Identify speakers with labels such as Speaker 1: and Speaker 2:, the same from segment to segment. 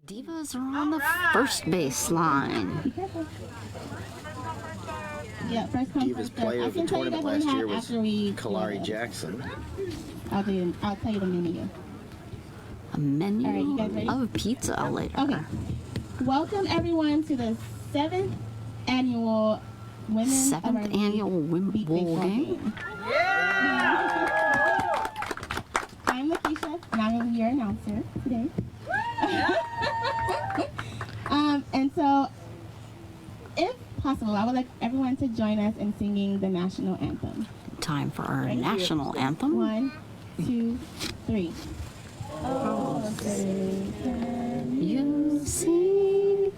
Speaker 1: Divas are on the first baseline.
Speaker 2: Be careful. Yeah, first come,
Speaker 3: Divas
Speaker 2: first
Speaker 3: player of the tournament last year was Kalari Jackson.
Speaker 2: I'll tell you the menu.
Speaker 1: A menu
Speaker 2: All right, you guys ready?
Speaker 1: of pizza later.
Speaker 2: Okay. Welcome everyone to the 7th annual Women's
Speaker 1: Seventh annual Women's Bowl game.
Speaker 2: I'm Lakeisha, and I'm your announcer today. And so, if possible, I would like everyone to join us in singing the national anthem.
Speaker 1: Time for our national anthem.
Speaker 2: 1, 2, 3. Oh, say can
Speaker 1: You see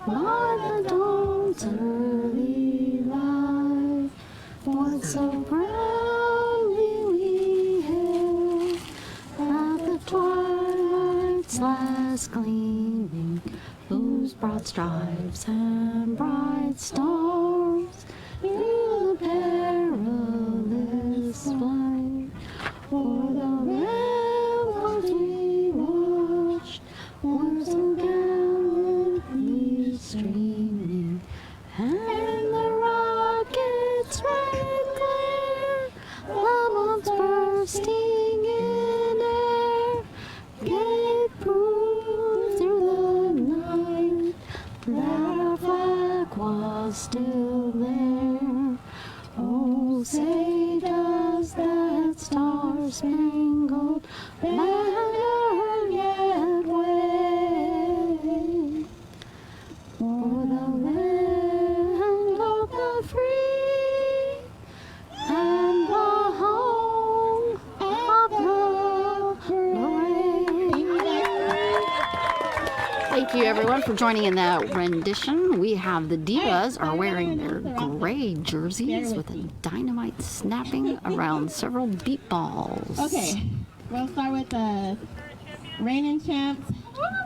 Speaker 1: by the dawn's early light what so proudly we hailed at the twilight's last gleaming, whose broad stripes and bright stars through the perilous flight for the ramparts we watched were so gallantly streaming, and the rockets' red glare, the bombs bursting in air, gave proof through the night that our flag was still there. Oh, say does that star-spangled banner yet wave for the land of the free and the home of the brave? Thank you everyone for joining in that rendition. We have the Divas are wearing their gray jerseys with a dynamite snapping around several beat balls.
Speaker 2: Okay, we'll start with the reigning champs.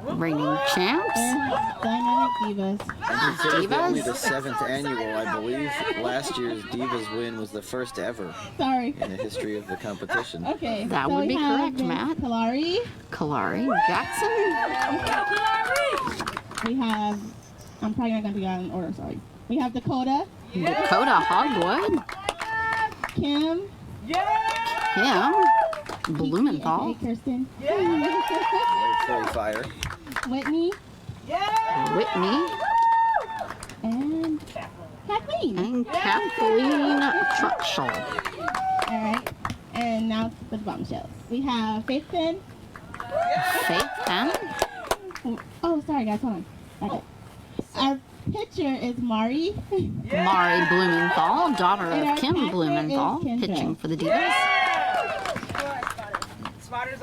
Speaker 1: Reigning champs.
Speaker 2: Dynamic Divas.
Speaker 3: And considered
Speaker 1: Divas?
Speaker 3: only the 7th annual, I believe last year's Divas win was the first ever
Speaker 2: Sorry.
Speaker 3: in the history of the competition.
Speaker 2: Okay.
Speaker 1: That
Speaker 2: so
Speaker 1: would
Speaker 2: we
Speaker 1: be
Speaker 2: have
Speaker 1: correct,
Speaker 2: Miss
Speaker 1: Matt.
Speaker 2: Kalari.
Speaker 1: Jackson.
Speaker 2: We have. I'm probably not going to do that in order. Sorry. We have Dakota.
Speaker 1: Dakota Hogwood.
Speaker 2: Kim.
Speaker 1: Kim. Blumenthal.
Speaker 2: aka Kirsten.
Speaker 3: Philly Fire.
Speaker 2: Whitney.
Speaker 1: Whitney.
Speaker 2: And Kathleen.
Speaker 1: And Kathleen Trutschel.
Speaker 2: All right. And now for the bombshells. We have Faith Penn.
Speaker 1: Faith Penn.
Speaker 2: Oh, sorry guys. Hold on. Okay. Our pitcher is Mari.
Speaker 1: Mari Blumenthal, daughter
Speaker 2: And
Speaker 1: of
Speaker 2: our
Speaker 1: Kim
Speaker 2: catcher
Speaker 1: Blumenthal,
Speaker 2: is Kendra.
Speaker 1: pitching for the Divas.
Speaker 2: Spotters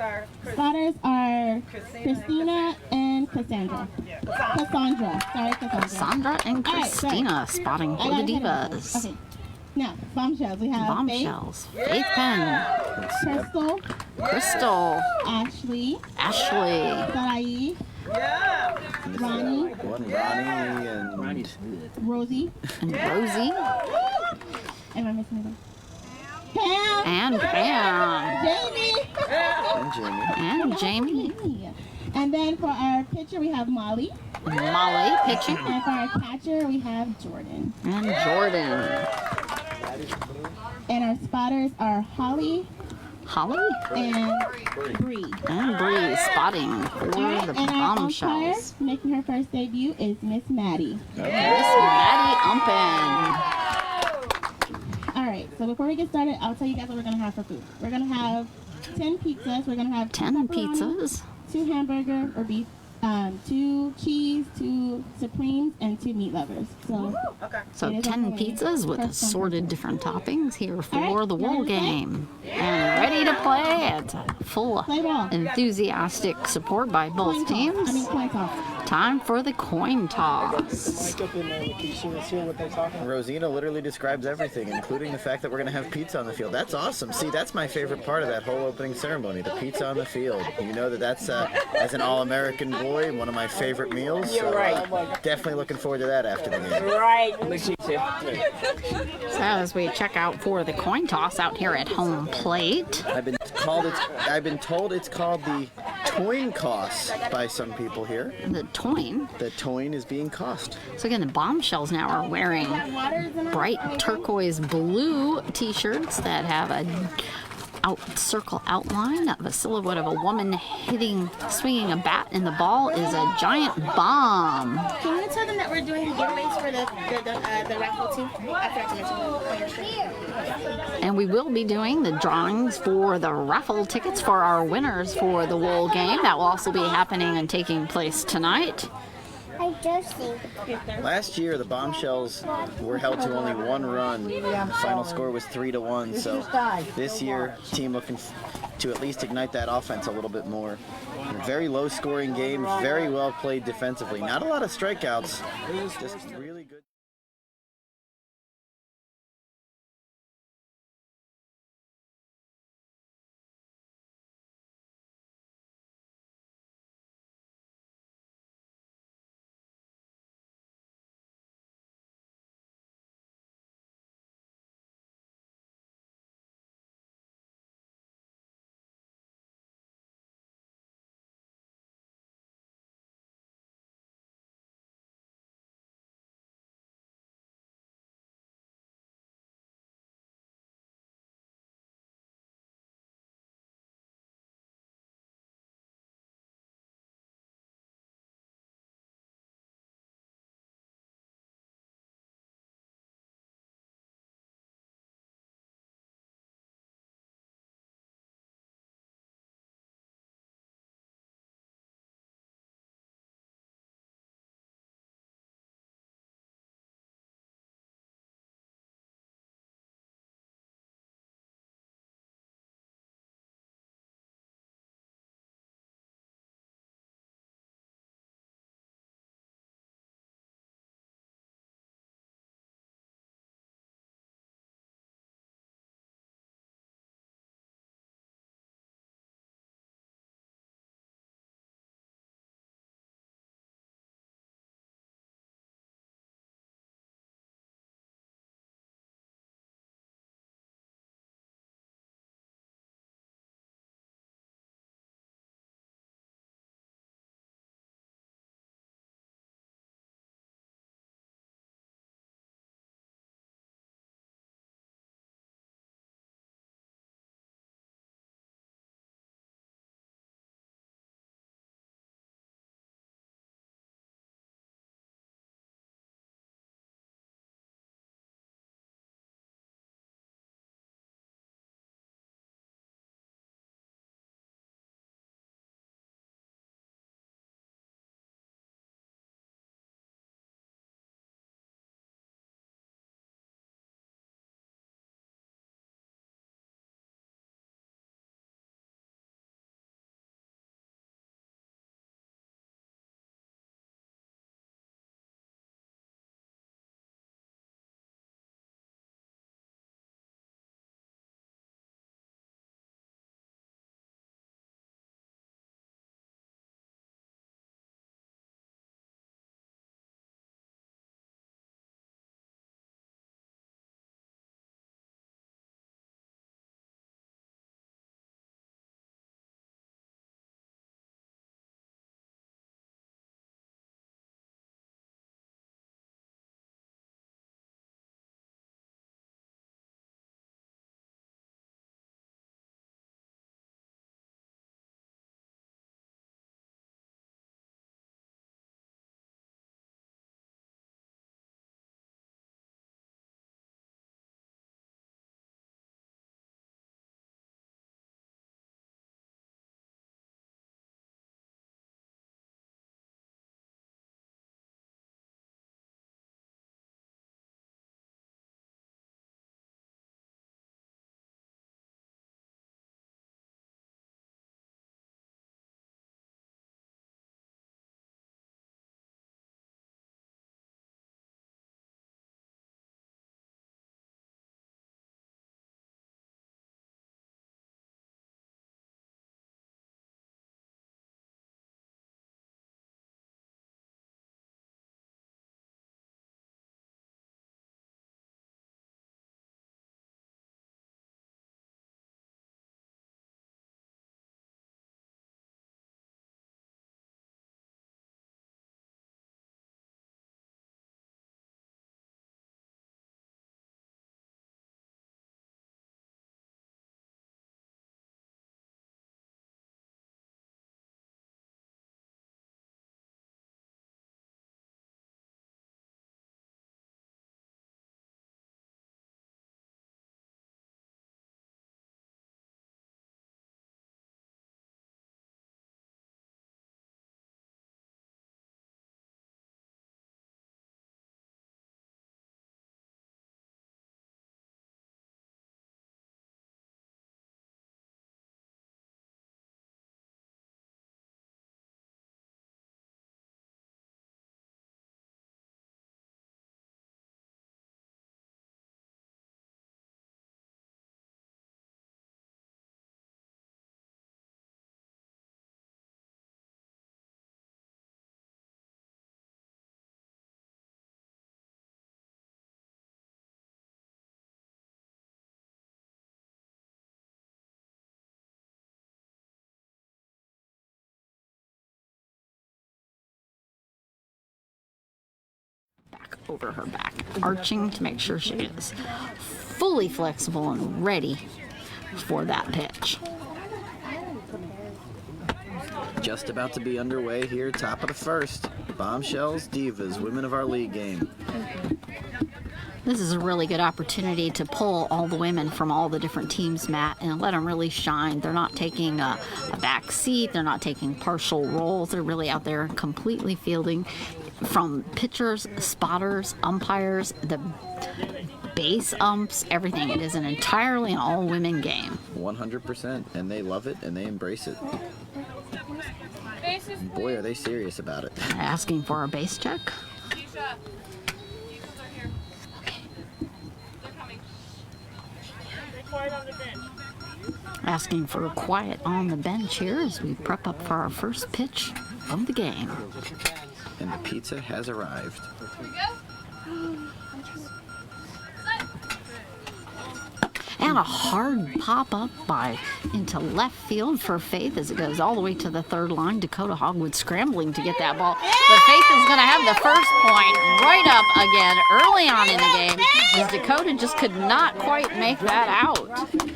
Speaker 2: are Christina and Cassandra. Cassandra. Sorry, Cassandra.
Speaker 1: Sandra and
Speaker 2: All right,
Speaker 1: Christina
Speaker 2: sorry.
Speaker 1: spotting for the Divas.
Speaker 2: Okay. Now, bombshells. We have
Speaker 1: Bombshells. Faith Penn.
Speaker 2: Faith, Crystal,
Speaker 1: Crystal.
Speaker 2: Ashley,
Speaker 1: Ashley.
Speaker 2: Sarai, Ronnie,
Speaker 3: One Ronnie and
Speaker 2: Rosie.
Speaker 1: And Rosie.
Speaker 2: Am I missing anything? Pam.
Speaker 1: And Pam.
Speaker 2: Jamie.
Speaker 3: Jamie.
Speaker 1: And Jamie.
Speaker 2: And then for our pitcher, we have Molly.
Speaker 1: Molly pitching.
Speaker 2: And for our catcher, we have Jordan.
Speaker 1: And Jordan.
Speaker 2: And our spotters are Holly
Speaker 1: Holly.
Speaker 2: and Bree.
Speaker 1: And Bree spotting for
Speaker 2: All right,
Speaker 1: the
Speaker 2: and our umpire
Speaker 1: bombshells.
Speaker 2: making her first debut is Miss Maddie.
Speaker 1: Miss Maddie Umpin.
Speaker 2: All right, so before we get started, I'll tell you guys what we're going to have for food. We're going to have 10 pizzas. We're going to have
Speaker 1: 10
Speaker 2: pepperoni,
Speaker 1: pizzas.
Speaker 2: 2 hamburger or beef, 2 cheese, 2 supremes, and 2 meat lovers. So
Speaker 1: So
Speaker 2: it is
Speaker 1: 10
Speaker 2: okay.
Speaker 1: pizzas with
Speaker 2: First come,
Speaker 1: assorted
Speaker 2: first
Speaker 1: different toppings here for
Speaker 2: All right,
Speaker 1: the
Speaker 2: you
Speaker 1: Wool
Speaker 2: ready to play?
Speaker 1: game. And ready to play. It's a full
Speaker 2: Play ball.
Speaker 1: enthusiastic support by both
Speaker 2: Coin toss.
Speaker 1: teams.
Speaker 2: Coin toss.
Speaker 1: Time for the coin toss.
Speaker 3: Rosina literally describes everything, including the fact that we're going to have pizza on the field. That's awesome. See, that's my favorite part of that whole opening ceremony, the pizza on the field. You know that's, as an all-American boy, one of my favorite meals.
Speaker 4: You're
Speaker 3: so,
Speaker 4: right.
Speaker 3: Definitely looking forward to that after the game.
Speaker 4: Right.
Speaker 1: So as we check out for the coin toss out here at home plate.
Speaker 3: I've been told it's called the toin costs by some people here.
Speaker 1: The toin.
Speaker 3: The toin is being cost.
Speaker 1: So again, the bombshells now are wearing bright turquoise blue t-shirts that have a circle outline of a silhouette of a woman swinging a bat, and the ball is a giant bomb.
Speaker 2: Can you tell them that we're doing giveaways for the raffle too? I forgot to mention.
Speaker 1: And we will be doing the drawings for the raffle tickets for our winners for the Wool game. That will also be happening and taking place tonight.
Speaker 3: Last year, the bombshells were held to only one run. The final score was 3-1. So this year, team looking to at least ignite that offense a little bit more. A very low-scoring game, very well played defensively. Not a lot of strikeouts, just really good.
Speaker 1: over her back, arching to make sure she is fully flexible and ready for that pitch.
Speaker 3: Just about to be underway here, top of the first. Bombshells, Divas, women of our league game.
Speaker 1: This is a really good opportunity to pull all the women from all the different teams, Matt, and let them really shine. They're not taking a back seat. They're not taking partial roles. They're really out there completely fielding, from pitchers, spotters, umpires, the base umps, everything. It is an entirely an all-women game.
Speaker 3: 100%, and they love it and they embrace it. Boy, are they serious about it.
Speaker 1: Asking for a base check. Asking for quiet on the bench here as we prep up for our first pitch of the game.
Speaker 3: And the pizza has arrived.
Speaker 1: And a hard pop-up into left field for Faith as it goes all the way to the third line. Dakota Hogwood scrambling to get that ball. But Faith is going to have the first point right up again early on in the game, as Dakota just could not quite make that out.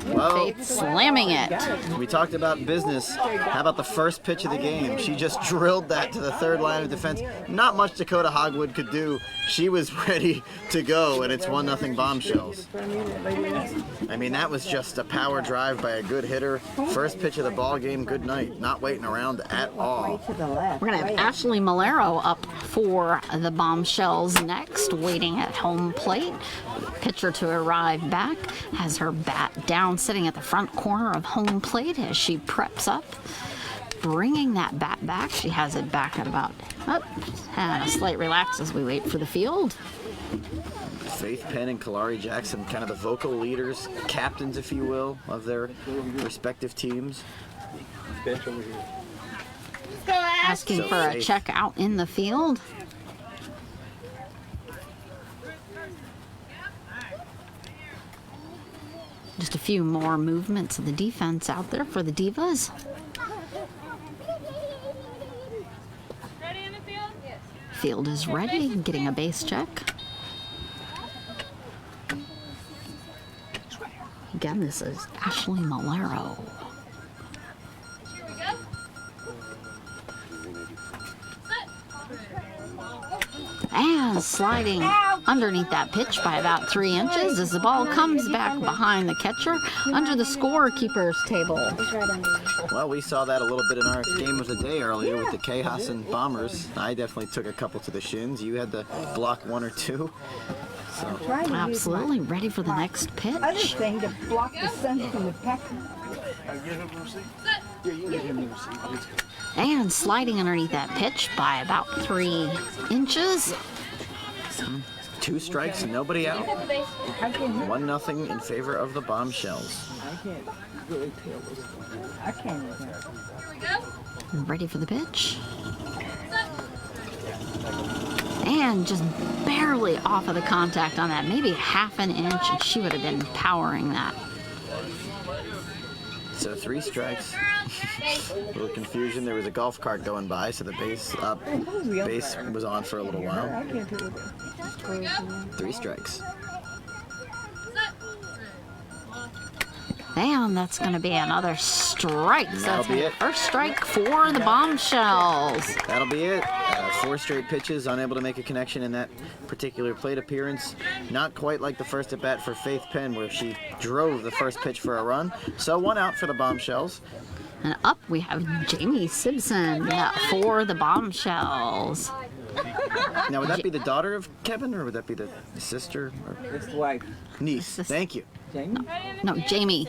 Speaker 3: Well,
Speaker 1: Faith slamming it.
Speaker 3: we talked about business. How about the first pitch of the game? She just drilled that to the third line of defense. Not much Dakota Hogwood could do. She was ready to go, and it's 1-0 Bombshells. I mean, that was just a power drive by a good hitter. First pitch of the ball game, good night. Not waiting around at all.
Speaker 1: We're going to have Ashley Malero up for the Bombshells next, waiting at home plate. Pitcher to arrive back, has her bat down, sitting at the front corner of home plate as she preps up. Bringing that bat back, she has it back at about, and a slight relax as we wait for the field.
Speaker 3: Faith Penn and Kalari Jackson, kind of the vocal leaders, captains, if you will, of their respective teams.
Speaker 1: Asking
Speaker 3: So
Speaker 1: for a
Speaker 3: Faith.
Speaker 1: check out in the field. Just a few more movements of the defense out there for the Divas.
Speaker 4: Ready in the field? Yes.
Speaker 1: Field is ready, getting a base check. Again, this is Ashley Malero.
Speaker 4: Here we go.
Speaker 1: And sliding underneath that pitch by about 3 inches as the ball comes back behind the catcher under the scorekeeper's table.
Speaker 3: Well, we saw that a little bit in our game of the day earlier with the Chaos and Bombers. I definitely took a couple to the shins. You had to block 1 or 2. So
Speaker 1: Absolutely ready for the next pitch.
Speaker 5: Other thing to block the sun from the pack.
Speaker 1: And sliding underneath that pitch by about 3 inches.
Speaker 3: 2 strikes and nobody out. 1-0 in favor of the Bombshells.
Speaker 5: I can't really tell this. I can't even.
Speaker 4: Here we go.
Speaker 1: Ready for the pitch. And just barely off of the contact on that, maybe half an inch, and she would have been powering that.
Speaker 3: So 3 strikes. A little confusion. There was a golf cart going by, so the base was on for a little while.
Speaker 5: I can't tell that.
Speaker 3: 3 strikes.
Speaker 1: And that's going to be another strike. So
Speaker 3: That'll
Speaker 1: that's
Speaker 3: be
Speaker 1: the
Speaker 3: it.
Speaker 1: first strike for the Bombshells.
Speaker 3: That'll be it. 4 straight pitches, unable to make a connection in that particular plate appearance. Not quite like the first at bat for Faith Penn, where she drove the first pitch for a run. So 1 out for the Bombshells.
Speaker 1: And up we have Jamie Simpson for the Bombshells.
Speaker 3: Now, would that be the daughter of Kevin, or would that be the sister or
Speaker 5: It's like
Speaker 3: niece? Thank you.
Speaker 5: Jamie.
Speaker 1: No, Jamie.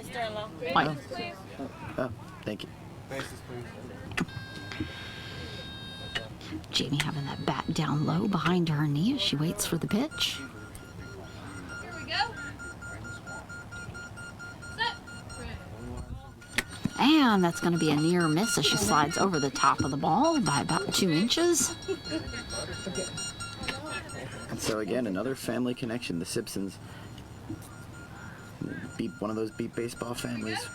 Speaker 1: White.
Speaker 3: Oh, thank you.
Speaker 1: Jamie having that bat down low behind her knee as she waits for the pitch.
Speaker 4: Here we go.
Speaker 1: And that's going to be a near miss as she slides over the top of the ball by about 2 inches.
Speaker 3: And so again, another family connection. The Simpsons, one of those beat baseball families.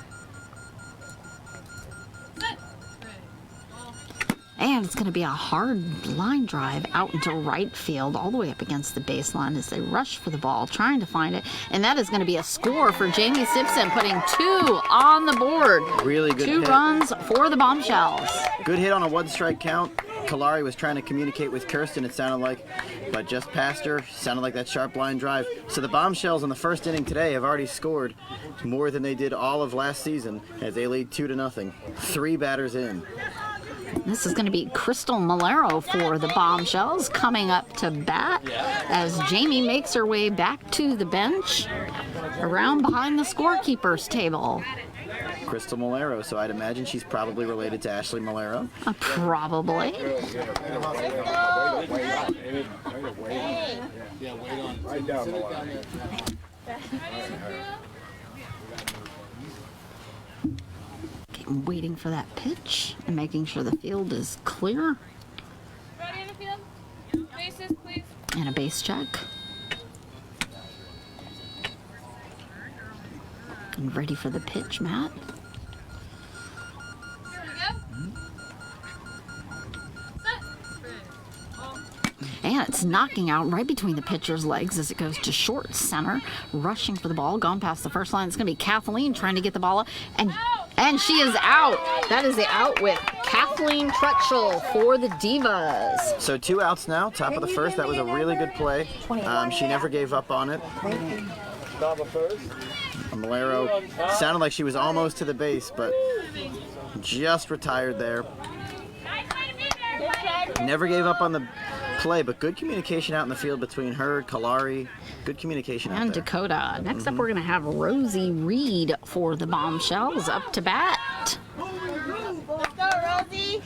Speaker 1: And And it's going to be a hard line drive out into right field, all the way up against the baseline as they rush for the ball, trying to find it. And that is going to be a score for Jamie Simpson, putting 2 on the board.
Speaker 3: Really good
Speaker 1: 2
Speaker 3: hit.
Speaker 1: runs for the Bombshells.
Speaker 3: Good hit on a 1-strike count. Kalari was trying to communicate with Kirsten, it sounded like, but just past her. Sounded like that sharp line drive. So the Bombshells in the first inning today have already scored more than they did all of last season as they lead 2-0. 3 batters in.
Speaker 1: This is going to be Crystal Malero for the Bombshells coming up to bat as Jamie makes her way back to the bench around behind the scorekeeper's table.
Speaker 3: Crystal Malero, so I'd imagine she's probably related to Ashley Malero.
Speaker 1: Probably. Okay, I'm waiting for that pitch and making sure the field is clear.
Speaker 4: Ready in the field? Bases, please.
Speaker 1: And a base check. And ready for the pitch, Matt.
Speaker 4: Here we go. Set. Ball.
Speaker 1: And it's knocking out right between the pitcher's legs as it goes to short center, rushing for the ball, gone past the first line. It's going to be Kathleen trying to get the ball up, and she is out. That is the out with Kathleen Trutchell for the Divas.
Speaker 3: So 2 outs now, top of the first. That was a really good play. She never gave up on it. Malero sounded like she was almost to the base, but just retired there. Never gave up on the play, but good communication out in the field between her, Kalari. Good communication out
Speaker 1: And
Speaker 3: there.
Speaker 1: Dakota. Next up, we're going to have Rosie Reed for the Bombshells up to bat.
Speaker 2: Let's go, Rosie.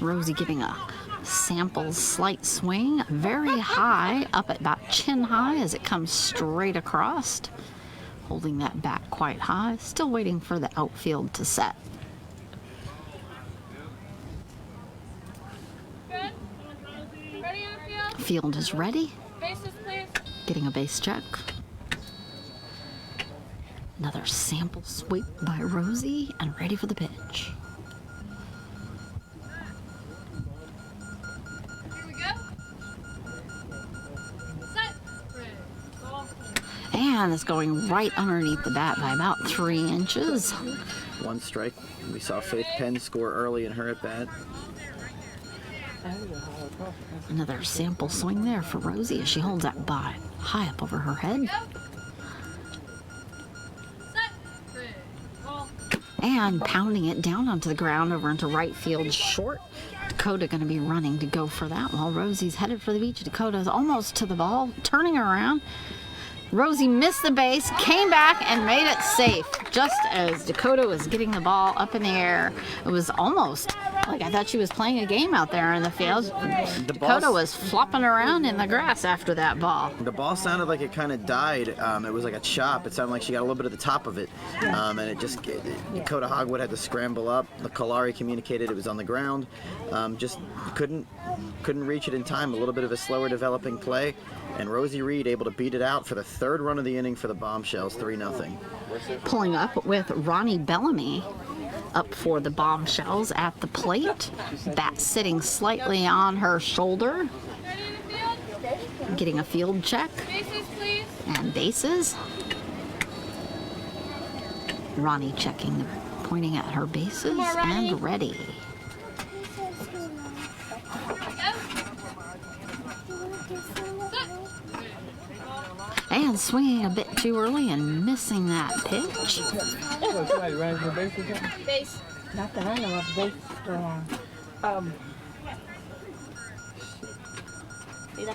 Speaker 1: Rosie giving a sample slight swing, very high, up at about chin high as it comes straight across. Holding that back quite high, still waiting for the outfield to set.
Speaker 4: Good. Ready in the field?
Speaker 1: Field is ready,
Speaker 4: Bases, please.
Speaker 1: getting a base check. Another sample sweep by Rosie and ready for the pitch.
Speaker 4: Here we go. Set. Ball.
Speaker 1: And it's going right underneath the bat by about 3 inches.
Speaker 3: 1 strike. We saw Faith Penn score early in her at bat.
Speaker 1: Another sample swing there for Rosie as she holds that bat high up over her head.
Speaker 4: Set. Ball.
Speaker 1: And pounding it down onto the ground over into right field short. Dakota going to be running to go for that while Rosie's headed for the beach. Dakota's almost to the ball, turning her around. Rosie missed the base, came back, and made it safe. Just as Dakota was getting the ball up in the air, it was almost like I thought she was playing a game out there in the field. Dakota was flopping around in the grass after that ball.
Speaker 3: The ball sounded like it kind of died. It was like a chop. It sounded like she got a little bit of the top of it. And Dakota Hogwood had to scramble up. The Kalari communicated it was on the ground. Just couldn't reach it in time. A little bit of a slower developing play. And Rosie Reed able to beat it out for the 3rd run of the inning for the Bombshells, 3-0.
Speaker 1: Pulling up with Ronnie Bellamy up for the Bombshells at the plate. Bat sitting slightly on her shoulder.
Speaker 4: Ready in the field?
Speaker 1: Getting a field check
Speaker 4: Bases, please.
Speaker 1: and bases. Ronnie checking, pointing at her bases and ready. And swinging a bit too early and missing that pitch.
Speaker 4: Base.
Speaker 5: Not that I know of. Base still on.
Speaker 4: Here we go.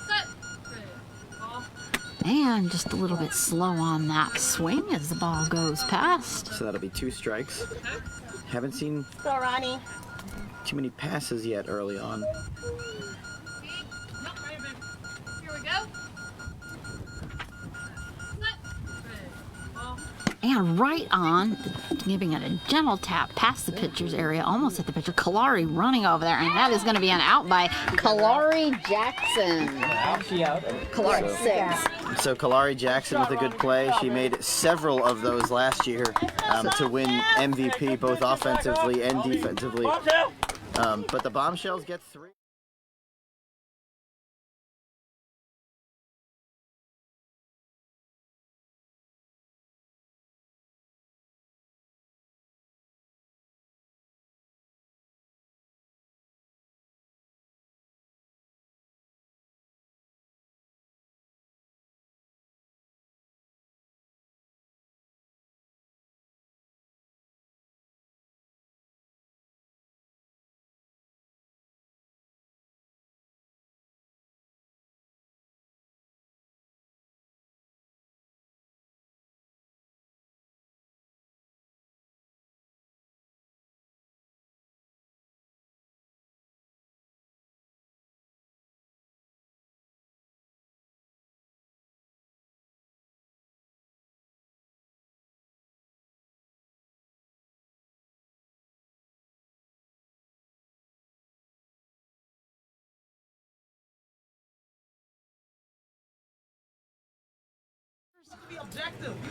Speaker 4: Set. Ball.
Speaker 1: And just a little bit slow on that swing as the ball goes past.
Speaker 3: So that'll be 2 strikes. Haven't seen
Speaker 2: Go, Ronnie.
Speaker 3: too many passes yet early on.
Speaker 4: Here we go. Set. Ball.
Speaker 1: And right on, giving it a gentle tap past the pitcher's area, almost at the pitcher. Kalari running over there, and that is going to be an out by Kalari Jackson.
Speaker 5: She out.
Speaker 1: Kalari 6.
Speaker 3: So Kalari Jackson with a good play. She made several of those last year to win MVP both offensively and defensively. But the Bombshells get 3.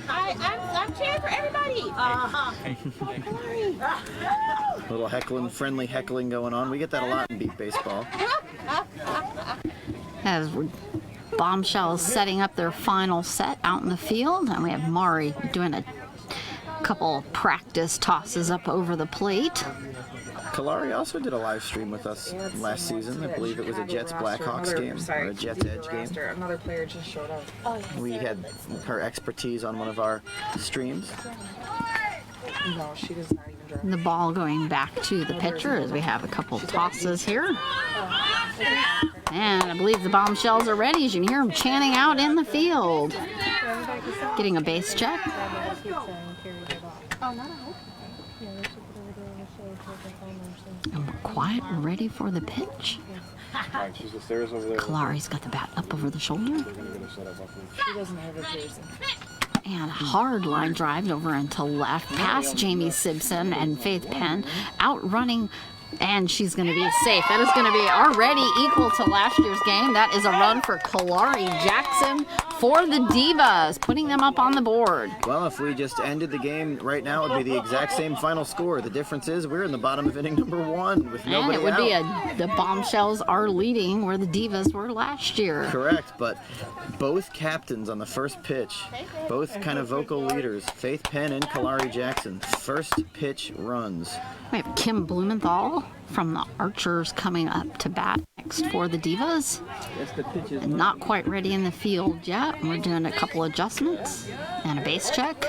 Speaker 2: I'm cheering for everybody.
Speaker 3: A little heckling, friendly heckling going on. We get that a lot in beat baseball.
Speaker 1: As Bombshells setting up their final set out in the field, and we have Mari doing a couple practice tosses up over the plate.
Speaker 3: Kalari also did a live stream with us last season. I believe it was a Jets Blackhawks game or a Jets Edge game.
Speaker 5: Another player just showed up.
Speaker 3: We had her expertise on one of our streams.
Speaker 5: No, she does not even drive.
Speaker 1: The ball going back to the pitcher as we have a couple tosses here. And I believe the Bombshells are ready, as you can hear them chanting out in the field. Getting a base check. And we're quiet and ready for the pitch. Kalari's got the bat up over the shoulder.
Speaker 5: She doesn't have a jersey.
Speaker 1: And a hard line drive over into left past Jamie Simpson and Faith Penn, outrunning, and she's going to be safe. That is going to be already equal to last year's game. That is a run for Kalari Jackson for the Divas, putting them up on the board.
Speaker 3: Well, if we just ended the game right now, it would be the exact same final score. The difference is we're in the bottom of inning number 1 with nobody
Speaker 1: And it would
Speaker 3: out.
Speaker 1: be the Bombshells are leading where the Divas were last year.
Speaker 3: Correct, but both captains on the first pitch, both kind of vocal leaders, Faith Penn and Kalari Jackson, first pitch runs.
Speaker 1: We have Kim Blumenthal from the Archers coming up to bat next for the Divas. And not quite ready in the field yet. We're doing a couple adjustments and a base check.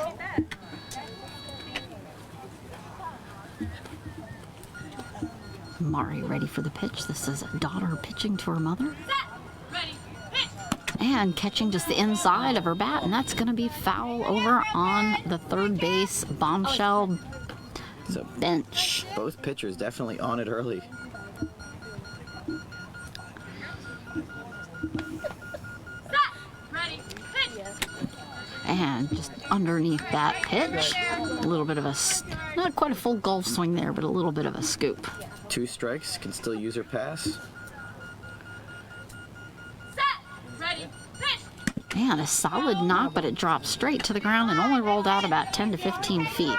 Speaker 1: Mari ready for the pitch. This is a daughter pitching to her mother. And catching just the inside of her bat, and that's going to be foul over on the third base Bombshell
Speaker 3: So
Speaker 1: bench.
Speaker 3: both pitchers definitely on it early.
Speaker 1: And just underneath that pitch, a little bit of a, not quite a full golf swing there, but a little bit of a scoop.
Speaker 3: 2 strikes, can still use her pass.
Speaker 1: And a solid knock, but it dropped straight to the ground and only rolled out about 10 to 15 feet.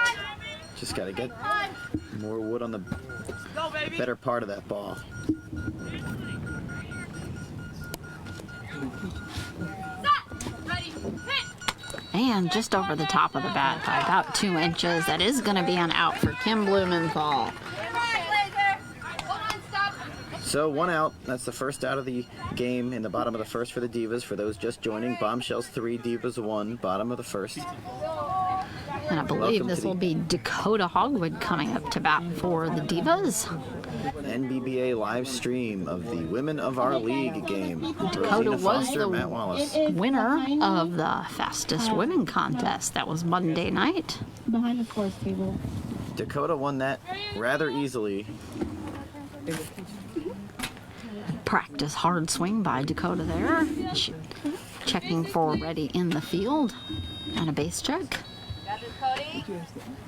Speaker 3: Just got to get more wood on the better part of that ball.
Speaker 1: And just over the top of the bat by about 2 inches. That is going to be an out for Kim Blumenthal.
Speaker 3: So 1 out. That's the first out of the game in the bottom of the first for the Divas. For those just joining, Bombshells 3, Divas 1, bottom of the first.
Speaker 1: And I believe this will be Dakota Hogwood coming up to bat for the Divas.
Speaker 3: NBBA live stream of the Women of Our League game.
Speaker 1: Dakota
Speaker 3: Rosina
Speaker 1: was
Speaker 3: Foster,
Speaker 1: the
Speaker 3: Matt Wallace.
Speaker 1: winner of the fastest women contest. That was Monday night.
Speaker 2: Behind the scores table.
Speaker 3: Dakota won that rather easily.
Speaker 1: Practice hard swing by Dakota there. She checking for ready in the field. And a base check.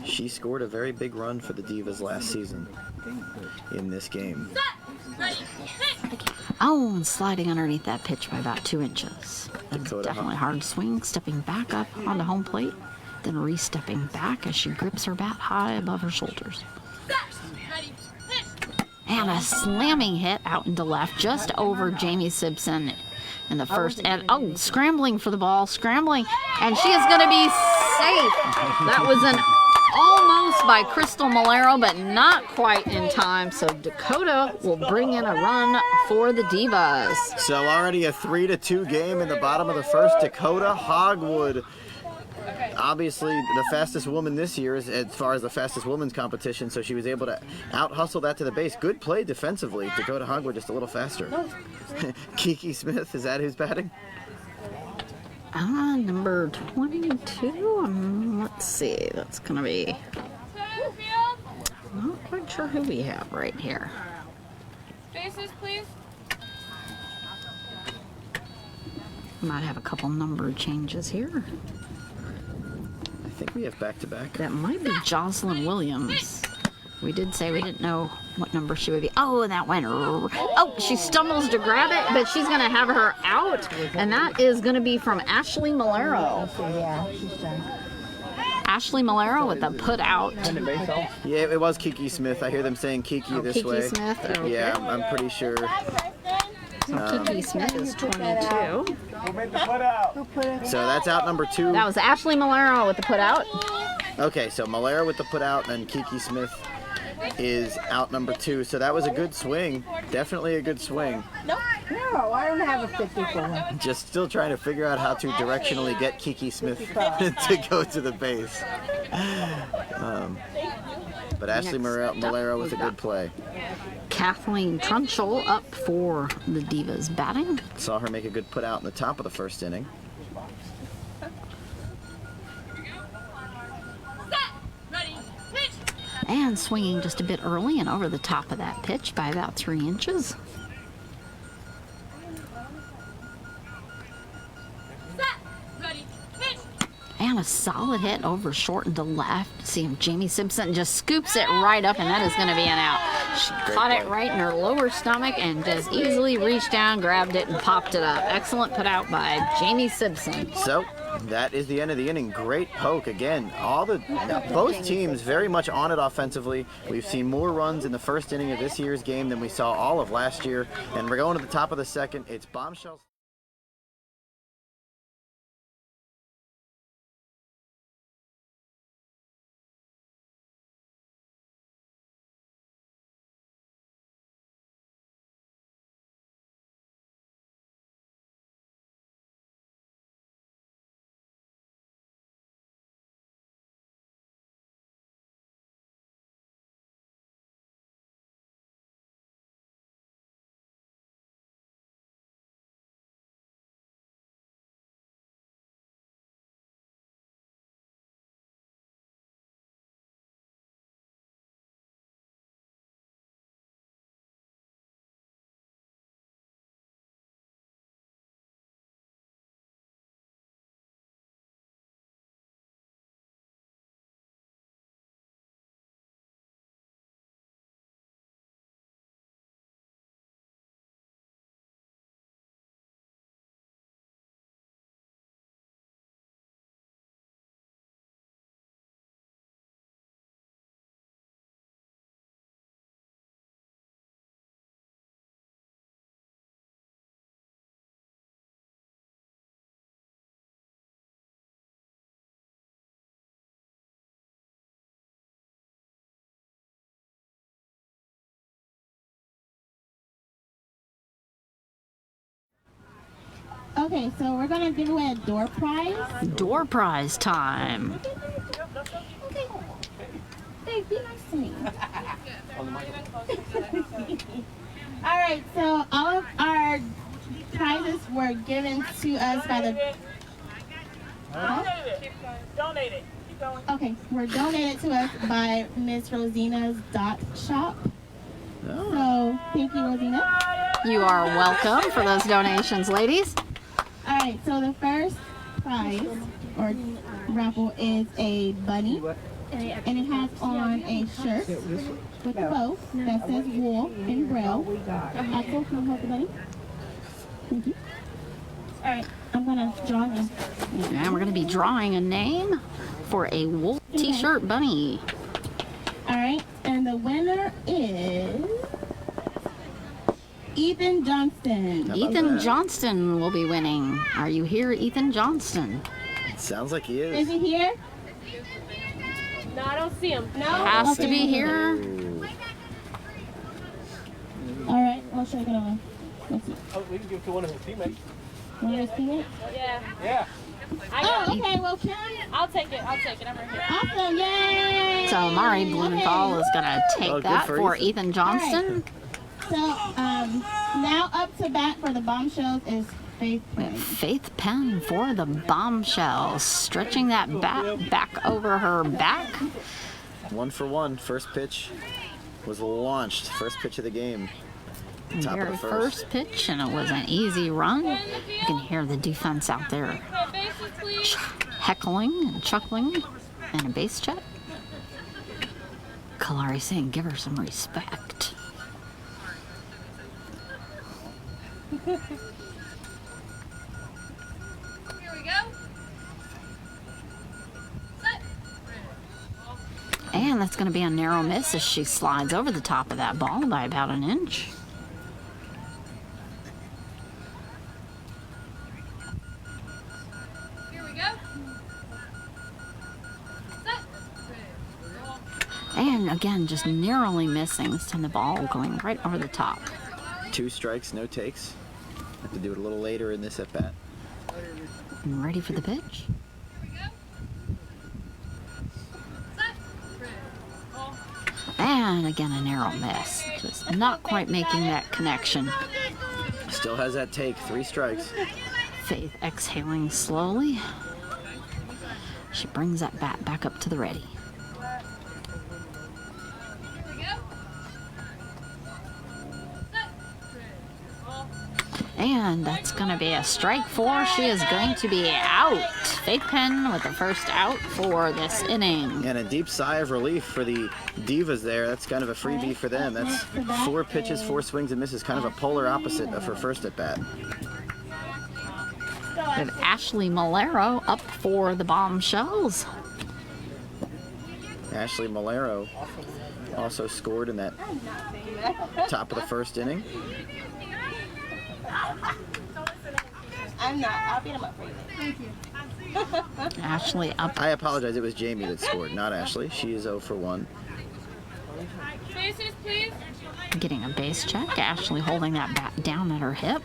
Speaker 3: She scored a very big run for the Divas last season in this game.
Speaker 1: Oh, and sliding underneath that pitch by about 2 inches. That's
Speaker 3: Dakota
Speaker 1: definitely hard swing. Stepping back up onto home plate, then re-stepping back as she grips her bat high above her shoulders. And a slamming hit out into left, just over Jamie Simpson in the first. And oh, scrambling for the ball, scrambling, and she is going to be safe. That was an almost by Crystal Malero, but not quite in time. So Dakota will bring in a run for the Divas.
Speaker 3: So already a 3-2 game in the bottom of the first. Dakota Hogwood, obviously the fastest woman this year as far as the fastest women's competition, so she was able to out-hustle that to the base. Good play defensively. Dakota Hogwood just a little faster. Kiki Smith, is that who's batting?
Speaker 1: Number 22. Let's see. That's going to be... I'm not quite sure who we have right here.
Speaker 4: Faces, please.
Speaker 1: Might have a couple number changes here.
Speaker 3: I think we have back-to-back.
Speaker 1: That might be Jocelyn Williams. We did say we didn't know what number she would be. Oh, and that went. Oh, she stumbles to grab it, but she's going to have her out. And that is going to be from Ashley Malero.
Speaker 5: Yeah, she's done.
Speaker 1: Ashley Malero with the put out.
Speaker 3: Yeah, it was Kiki Smith. I hear them saying Kiki this
Speaker 1: Kiki
Speaker 3: way.
Speaker 1: Smith. Okay.
Speaker 3: Yeah, I'm pretty sure.
Speaker 1: So Kiki Smith is 22.
Speaker 3: So that's out number 2.
Speaker 1: That was Ashley Malero with the put out.
Speaker 3: Okay, so Malera with the put out, and Kiki Smith is out number 2. So that was a good swing. Definitely a good swing.
Speaker 5: No, I don't have a 54.
Speaker 3: Just still trying to figure out how to directionally get Kiki Smith to go to the base. But Ashley Malero with a good play.
Speaker 1: Kathleen Trunchell up for the Divas batting.
Speaker 3: Saw her make a good put out in the top of the first inning.
Speaker 1: And swinging just a bit early and over the top of that pitch by about 3 inches. And a solid hit over short and to left. See if Jamie Simpson just scoops it right up, and that is going to be an out. She caught it right in her lower stomach and just easily reached down, grabbed it, and popped it up. Excellent put out by Jamie Simpson.
Speaker 3: So that is the end of the inning. Great poke again. Both teams very much on it offensively. We've seen more runs in the first inning of this year's game than we saw all of last year. And we're going to the top of the second. It's bombshells.
Speaker 2: Okay, so we're gonna give away a door prize.
Speaker 1: Door prize time.
Speaker 2: Okay. Dave, be nice to me. All right, so all of our prizes were given to us by the...
Speaker 6: Donated. Keep going.
Speaker 2: Okay, were donated to us by Miss Rosina's Dot Shop. So, thank you, Rosina.
Speaker 1: You are welcome for those donations, ladies.
Speaker 2: All right, so the first prize or raffle is a bunny. and it has on a shirt with a bow that says wool in braille. Axel, can you hold the bunny? Thank you. All right, I'm gonna draw him.
Speaker 1: And we're going to be drawing a name for a wool t-shirt bunny.
Speaker 2: All right, and the winner is Ethan Johnston.
Speaker 3: How about
Speaker 1: Ethan
Speaker 3: that?
Speaker 1: Johnston will be winning. Are you here, Ethan Johnston?
Speaker 3: Sounds like he
Speaker 2: Is
Speaker 3: is.
Speaker 2: he here?
Speaker 4: No, I don't see him.
Speaker 2: No.
Speaker 1: Has to be here.
Speaker 3: Ooh.
Speaker 2: All right, I'll show you another one. Let's see.
Speaker 6: Oh, we can give it to one of his teammates.
Speaker 2: One of his teammates?
Speaker 4: Yeah.
Speaker 6: Yeah.
Speaker 4: I got
Speaker 2: Oh,
Speaker 4: it.
Speaker 2: okay. Well, Kim.
Speaker 4: I'll take it. I'm right here.
Speaker 2: Awesome! Yay!
Speaker 1: So Mari Blumenthal is going to take
Speaker 3: Oh, good
Speaker 1: that
Speaker 3: for
Speaker 1: for
Speaker 3: Ethan.
Speaker 1: Ethan Johnston.
Speaker 2: So, now up to bat for the bombshells is Faith Quinn.
Speaker 1: Faith Penn for the bombshells, stretching that bat back over her back.
Speaker 3: 1 for 1. First pitch was launched. First pitch of the game. Top of
Speaker 1: Very
Speaker 3: the first.
Speaker 1: first pitch, and it was an easy run. You can hear the defense out there
Speaker 4: Okay, bases, please.
Speaker 1: heckling and chuckling, and a base check. Kalari saying, give her some respect.
Speaker 4: Here we go. Set.
Speaker 1: And that's going to be a narrow miss as she slides over the top of that ball by about an inch.
Speaker 4: Here we go. Set. Roll.
Speaker 1: And again, just narrowly missing. This time the ball going right over the top.
Speaker 3: 2 strikes, no takes. Have to do it a little later in this at bat.
Speaker 1: And ready for the pitch.
Speaker 4: Here we go. Set. Roll.
Speaker 1: And again, a narrow miss. Just not quite making that connection.
Speaker 3: Still has that take. 3 strikes.
Speaker 1: Faith exhaling slowly. She brings that bat back up to the ready.
Speaker 4: Here we go. Set. Roll.
Speaker 1: And that's going to be a strike 4. She is going to be out. Faith Penn with the first out for this inning.
Speaker 3: And a deep sigh of relief for the Divas there. That's kind of a freebie for them. That's 4 pitches, 4 swings and misses. Kind of a polar opposite of her first at bat.
Speaker 1: We have Ashley Malero up for the bombshells.
Speaker 3: Ashley Malero also scored in that top of the first inning.
Speaker 2: I'm not. I'll beat him up for you. Thank you.
Speaker 1: Ashley up.
Speaker 3: I apologize. It was Jamie that scored, not Ashley. She is 0 for 1.
Speaker 4: Bases, please.
Speaker 1: Getting a base check. Ashley holding that bat down at her hip.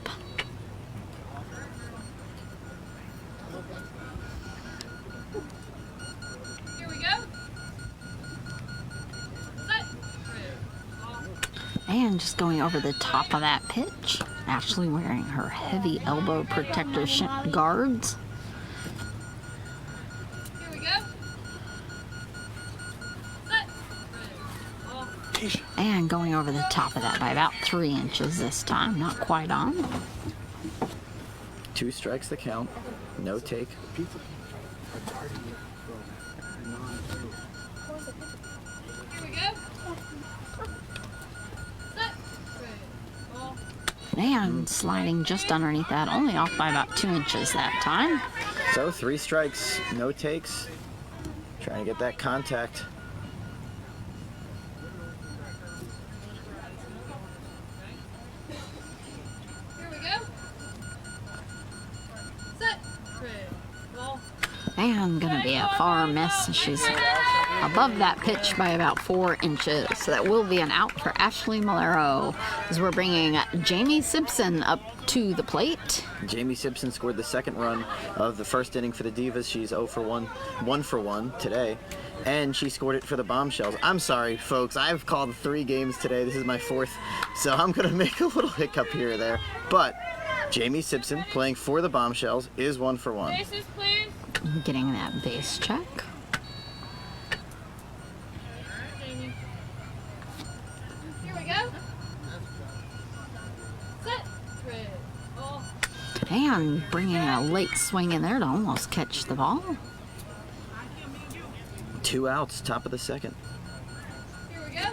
Speaker 4: Here we go. Set.
Speaker 1: And just going over the top of that pitch. Ashley wearing her heavy elbow protector guards.
Speaker 4: Here we go. Set. Roll.
Speaker 1: And going over the top of that by about 3 inches this time. Not quite on.
Speaker 3: 2 strikes the count. No take.
Speaker 4: Here we go. Set. Roll.
Speaker 1: And sliding just underneath that. Only off by about 2 inches that time.
Speaker 3: So 3 strikes, no takes. Trying to get that contact.
Speaker 4: Here we go. Set. Roll.
Speaker 1: And gonna be a far miss. She's above that pitch by about 4 inches. So that will be an out for Ashley Malero as we're bringing Jamie Simpson up to the plate.
Speaker 3: Jamie Simpson scored the second run of the first inning for the Divas. She's 0 for 1, 1 for 1 today. And she scored it for the Bombshells. I'm sorry, folks. I've called 3 games today. This is my 4th. So I'm going to make a little hiccup here or there. But Jamie Simpson playing for the Bombshells is 1 for 1.
Speaker 4: Bases, please.
Speaker 1: Getting that base check.
Speaker 4: Here we go. Set. Roll.
Speaker 1: And bringing a late swing in there to almost catch the ball.
Speaker 3: 2 outs, top of the second.
Speaker 4: Here we go.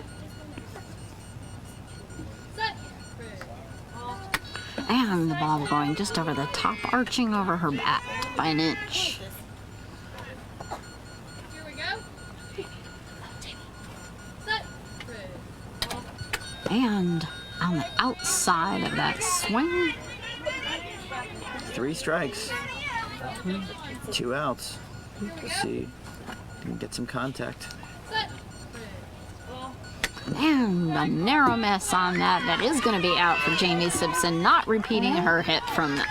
Speaker 4: Set.
Speaker 1: And the ball going just over the top, arching over her bat by an inch.
Speaker 4: Here we go. Set.
Speaker 1: And on the outside of that swing.
Speaker 3: 3 strikes. 2 outs. Let's see. You can get some contact.
Speaker 4: Set.
Speaker 1: And a narrow miss on that. That is going to be out for Jamie Simpson, not repeating her hit from the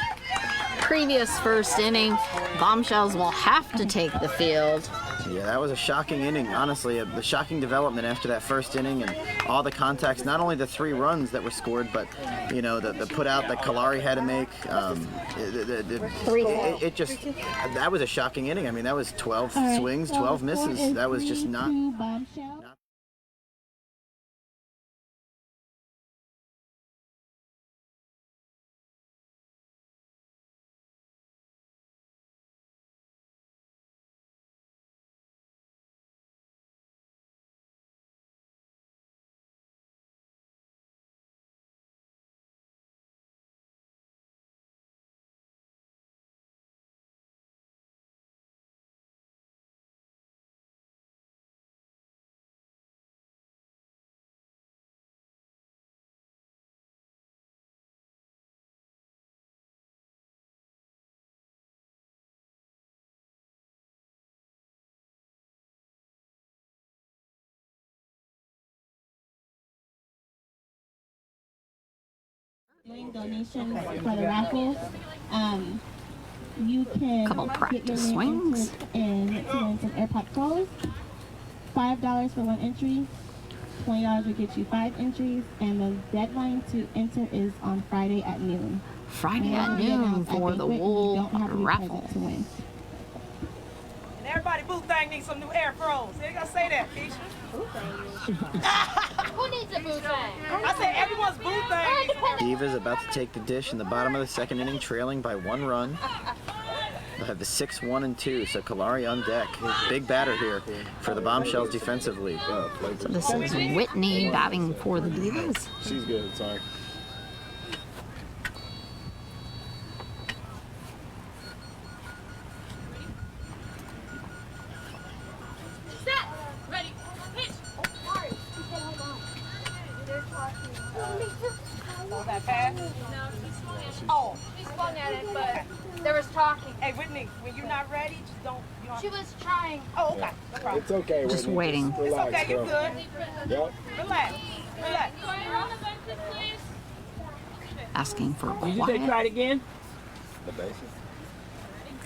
Speaker 1: previous first inning. Bombshells will have to take the field.
Speaker 3: Yeah, that was a shocking inning, honestly. The shocking development after that first inning and all the contacts, not only the 3 runs that were scored, but, you know, the put out that Kalari had to make. It just, that was a shocking inning. I mean, that was 12 swings, 12 misses. That was just not.
Speaker 2: Doing donations for the raffle. You can
Speaker 1: Couple
Speaker 2: get
Speaker 1: practice
Speaker 2: your name
Speaker 1: swings.
Speaker 2: entered and to win some AirPod Pros. $5 for 1 entry. $20 will get you 5 entries, and the deadline to enter is on Friday at noon.
Speaker 1: Friday at noon for the Wool raffle.
Speaker 2: To win.
Speaker 6: And everybody booth thing needs some new Air Pros. They gotta say that, Keisha.
Speaker 4: Who needs a booth thing?
Speaker 6: I said everyone's booth thing.
Speaker 3: Divas about to take the dish in the bottom of the second inning, trailing by 1 run. They'll have the 6-1 and 2, so Kalari on deck. Big batter here for the Bombshells defensively.
Speaker 1: So this is Whitney batting for the Divas.
Speaker 7: She's good, sorry.
Speaker 4: Set. Ready. Pitch.
Speaker 6: Oh, that pass?
Speaker 4: No, she swung at it.
Speaker 6: Oh,
Speaker 4: She swung at it, but there was talking.
Speaker 6: hey, Whitney, when you're not ready, just don't. You don't
Speaker 4: She was trying.
Speaker 6: oh, okay. No problem.
Speaker 7: It's okay.
Speaker 1: Just
Speaker 7: Whitney.
Speaker 1: waiting.
Speaker 6: It's
Speaker 7: Relax,
Speaker 6: okay, you
Speaker 7: girl.
Speaker 6: good.
Speaker 7: Yep.
Speaker 6: Relax. Relax.
Speaker 4: Square on the benches, please.
Speaker 1: Asking for
Speaker 6: Did you say
Speaker 1: quiet.
Speaker 6: try it again?
Speaker 7: The bases.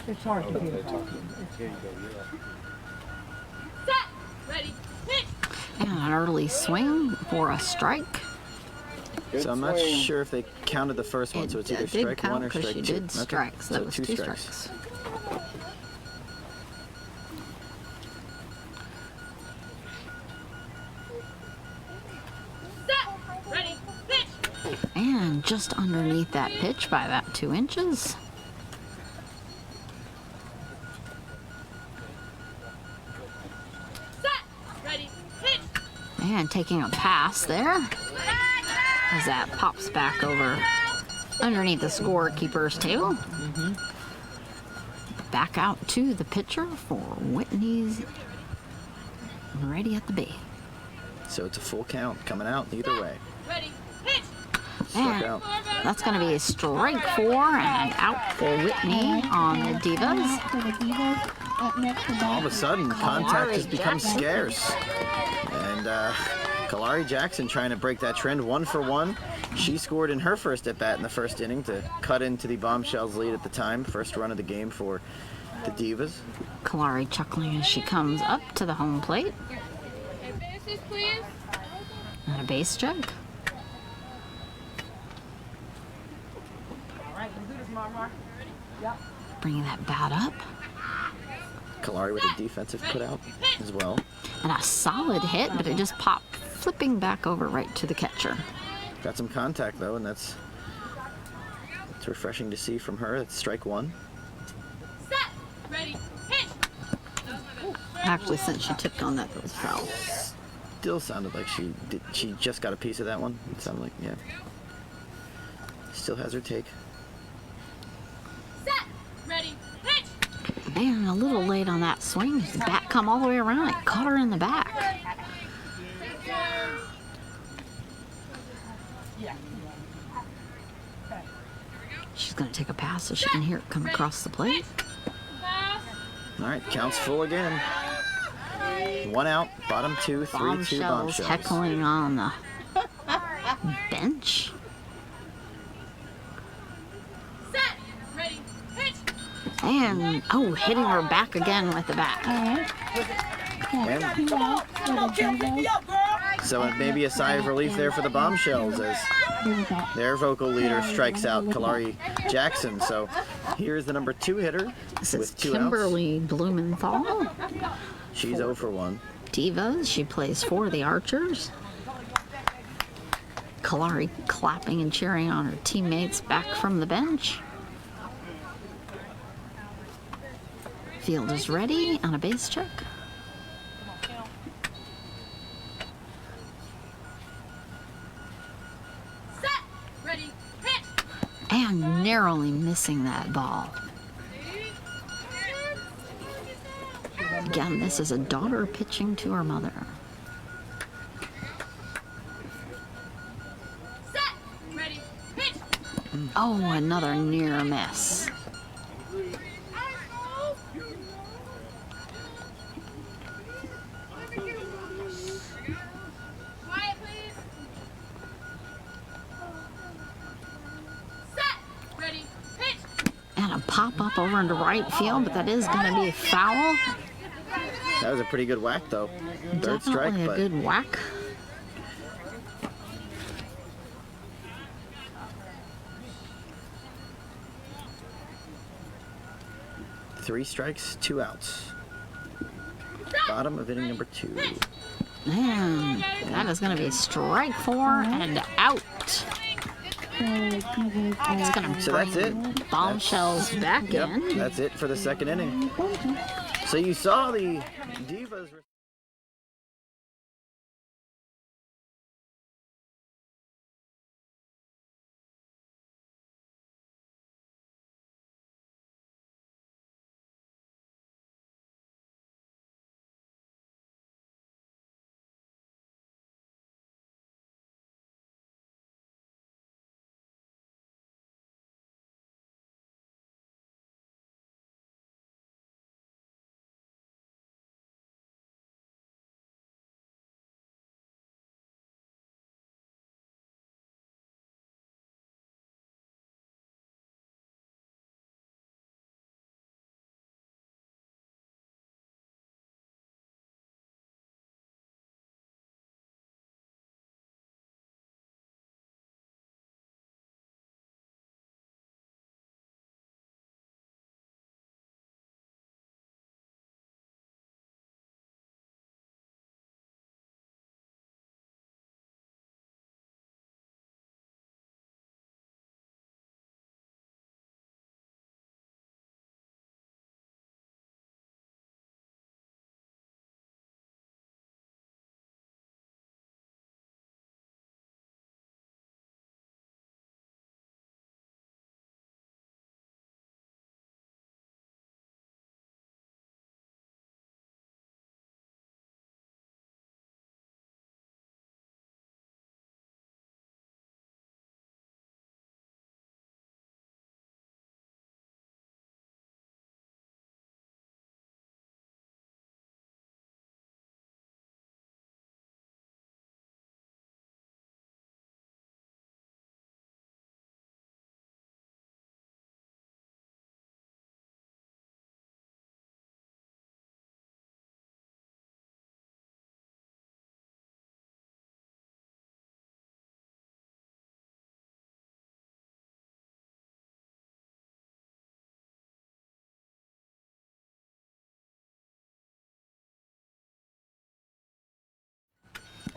Speaker 6: It's hard
Speaker 7: Oh, they're talking. Here you go, yeah.
Speaker 4: Set. Ready. Pitch.
Speaker 1: And an early swing for a strike.
Speaker 7: Good
Speaker 3: So I'm not
Speaker 7: swing.
Speaker 3: sure if they counted the first one, so it's either
Speaker 1: did
Speaker 3: strike
Speaker 1: count
Speaker 3: 1 or
Speaker 1: because
Speaker 3: strike
Speaker 1: she
Speaker 3: 2.
Speaker 1: did strike, so that was
Speaker 3: 2
Speaker 1: 2
Speaker 3: strikes.
Speaker 1: strikes.
Speaker 4: Set. Ready. Pitch.
Speaker 1: And just underneath that pitch by about 2 inches.
Speaker 4: Set. Ready. Pitch.
Speaker 1: And taking a pass there as that pops back over underneath the scorekeeper's table. Back out to the pitcher for Whitney's ready at the bay.
Speaker 3: So it's a full count coming out either way.
Speaker 4: Ready. Pitch.
Speaker 3: Struck
Speaker 1: And
Speaker 3: out.
Speaker 1: that's going to be a strike 4 and out for Whitney on the Divas.
Speaker 2: For the Divas, up next to
Speaker 3: All of a sudden, contact has become
Speaker 1: Jackson.
Speaker 3: scarce. And Kalari Jackson trying to break that trend 1 for 1. She scored in her first at-bat in the first inning to cut into the Bombshells lead at the time. First run of the game for the Divas.
Speaker 1: Kalari chuckling as she comes up to the home plate.
Speaker 4: Okay, bases, please.
Speaker 1: And a base check.
Speaker 6: All right, let's do this, Mama.
Speaker 1: Bringing that bat up.
Speaker 3: Kalari with a defensive putout as well.
Speaker 1: And a solid hit, but it just popped flipping back over right to the catcher.
Speaker 3: Got some contact though, and that's refreshing to see from her. It's strike 1.
Speaker 4: Set. Ready. Pitch.
Speaker 1: Actually, since she tipped on that, it was foul.
Speaker 3: Still sounded like she did. She just got a piece of that one. It sounded like, yeah. Still has her take.
Speaker 4: Set. Ready. Pitch.
Speaker 1: Man, a little late on that swing. The bat come all the way around. It caught her in the back. She's going to take a pass so she can hear it come across the plate.
Speaker 4: Pass.
Speaker 3: All right, counts full again. 1 out, bottom 2, 3-2
Speaker 1: Bombshells
Speaker 3: bombshells.
Speaker 1: heckling on the bench.
Speaker 4: Set. Ready. Pitch.
Speaker 1: And, oh, hitting her back again with the bat.
Speaker 3: And
Speaker 2: Two outs for the Divas.
Speaker 3: so it may be a sigh of relief there for the bombshells as
Speaker 2: Divas out.
Speaker 3: their vocal leader strikes out Kalari Jackson. So here's the number 2 hitter
Speaker 1: This is
Speaker 3: with 2 outs.
Speaker 1: Kimberly Blumenthal.
Speaker 3: She's 0 for 1.
Speaker 1: Divas, she plays for the Archers. Kalari clapping and cheering on her teammates back from the bench. Field is ready on a base check.
Speaker 4: Set. Ready. Pitch.
Speaker 1: And narrowly missing that ball. Again, this is a daughter pitching to her mother.
Speaker 4: Set. Ready. Pitch.
Speaker 1: Oh, another near miss.
Speaker 4: Quiet, please. Set. Ready. Pitch.
Speaker 1: And a pop up over into right field, but that is going to be a foul.
Speaker 3: That was a pretty good whack, though. Third strike,
Speaker 1: Definitely a
Speaker 3: but
Speaker 1: good whack.
Speaker 3: three strikes, 2 outs. Bottom of inning number 2.
Speaker 1: And that is going to be strike 4 and out. It's going to
Speaker 3: So that's it.
Speaker 1: bombshells back
Speaker 3: Yep,
Speaker 1: in.
Speaker 3: that's it for the second inning. So you saw the Divas.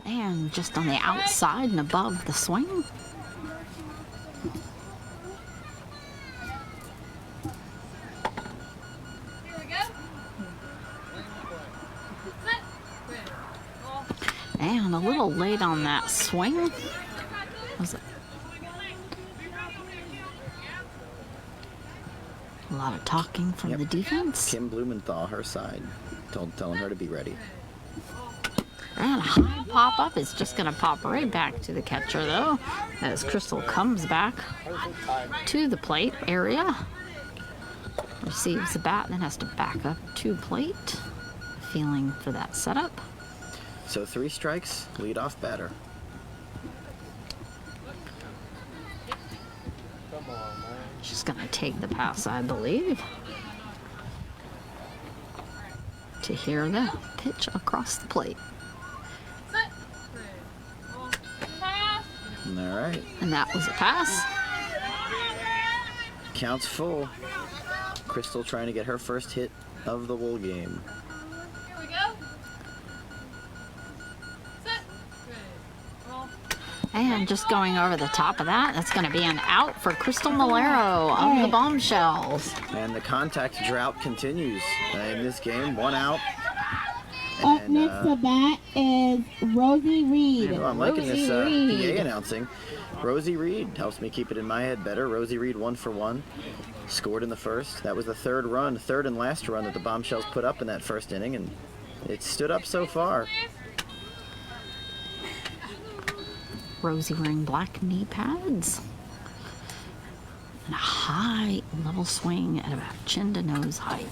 Speaker 1: And just on the outside and above the swing.
Speaker 4: Here we go.
Speaker 1: And a little late on that swing. Was it? A lot of talking from the defense.
Speaker 3: Kim Blumenthal, her side, telling her to be ready.
Speaker 1: And a high pop up is just going to pop right back to the catcher, though, as Crystal comes back to the plate area. Receives the bat, then has to back up to plate. Feeling for that setup.
Speaker 3: So 3 strikes, lead off batter.
Speaker 1: She's going to take the pass, I believe. To hear the pitch across the plate.
Speaker 3: All right.
Speaker 1: And that was a pass.
Speaker 3: Counts full. Crystal trying to get her first hit of the whole game.
Speaker 4: Here we go. Set. Good. Roll.
Speaker 1: And just going over the top of that, that's going to be an out for Crystal Malero of the Bombshells.
Speaker 3: And the contact drought continues in this game. 1 out.
Speaker 2: Up next to bat is Rosie Reed.
Speaker 3: I'm liking this
Speaker 1: Rosie
Speaker 3: PA announcing. Rosie Reed helps me keep it in my head better. Rosie Reed 1 for 1. Scored in the first. That was the third and last run that the Bombshells put up in that first inning, and it stood up so far.
Speaker 1: Rosie wearing black knee pads. And a high level swing at about chin to nose height.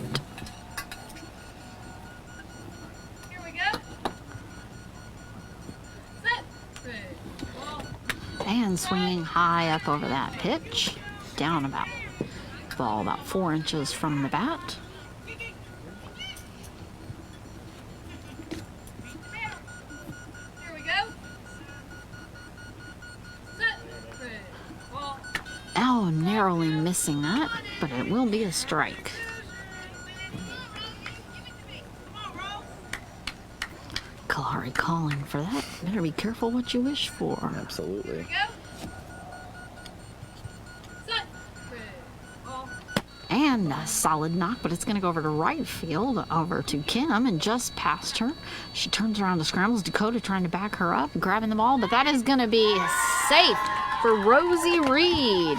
Speaker 4: Here we go. Set. Good. Roll.
Speaker 1: And swinging high up over that pitch. Down about, ball about 4 inches from the bat.
Speaker 4: Here we go. Set. Good. Roll.
Speaker 1: Oh, narrowly missing that, but it will be a strike. Kalari calling for that. Better be careful what you wish for.
Speaker 3: Absolutely.
Speaker 4: Go. Set. Good. Roll.
Speaker 1: And a solid knock, but it's going to go over to right field, over to Kim, and just past her. She turns around to scrambles. Dakota trying to back her up, grabbing the ball, but that is going to be safe for Rosie Reed.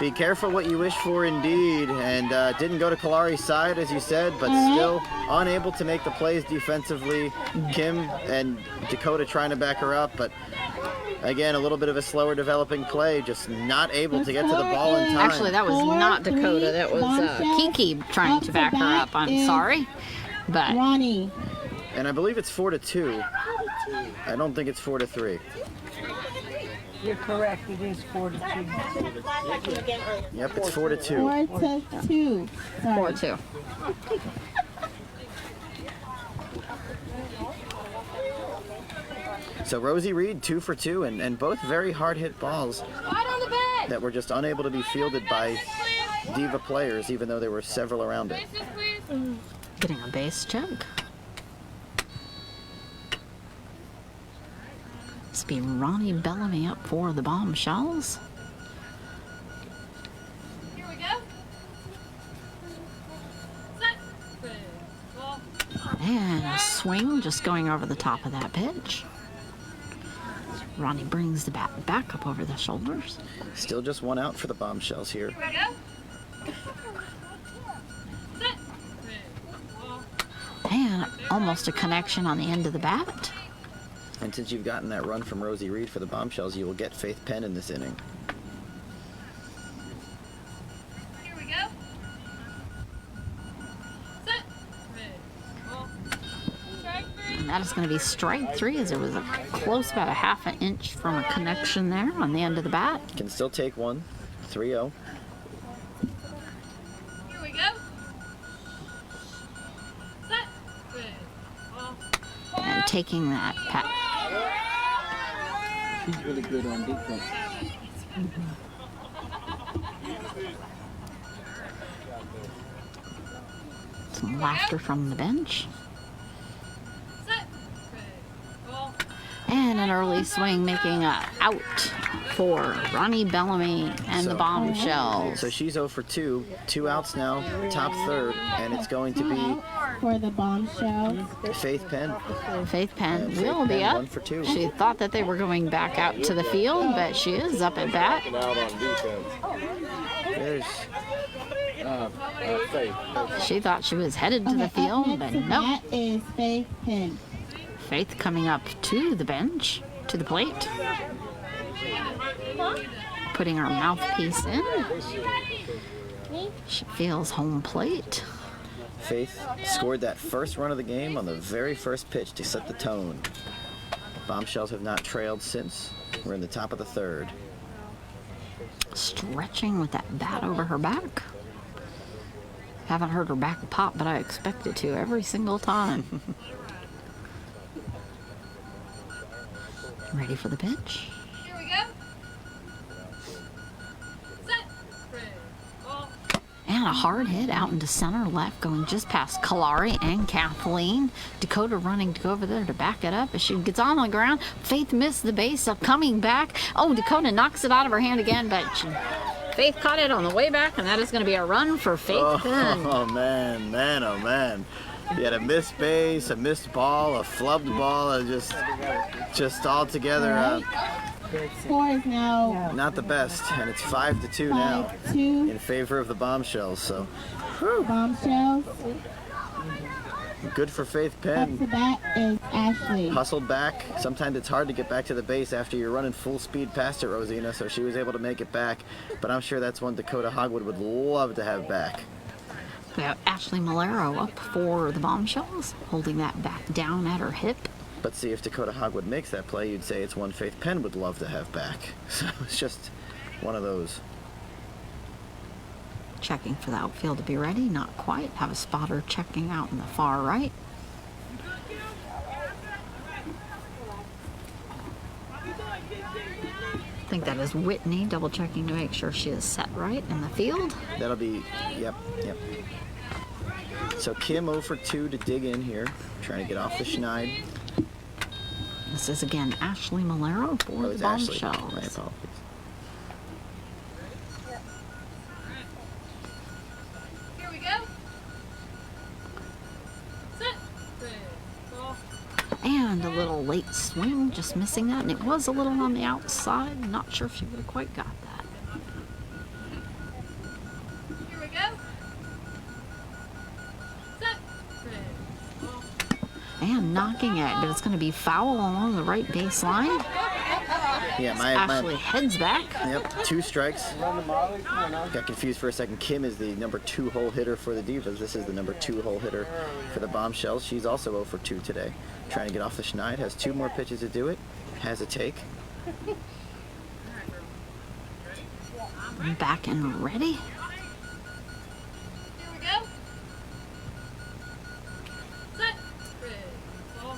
Speaker 3: Be careful what you wish for indeed. And didn't go to Kalari's side, as you said, but still unable to make the plays defensively. Kim and Dakota trying to back her up, but again, a little bit of a slower developing play, just not able to get to the ball in time.
Speaker 1: Actually, that was not Dakota. That was Kiki trying to back her up. I'm sorry. But
Speaker 2: Ronnie.
Speaker 3: And I believe it's 4-2. I don't think it's 4-3.
Speaker 5: You're correct. It is 4-2.
Speaker 3: Yep, it's 4-2.
Speaker 2: 4-2. Sorry.
Speaker 1: 4-2.
Speaker 3: So Rosie Reed 2 for 2, and both very hard hit balls
Speaker 4: Wide on the bed.
Speaker 3: that were just unable to be fielded by Diva players, even though there were several around it.
Speaker 4: Bases, please.
Speaker 1: Getting a base check. This be Ronnie Bellamy up for the Bombshells.
Speaker 4: Here we go. Set. Good. Roll.
Speaker 1: And a swing just going over the top of that pitch. Ronnie brings the bat back up over the shoulders.
Speaker 3: Still just 1 out for the Bombshells here.
Speaker 4: Here we go. Set. Good. Roll.
Speaker 1: And almost a connection on the end of the bat.
Speaker 3: And since you've gotten that run from Rosie Reed for the Bombshells, you will get Faith Penn in this inning.
Speaker 4: Here we go. Set. Good. Roll. Strike 3.
Speaker 1: And that is going to be strike 3, as there was a close, about a half an inch from a connection there on the end of the bat.
Speaker 3: Can still take one. 3-0.
Speaker 4: Here we go. Set. Good. Roll.
Speaker 1: And taking that pat.
Speaker 5: He's really good on defense.
Speaker 1: Some laughter from the bench.
Speaker 4: Set. Good. Roll.
Speaker 1: And an early swing making a out for Ronnie Bellamy and the
Speaker 3: So-
Speaker 1: Bombshells.
Speaker 3: So she's 0 for 2. 2 outs now, top third, and it's going to be
Speaker 2: For the Bombshells.
Speaker 3: Faith Penn.
Speaker 1: Faith Penn
Speaker 3: Faith
Speaker 1: will be
Speaker 3: Penn,
Speaker 1: up.
Speaker 3: 1 for 2.
Speaker 1: She thought that they were going back out to the field, but she is up at bat.
Speaker 7: Out on defense.
Speaker 3: There's
Speaker 7: Faith.
Speaker 1: She thought she was headed to the field, but nope.
Speaker 2: That is Faith Penn.
Speaker 1: Faith coming up to the bench, to the plate. Putting her mouthpiece in. She feels home plate.
Speaker 3: Faith scored that first run of the game on the very first pitch to set the tone. Bombshells have not trailed since. We're in the top of the third.
Speaker 1: Stretching with that bat over her back. Haven't heard her back pop, but I expect it to every single time. Ready for the pitch?
Speaker 4: Here we go. Set. Ready. Ball.
Speaker 1: And a hard hit out into center left, going just past Kalari and Kathleen. Dakota running to go over there to back it up as she gets on the ground. Faith missed the base, so coming back. Oh, Dakota knocks it out of her hand again, but Faith caught it on the way back, and that is going to be a run for Faith Penn.
Speaker 3: Oh man, oh man. You had a missed base, a missed ball, a flubbed ball, and just all together
Speaker 2: Score is now
Speaker 3: not the best, and it's 5-2 now
Speaker 2: 5-2.
Speaker 3: in favor of the Bombshells. So
Speaker 2: Bombshells.
Speaker 3: good for Faith
Speaker 2: Up
Speaker 3: Penn.
Speaker 2: to bat is Ashley.
Speaker 3: Hustled back. Sometimes it's hard to get back to the base after you're running full speed past it, Rosina, so she was able to make it back. But I'm sure that's one Dakota Hogwood would love to have back.
Speaker 1: We have Ashley Malero up for the Bombshells, holding that bat down at her hip.
Speaker 3: But see, if Dakota Hogwood makes that play, you'd say it's one Faith Penn would love to have back. So it's just one of those.
Speaker 1: Checking for the outfield to be ready, not quite. Have a spotter checking out in the far right. I think that is Whitney, double checking to make sure she is set right in the field.
Speaker 3: That'll be, yep. So Kim 0 for 2 to dig in here, trying to get off the schneid.
Speaker 1: This is again Ashley Malero for
Speaker 3: Oh,
Speaker 1: the
Speaker 3: it's Ashley.
Speaker 1: Bombshells.
Speaker 3: My apologies.
Speaker 4: Here we go. Set. Ready. Ball.
Speaker 1: And a little late swing, just missing that. And it was a little on the outside. Not sure if she would have quite got that.
Speaker 4: Here we go. Set. Ready. Ball.
Speaker 1: And knocking it, but it's going to be foul along the right baseline.
Speaker 3: Yeah,
Speaker 1: Ashley heads back.
Speaker 3: Yep, 2 strikes. Got confused for a second. Kim is the number 2 hole hitter for the Divas. This is the number 2 hole hitter for the Bombshells. She's also 0 for 2 today. Trying to get off the schneid. Has 2 more pitches to do it. Has a take.
Speaker 1: Back and ready.
Speaker 4: Here we go. Set. Ready. Ball.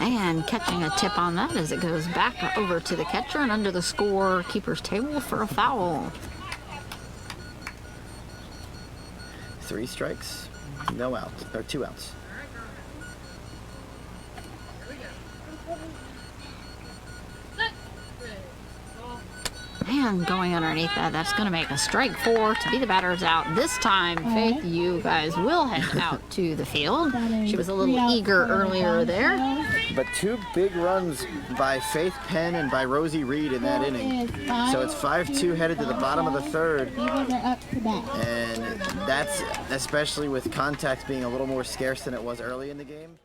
Speaker 1: And catching a tip on that as it goes back over to the catcher and under the scorekeeper's table for a foul.
Speaker 3: 3 strikes. No out. Or 2 outs.
Speaker 4: Set. Ready. Ball.
Speaker 1: And going underneath that, that's going to make a strike 4 to be the batter's out. This time, Faith, you guys will head out to the field. She was a little eager earlier there.
Speaker 3: But 2 big runs by Faith Penn and by Rosie Reed in that inning. So it's 5-2 headed to the bottom of the third.
Speaker 2: Divas are up to bat.
Speaker 3: And that's especially with contact being a little more scarce than it was early in the game.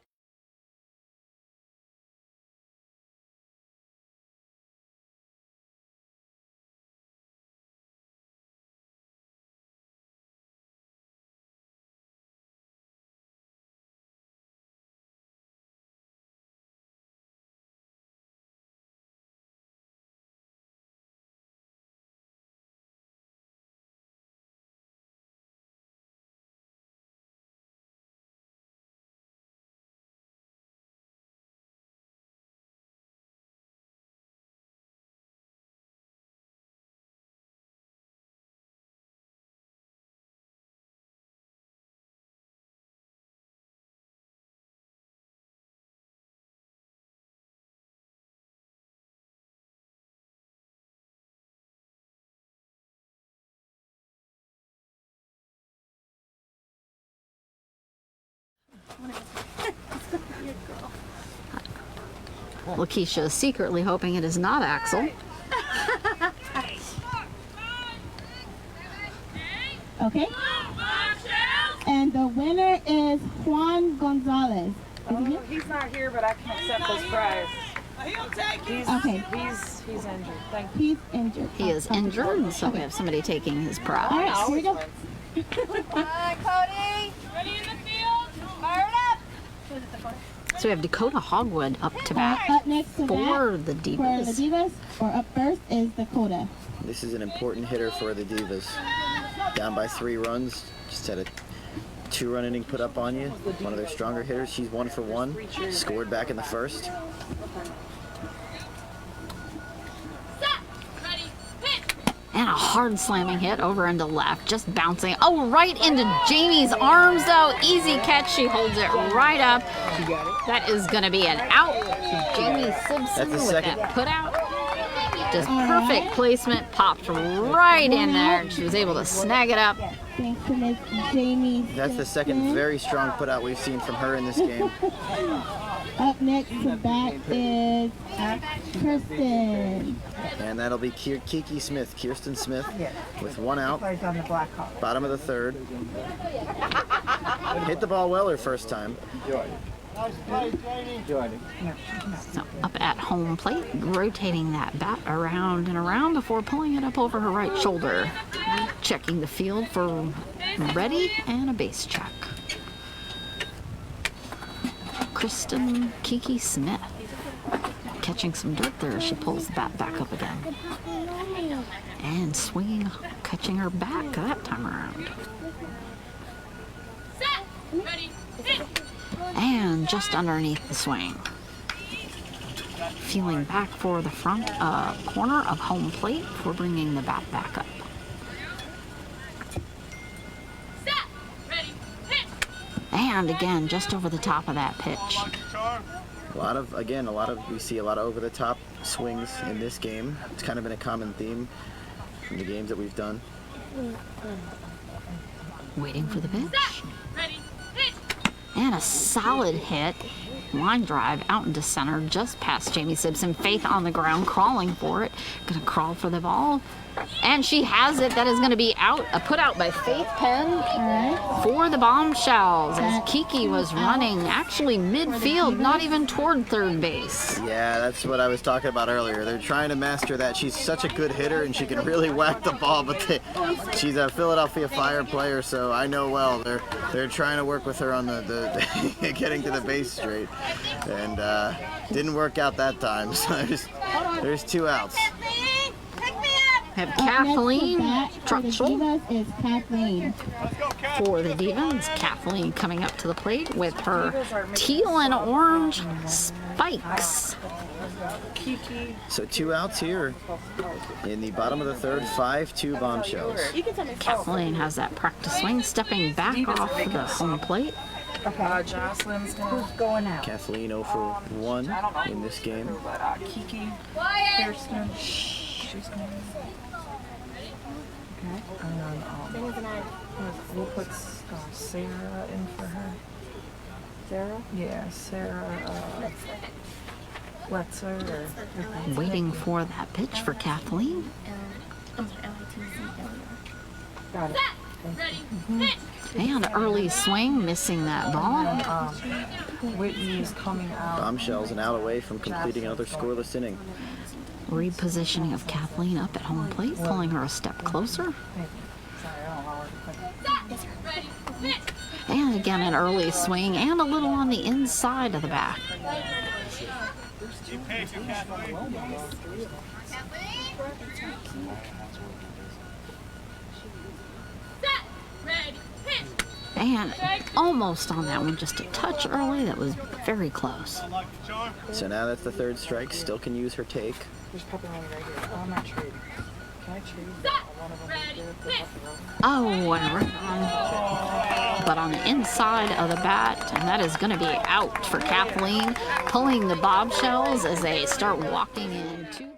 Speaker 1: Lakeisha is secretly hoping it is not Axel.
Speaker 2: Okay. And the winner is Juan Gonzalez. Is he here?
Speaker 6: He's not here, but I can accept his prize. He'll take it.
Speaker 2: Okay.
Speaker 6: He's injured. Thank you.
Speaker 2: He's injured.
Speaker 1: He is injured, so we have somebody taking his
Speaker 2: All
Speaker 1: prize.
Speaker 2: right, here we go.
Speaker 4: Cody. Ready in the field. Fire it up.
Speaker 1: So we have Dakota Hogwood up to bat
Speaker 2: Up next to
Speaker 1: for
Speaker 2: bat
Speaker 1: the
Speaker 2: for the
Speaker 1: Divas.
Speaker 2: Divas, or up first is Dakota.
Speaker 3: This is an important hitter for the Divas. Down by 3 runs, just had a 2-run inning put up on you. One of their stronger hitters. She's 1 for 1. Scored back in the first.
Speaker 1: And a hard slamming hit over into left, just bouncing. Oh, right into Jamie's arms, though. Easy catch. She holds it right up. That is going to be an out. Jamie Simpson with
Speaker 3: second.
Speaker 1: that put out. Just perfect placement. Popped right in there. And she was able to snag it up.
Speaker 2: Thanks to Miss Jamie.
Speaker 3: That's the second very strong put out we've seen from her in this game.
Speaker 2: Up next to bat is Kirsten.
Speaker 3: And that'll be Kiki Smith, Kirsten Smith, with 1 out.
Speaker 5: Plays on the Blackhawks.
Speaker 3: Bottom of the 3rd. Hit the ball well her first time.
Speaker 1: So up at home plate, rotating that bat around and around before pulling it up over her right shoulder. Checking the field for ready and a base check. Kristen Kiki Smith. Catching some dirt there as she pulls the bat back up again. And swinging, catching her back that time around.
Speaker 4: Ready. Hit.
Speaker 1: And just underneath the swing. Feeling back for the front corner of home plate for bringing the bat back up.
Speaker 4: Ready. Hit.
Speaker 1: And again, just over the top of that pitch.
Speaker 3: We see a lot of over-the-top swings in this game. It's kind of been a common theme from the games that we've done.
Speaker 1: Waiting for the pitch.
Speaker 4: Ready. Hit.
Speaker 1: And a solid hit. Line drive out into center, just past Jamie Simpson. Faith on the ground, crawling for it. Gonna crawl for the ball. And she has it. That is going to be out. A put out by Faith Penn for the Bombshells as Kiki was running actually midfield, not even toward third base.
Speaker 3: Yeah, that's what I was talking about earlier. They're trying to master that. She's such a good hitter and she can really whack the ball, but she's a Philadelphia Fire player, so I know well. They're trying to work with her on the getting to the base straight, and didn't work out that time. So there's 2 outs.
Speaker 1: Have Kathleen Trutchell
Speaker 2: Is Kathleen.
Speaker 1: for the Divas. Kathleen coming up to the plate with her teal and orange spikes.
Speaker 3: So 2 outs here in the bottom of the 3rd, 5-2 Bombshells.
Speaker 1: Kathleen has that practice swing, stepping back off the home plate.
Speaker 6: Jocelyn's
Speaker 5: Who's going out?
Speaker 3: Kathleen 0 for 1 in this game.
Speaker 6: but Kiki, Kirsten, she's going. Okay. And then we'll put Sarah in for her.
Speaker 5: Sarah?
Speaker 6: Yeah, Sarah Letzer.
Speaker 1: Waiting for that pitch for Kathleen.
Speaker 5: Got it.
Speaker 4: Ready. Hit.
Speaker 1: And early swing, missing that ball.
Speaker 6: Whitney is coming out.
Speaker 3: Bombshells an out away from completing another scoreless inning.
Speaker 1: Repositioning of Kathleen up at home plate, pulling her a step closer.
Speaker 6: Sorry, I don't know where to put it.
Speaker 4: Ready. Hit.
Speaker 1: And again, an early swing and a little on the inside of the back.
Speaker 4: Ready. Hit.
Speaker 1: And almost on that one, just a touch early. That was very close.
Speaker 3: So now that's the 3rd strike. Still can use her take.
Speaker 6: There's pepperoni right here. Oh, I'm not trading. Can I trade? One of them is good for pepperoni.
Speaker 1: Oh, and right on. But on the inside of the bat, and that is going to be out for Kathleen, pulling the Bombshells as they start walking into the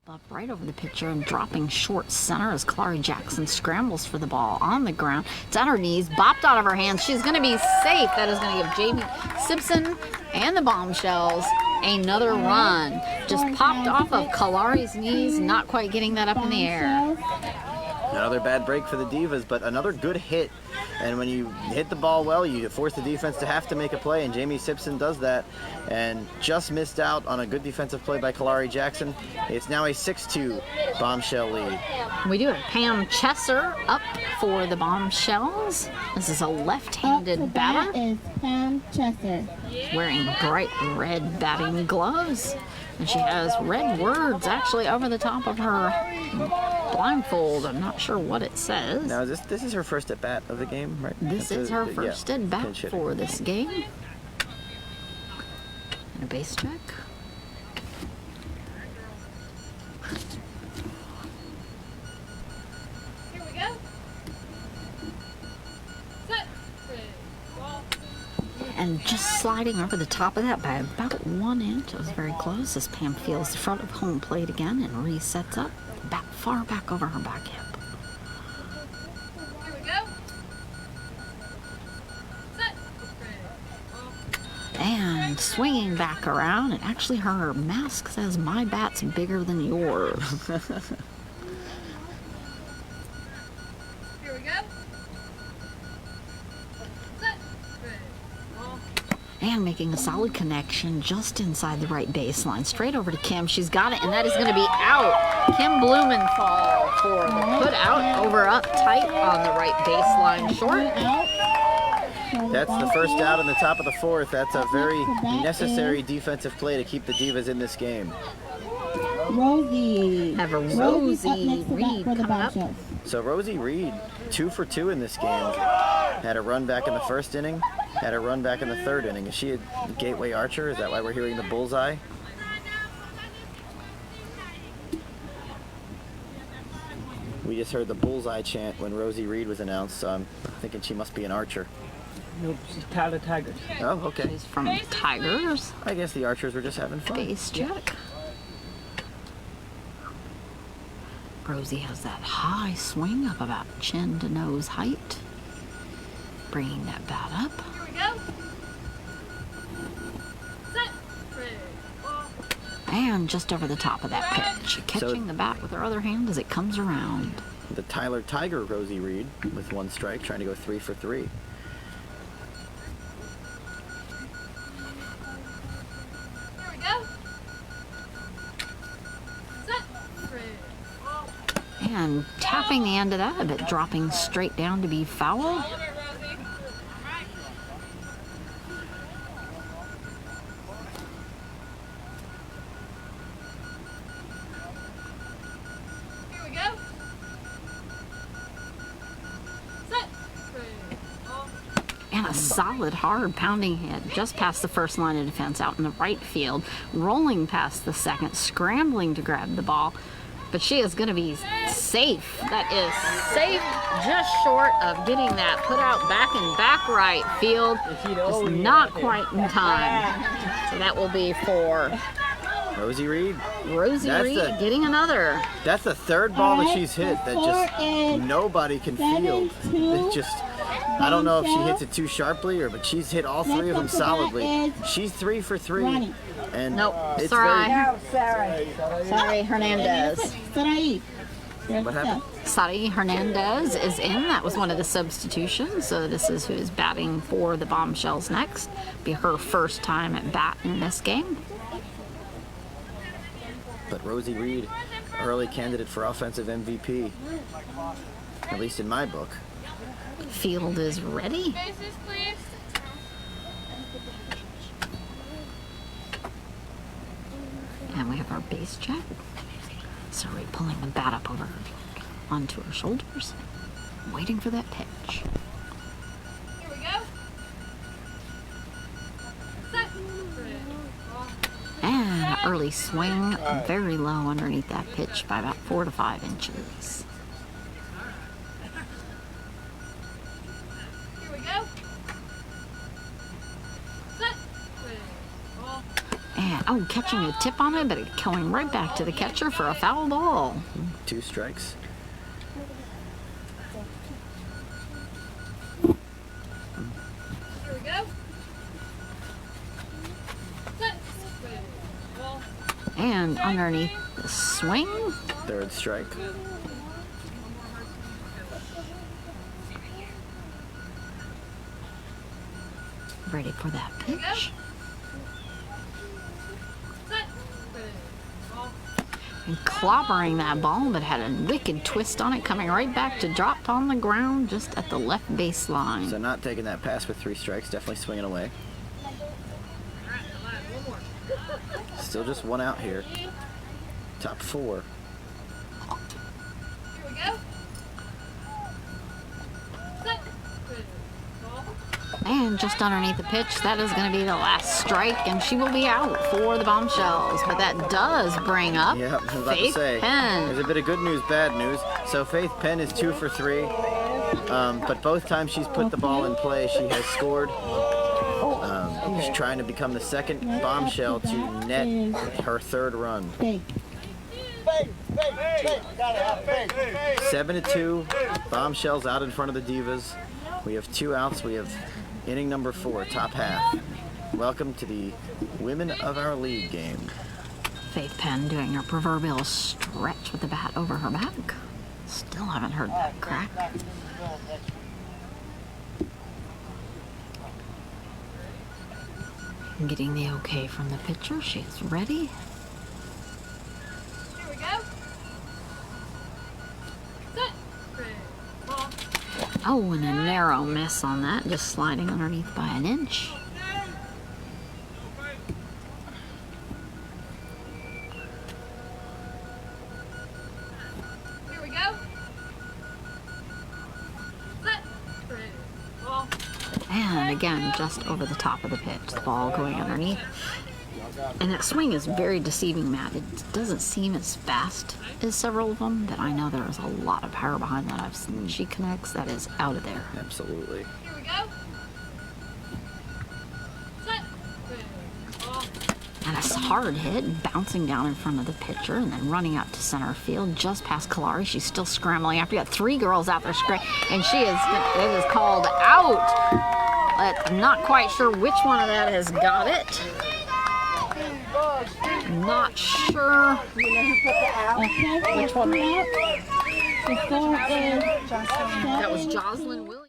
Speaker 1: Up right over the pitcher and dropping short center as Kalari Jackson scrambles for the ball on the ground. It's on her knees, bopped out of her hands. She's going to be safe. That is going to give Jamie Simpson and the Bombshells another run. Just popped off of Kalari's knees, not quite getting that up in the air.
Speaker 3: Another bad break for the Divas, but another good hit. And when you hit the ball well, you force the defense to have to make a play, and Jamie Simpson does that and just missed out on a good defensive play by Kalari Jackson. It's now a 6-2 Bombshell lead.
Speaker 1: We do have Pam Chesser up for the Bombshells. This is a left-handed batter.
Speaker 2: Is Pam Chesser.
Speaker 1: Wearing bright red batting gloves. And she has red words actually over the top of her blindfold. I'm not sure what it says.
Speaker 3: Now, this is her first at bat of the game, right?
Speaker 1: This is her first at bat for this game. And a base check.
Speaker 4: Here we go. Set. Ball.
Speaker 1: And just sliding over the top of that by about 1 inch. It was very close as Pam feels the front of home plate again and resets up. Back far back over her back hip.
Speaker 4: Here we go. Set. Ball.
Speaker 1: And swinging back around, and actually her mask says, "My bat's bigger than yours."
Speaker 4: Here we go. Set. Ball.
Speaker 1: And making a solid connection just inside the right baseline. Straight over to Kim. She's got it, and that is going to be out. Kim Blumenthal for the put out over up tight on the right baseline short.
Speaker 3: That's the first out in the top of the fourth. That's a very necessary defensive play to keep the Divas in this game.
Speaker 2: Rosie.
Speaker 1: Have a
Speaker 2: Rosie's
Speaker 1: Rosie
Speaker 2: up next to bat
Speaker 1: Reed
Speaker 2: for the
Speaker 1: coming up.
Speaker 2: Bombshells.
Speaker 3: So Rosie Reed, 2 for 2 in this game. Had a run back in the first inning, had a run back in the third inning. Is she a gateway archer? Is that why we're hearing the bullseye? We just heard the bullseye chant when Rosie Reed was announced, so I'm thinking she must be an archer.
Speaker 5: Nope, she's Tyler Tigers.
Speaker 3: Oh, okay.
Speaker 1: She's from Tigers.
Speaker 3: I guess the archers were just having fun.
Speaker 1: Base check. Rosie has that high swing up about chin to nose height. Bringing that bat up.
Speaker 4: Here we go. Set. Ball.
Speaker 1: And just over the top of that pitch. Catching the bat with her other hand as it comes around.
Speaker 3: The Tyler Tiger Rosie Reed with 1 strike, trying to go 3 for 3.
Speaker 4: Here we go. Set. Ball.
Speaker 1: And tapping the end of that, but dropping straight down to be foul.
Speaker 4: All of it, Rosie. Here we go. Set. Ball.
Speaker 1: And a solid, hard pounding hit just past the first line of defense out in the right field, rolling past the second, scrambling to grab the ball. But she is going to be safe. That is safe, just short of getting that put out back in back right field. Just not quite in time. So that will be for
Speaker 3: Rosie Reed.
Speaker 1: Rosie
Speaker 3: That's
Speaker 1: Reed
Speaker 3: the-
Speaker 1: getting another.
Speaker 3: That's the third ball that she's hit that just nobody can field. It just, I don't know if she hits it too sharply but she's hit all 3 of them solidly. She's 3 for 3. And
Speaker 1: Nope,
Speaker 3: it's
Speaker 1: sorry.
Speaker 3: very,
Speaker 1: Sorry, Hernandez.
Speaker 2: Sarai.
Speaker 3: what happened?
Speaker 1: Sari Hernandez is in. That was one of the substitutions. So this is who's batting for the Bombshells next. Be her first time at bat in this game.
Speaker 3: But Rosie Reed, early candidate for offensive MVP, at least in my book.
Speaker 1: Field is ready.
Speaker 4: Bases, please.
Speaker 1: And we have our base check. Sari pulling the bat up over onto her shoulders. Waiting for that pitch.
Speaker 4: Here we go. Set. Ball.
Speaker 1: And an early swing, very low underneath that pitch by about 4 to 5 inches.
Speaker 4: Here we go. Set. Ball.
Speaker 1: And, oh, catching a tip on it, but it going right back to the catcher for a foul ball.
Speaker 3: 2 strikes.
Speaker 4: Here we go. Set. Ball.
Speaker 1: And underneath the swing.
Speaker 3: 3rd strike.
Speaker 1: Ready for that pitch.
Speaker 4: Set. Ball.
Speaker 1: And clobbering that ball, but had a wicked twist on it, coming right back to drop on the ground just at the left baseline.
Speaker 3: So not taking that pass with 3 strikes, definitely swinging away. Still just 1 out here. Top 4.
Speaker 4: Here we go. Set. Ball.
Speaker 1: And just underneath the pitch, that is going to be the last strike, and she will be out for the Bombshells. But that does bring up
Speaker 3: Yeah, I was about to
Speaker 1: Faith
Speaker 3: say.
Speaker 1: Penn.
Speaker 3: There's a bit of good news, bad news. So Faith Penn is 2 for 3. But both times she's put the ball in play, she has scored. She's trying to become the 2nd Bombshell to net her 3rd run.
Speaker 2: Faith.
Speaker 3: 7-2. Bombshells out in front of the Divas. We have 2 outs. We have inning number 4, top half. Welcome to the Women of Our League game.
Speaker 1: Faith Penn doing her proverbial stretch with the bat over her back. Still haven't heard that crack. Getting the okay from the pitcher. She is ready.
Speaker 4: Here we go. Set. Ball.
Speaker 1: Oh, and a narrow miss on that. Just sliding underneath by an inch.
Speaker 4: Here we go. Set. Ball.
Speaker 1: And again, just over the top of the pitch. The ball going underneath. And that swing is very deceiving, Matt. It doesn't seem as fast as several of them, but I know there is a lot of power behind that. I've seen she connects. That is out of there.
Speaker 3: Absolutely.
Speaker 4: Here we go. Set. Ball.
Speaker 1: And a hard hit, bouncing down in front of the pitcher and then running out to center field just past Kalari. She's still scrambling after you got 3 girls out there and she is, it is called out. But I'm not quite sure which one of that has got it. Not sure.
Speaker 2: Okay.
Speaker 1: Which one?
Speaker 2: The score is
Speaker 1: That was Jocelyn Williams.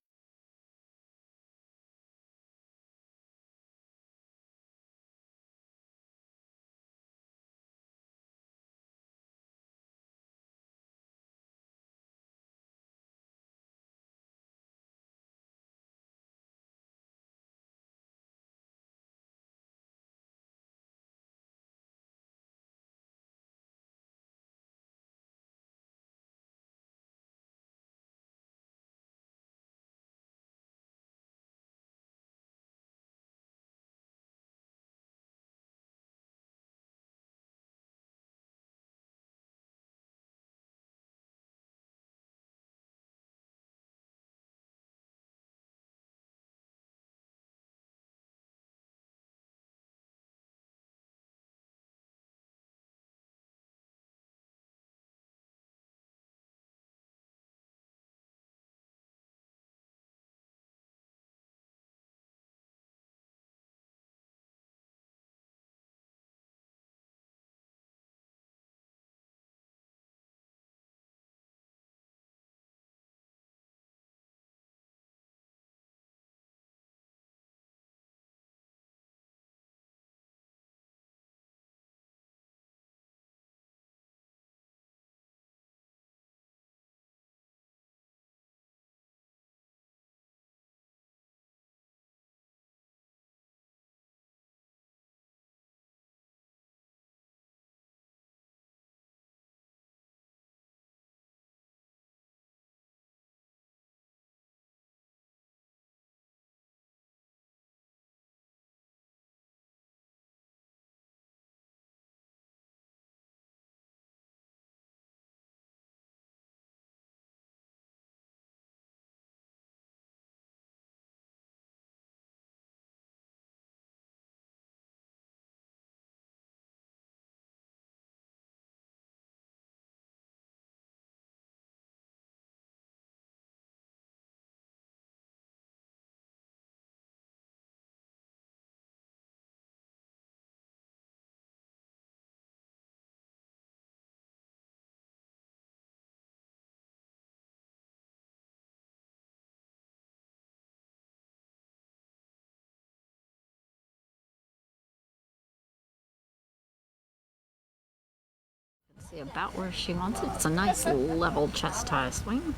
Speaker 1: About where she wants it. It's a nice level chest high swing.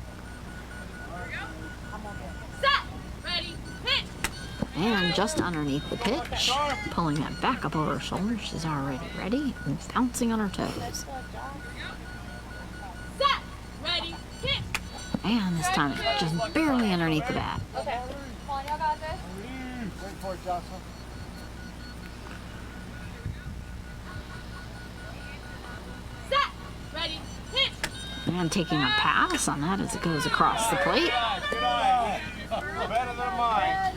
Speaker 4: Set. Ready. Hit.
Speaker 1: And just underneath the pitch, pulling that back up over her shoulder. She's already ready and bouncing on her toes.
Speaker 4: Set. Ready. Hit.
Speaker 1: And this time it's just barely underneath the bat.
Speaker 4: Okay. Come on, y'all got this.
Speaker 7: Wait for it, Jocelyn.
Speaker 4: Set. Ready. Hit.
Speaker 1: And taking a pass on that as it goes across the plate.
Speaker 7: Good eye. Better than mine.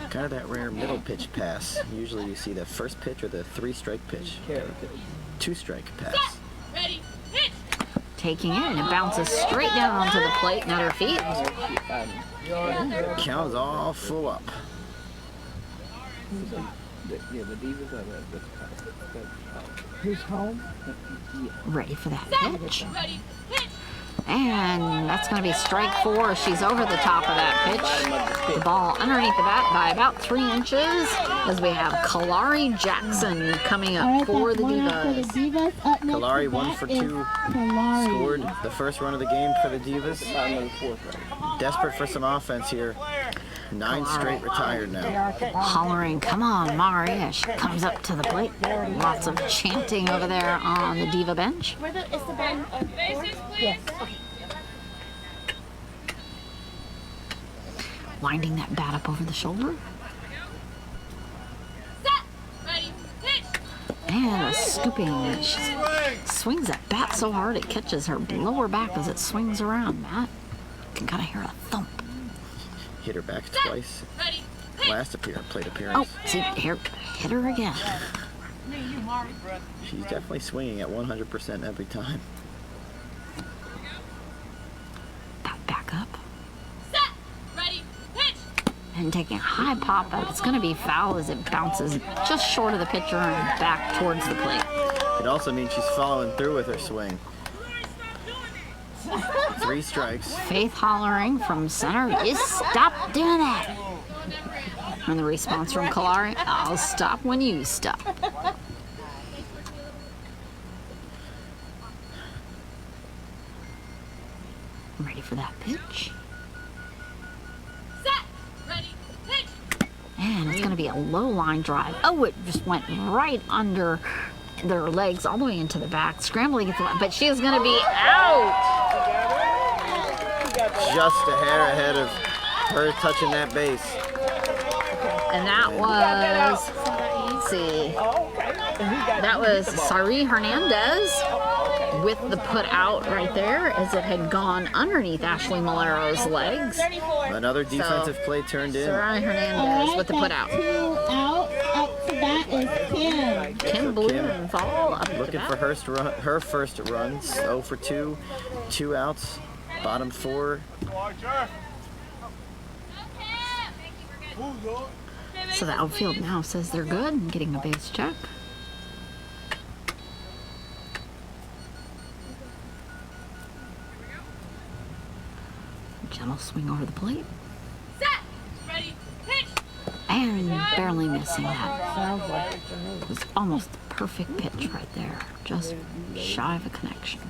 Speaker 3: Kind of that rare middle pitch pass. Usually you see the first pitch or the 3-strike pitch. 2-strike pass.
Speaker 4: Ready. Hit.
Speaker 1: Taking it, and it bounces straight down onto the plate and at her feet.
Speaker 3: Count is all full up.
Speaker 5: Yeah, the Divas are the
Speaker 6: Who's home?
Speaker 1: Ready for that pitch.
Speaker 4: Ready. Hit.
Speaker 1: And that's going to be strike 4. She's over the top of that pitch. The ball underneath the bat by about 3 inches as we have Kalari Jackson coming up for the Divas.
Speaker 2: Up next
Speaker 3: Kalari
Speaker 2: to
Speaker 3: 1
Speaker 2: bat
Speaker 3: for
Speaker 2: is
Speaker 3: 2.
Speaker 2: Kalari.
Speaker 3: Scored the first run of the game for the Divas. Desperate for some offense here. 9 straight retired now.
Speaker 1: Hollering, come on, Mari, as she comes up to the plate. Lots of chanting over there on the Diva bench.
Speaker 2: Is the band
Speaker 4: Bases, please.
Speaker 1: Winding that bat up over the shoulder.
Speaker 4: Set. Ready. Hit.
Speaker 1: And a scooping. She swings that bat so hard it catches her lower back as it swings around, Matt. You can kind of hear a thump.
Speaker 3: Hit her back twice.
Speaker 4: Ready. Hit.
Speaker 3: Last plate appearance.
Speaker 1: Oh, see, here, hit her again.
Speaker 3: She's definitely swinging at 100% every time.
Speaker 1: Bat back up.
Speaker 4: Set. Ready. Hit.
Speaker 1: And taking a high pop out. It's going to be foul as it bounces just short of the pitcher and back towards the plate.
Speaker 3: It also means she's following through with her swing. 3 strikes.
Speaker 1: Faith hollering from center is stop doing that. And the response from Kalari, I'll stop when you stop. Ready for that pitch.
Speaker 4: Set. Ready. Hit.
Speaker 1: And it's going to be a low line drive. Oh, it just went right under their legs all the way into the back. Scrambling to get the line, but she is going to be out.
Speaker 3: Just a hair ahead of her touching that base.
Speaker 1: And that was, let's see, that was Sari Hernandez with the put out right there as it had gone underneath Ashley Malero's legs.
Speaker 3: Another defensive play turned in.
Speaker 1: Sari Hernandez with the put out.
Speaker 2: 2 out. Up to bat is Kim.
Speaker 1: Kim Blumenthal up to
Speaker 3: Looking
Speaker 1: bat.
Speaker 3: for her first runs. 0 for 2. 2 outs. Bottom 4.
Speaker 1: So the outfield now says they're good and getting a base check. Gentle swing over the plate.
Speaker 4: Set. Ready. Hit.
Speaker 1: And barely missing that. It was almost the perfect pitch right there. Just shy of a connection.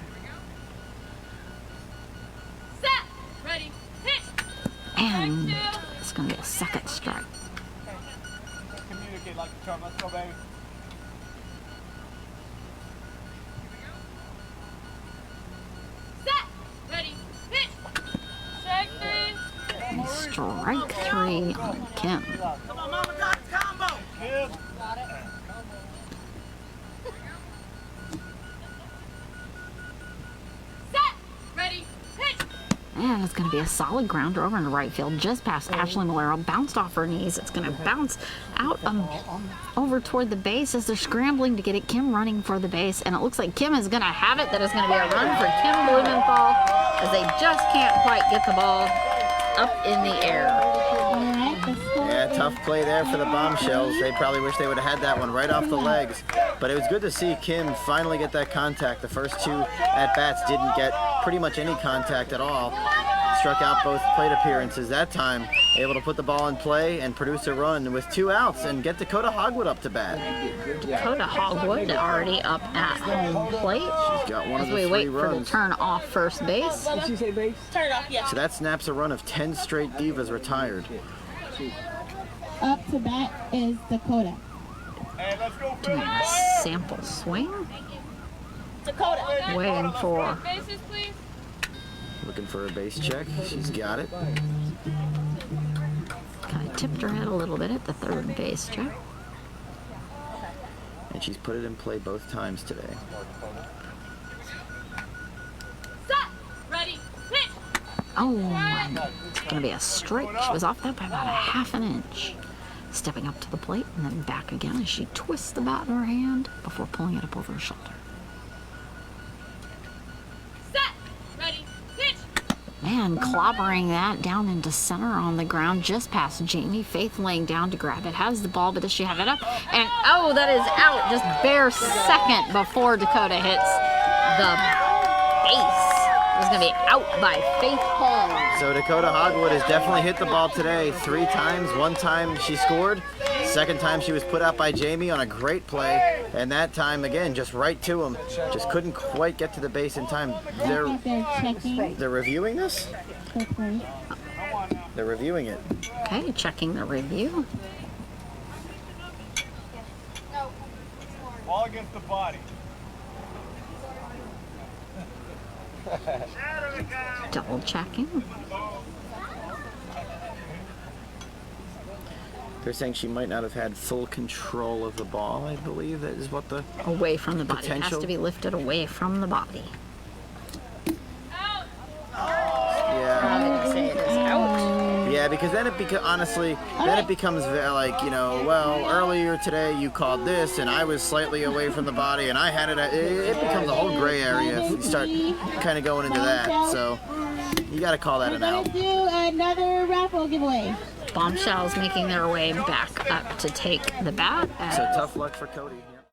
Speaker 4: Set. Ready. Hit.
Speaker 1: And it's going to be a second strike.
Speaker 7: Communicate like a charm. Let's go, baby.
Speaker 4: Set. Ready. Hit. Check 3.
Speaker 1: And strike 3 on Kim.
Speaker 7: Come on, Mama, got the combo. Kid.
Speaker 4: Got it. Set. Ready. Hit.
Speaker 1: And it's going to be a solid grounder over into right field, just past Ashley Malero, bounced off her knees. It's going to bounce out over toward the base as they're scrambling to get it. Kim running for the base, and it looks like Kim is going to have it. That is going to be a run for Kim Blumenthal as they just can't quite get the ball up in the air.
Speaker 3: Yeah, tough play there for the Bombshells. They probably wish they would have had that one right off the legs. But it was good to see Kim finally get that contact. The first 2 at-bats didn't get pretty much any contact at all. Struck out both plate appearances. That time, able to put the ball in play and produce a run with 2 outs and get Dakota Hogwood up to bat.
Speaker 1: Dakota Hogwood already up at home plate.
Speaker 3: She's got one of
Speaker 1: As
Speaker 3: the
Speaker 1: we
Speaker 3: 3
Speaker 1: wait
Speaker 3: runs.
Speaker 1: for the turn off first base.
Speaker 6: Did she say base?
Speaker 2: Turn it off, yeah.
Speaker 3: So that snaps a run of 10 straight Divas retired.
Speaker 2: Up to bat is Dakota.
Speaker 1: Doing a sample swing.
Speaker 2: Dakota.
Speaker 1: Waiting for
Speaker 4: Bases, please.
Speaker 3: Looking for a base check. She's got it.
Speaker 1: kind of tipped her head a little bit at the third base check.
Speaker 3: And she's put it in play both times today.
Speaker 4: Set. Ready. Pitch.
Speaker 1: Oh, and it's going to be a strike. She was off that by about a half an inch. Stepping up to the plate and then back again as she twists the bat in her hand before pulling it up over her shoulder.
Speaker 4: Set. Ready. Pitch.
Speaker 1: Man, clobbering that down into center on the ground just past Jamie. Faith laying down to grab it. Has the ball, but does she have it up? And oh, that is out. Just bare second before Dakota hits the base. It was going to be out by Faith Hall.
Speaker 3: So Dakota Hogwood has definitely hit the ball today 3 times. 1 time she scored. 2nd time she was put out by Jamie on a great play. And that time, again, just right to him. Just couldn't quite get to the base in time.
Speaker 2: They're checking.
Speaker 3: They're reviewing this?
Speaker 2: Quickly.
Speaker 3: They're reviewing it.
Speaker 1: Okay, checking the review.
Speaker 7: Ball against the body.
Speaker 1: Double checking.
Speaker 3: They're saying she might not have had full control of the ball, I believe. That is what the...
Speaker 1: Away from the body. It has
Speaker 3: Potential.
Speaker 1: to be lifted away from the body.
Speaker 4: Out.
Speaker 3: Yeah.
Speaker 1: I'm going to say it is out.
Speaker 3: Yeah, because then honestly, then it becomes like, you know, well, earlier today you called this and I was slightly away from the body and I had it. It becomes a whole gray area if you start kind of going into that. So you got to call that
Speaker 2: We're
Speaker 3: an
Speaker 2: gonna
Speaker 3: out.
Speaker 2: do another raffle giveaway.
Speaker 1: Bombshells making their way back up to take the bat.
Speaker 3: So tough luck for Cody. Yep.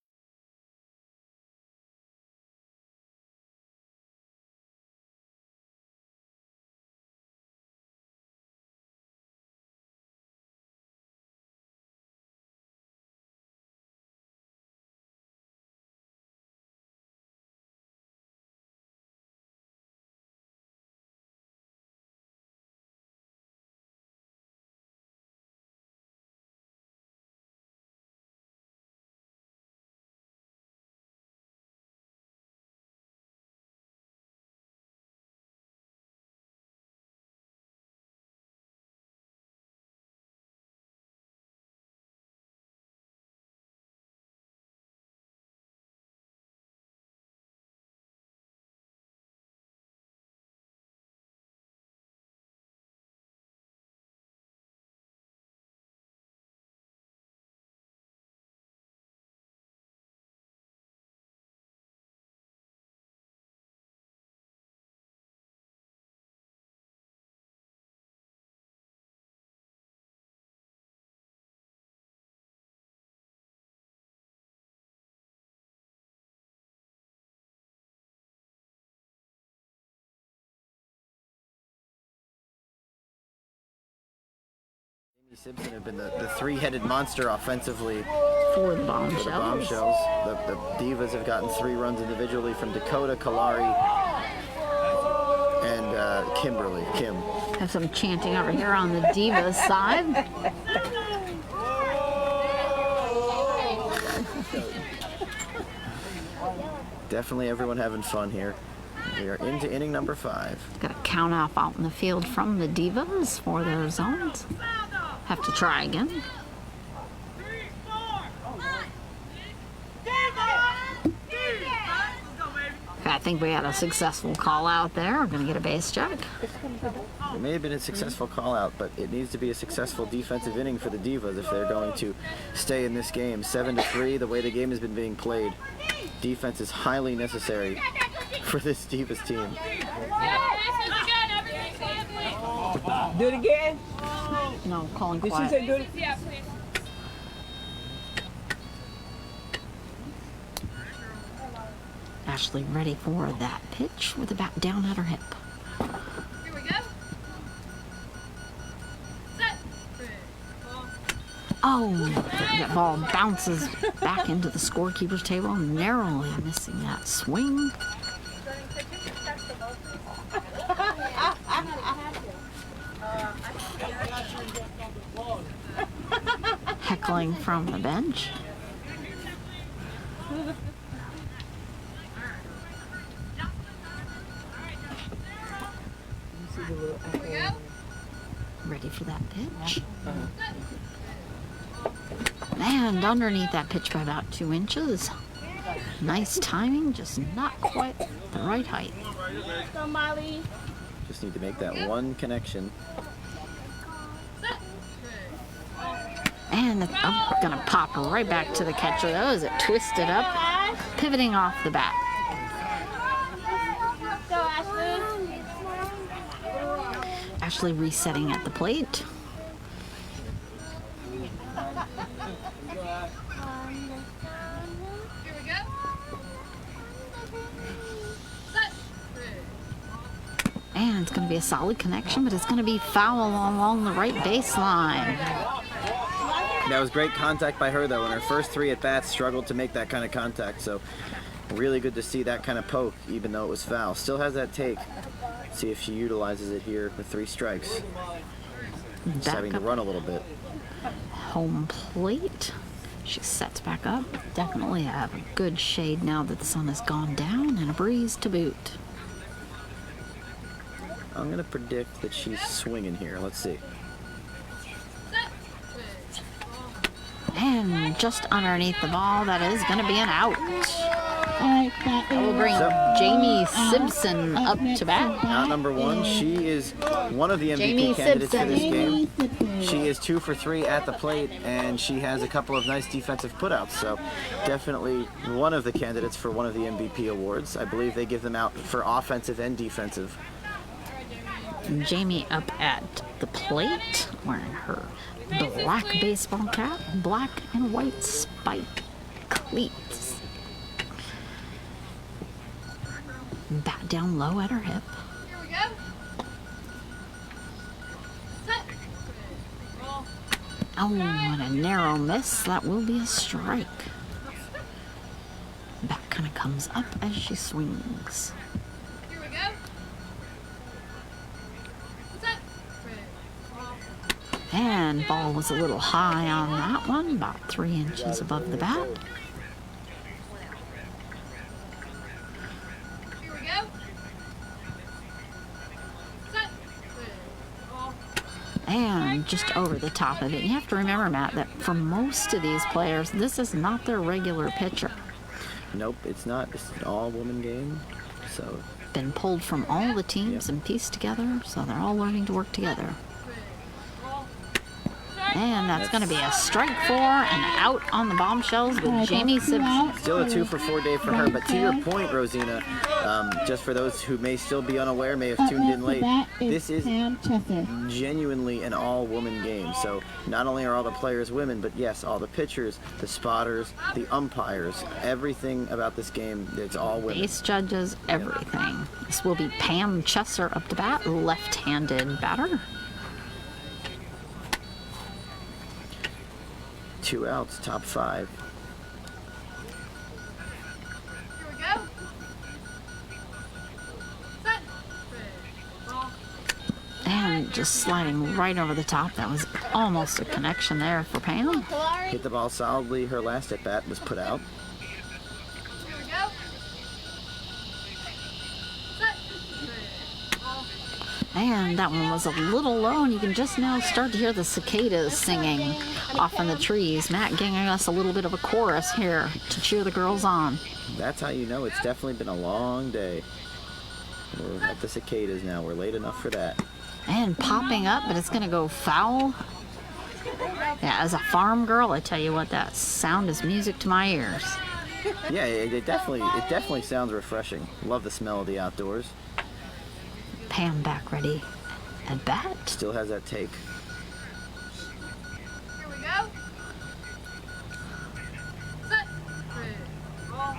Speaker 3: Simpson have been the 3-headed monster offensively
Speaker 1: For the
Speaker 3: for the
Speaker 1: bombshells.
Speaker 3: Bombshells. The Divas have gotten 3 runs individually from Dakota, Kalari, and Kimberly. Kim.
Speaker 1: Have some chanting over here on the Divas side.
Speaker 3: Definitely everyone having fun here. We are into inning number 5.
Speaker 1: Got a count off out in the field from the Divas for their zones. Have to try again. Okay, I think we had a successful call out there. We're going to get a base check.
Speaker 3: It may have been a successful call out, but it needs to be a successful defensive inning for the Divas if they're going to stay in this game. 7-3, the way the game has been being played. Defense is highly necessary for this Divas team.
Speaker 4: Bases again. Everybody stand, please.
Speaker 6: Do it again?
Speaker 1: No, calling
Speaker 6: Did she
Speaker 1: quiet.
Speaker 6: say do it?
Speaker 4: Yeah, please.
Speaker 1: Ashley ready for that pitch with the bat down at her hip.
Speaker 4: Here we go. Set.
Speaker 1: Oh, that ball bounces back into the scorekeeper's table, narrowly missing that swing. Heckling from the bench. Ready for that pitch. And underneath that pitch by about 2 inches. Nice timing, just not quite the right height.
Speaker 2: So Molly.
Speaker 3: Just need to make that one connection.
Speaker 1: And I'm gonna pop right back to the catcher though as it twisted up, pivoting off the bat.
Speaker 2: Go, Ashley.
Speaker 1: Ashley resetting at the plate.
Speaker 4: Here we go.
Speaker 1: And it's going to be a solid connection, but it's going to be foul along the right baseline.
Speaker 3: That was great contact by her, though. In her first 3 at-bats, struggled to make that kind of contact. So really good to see that kind of poke, even though it was foul. Still has that take. See if she utilizes it here with 3 strikes. Just having to run a little bit.
Speaker 1: Home plate. She sets back up. Definitely have a good shade now that the sun has gone down and a breeze to boot.
Speaker 3: I'm going to predict that she's swinging here. Let's see.
Speaker 1: And just underneath the ball, that is going to be an out.
Speaker 2: Alright, that
Speaker 1: We'll bring Jamie Simpson up to bat.
Speaker 3: Out number 1. She is one of the MVP
Speaker 1: Jamie
Speaker 3: candidates for this
Speaker 1: Simpson.
Speaker 3: game. She is 2 for 3 at the plate, and she has a couple of nice defensive putouts. So definitely one of the candidates for one of the MVP awards. I believe they give them out for offensive and defensive.
Speaker 1: Jamie up at the plate, wearing her black baseball cap, black and white spike cleats. Bat down low at her hip.
Speaker 4: Here we go. Set. Roll.
Speaker 1: Oh, and a narrow miss. That will be a strike. Bat kind of comes up as she swings.
Speaker 4: Here we go. Set. Roll.
Speaker 1: And ball was a little high on that one, about 3 inches above the bat.
Speaker 4: Here we go. Set. Roll.
Speaker 1: And just over the top of it. You have to remember, Matt, that for most of these players, this is not their regular pitcher.
Speaker 3: Nope, it's not. It's an all-woman game. So
Speaker 1: Been pulled from all the teams and pieced together, so they're all learning to work together. And that's going to be a strike 4 and out on the bombshells with Jamie Simpson.
Speaker 3: still a 2 for 4 day for her. But to your point, Rosina, just for those who may still be unaware, may have tuned in late, this is genuinely an all-woman game. So not only are all the players women, but yes, all the pitchers, the spotters, the umpires, everything about this game, it's all women.
Speaker 1: Base judges, everything. This will be Pam Chesser up to bat, left-handed batter.
Speaker 3: 2 outs, top 5.
Speaker 4: Here we go. Set. Roll.
Speaker 1: And just sliding right over the top. That was almost a connection there for Pam.
Speaker 3: Hit the ball solidly. Her last at bat was put out.
Speaker 4: Here we go. Set. Roll.
Speaker 1: And that one was a little low, and you can just now start to hear the cicadas singing off in the trees. Matt giving us a little bit of a chorus here to cheer the girls on.
Speaker 3: That's how you know it's definitely been a long day. We're at the cicadas now. We're late enough for that.
Speaker 1: And popping up, but it's going to go foul. Yeah, as a farm girl, I tell you what, that sound is music to my ears.
Speaker 3: Yeah, it definitely sounds refreshing. Love the smell of the outdoors.
Speaker 1: Pam back ready at bat.
Speaker 3: Still has that take.
Speaker 4: Here we go. Set. Roll.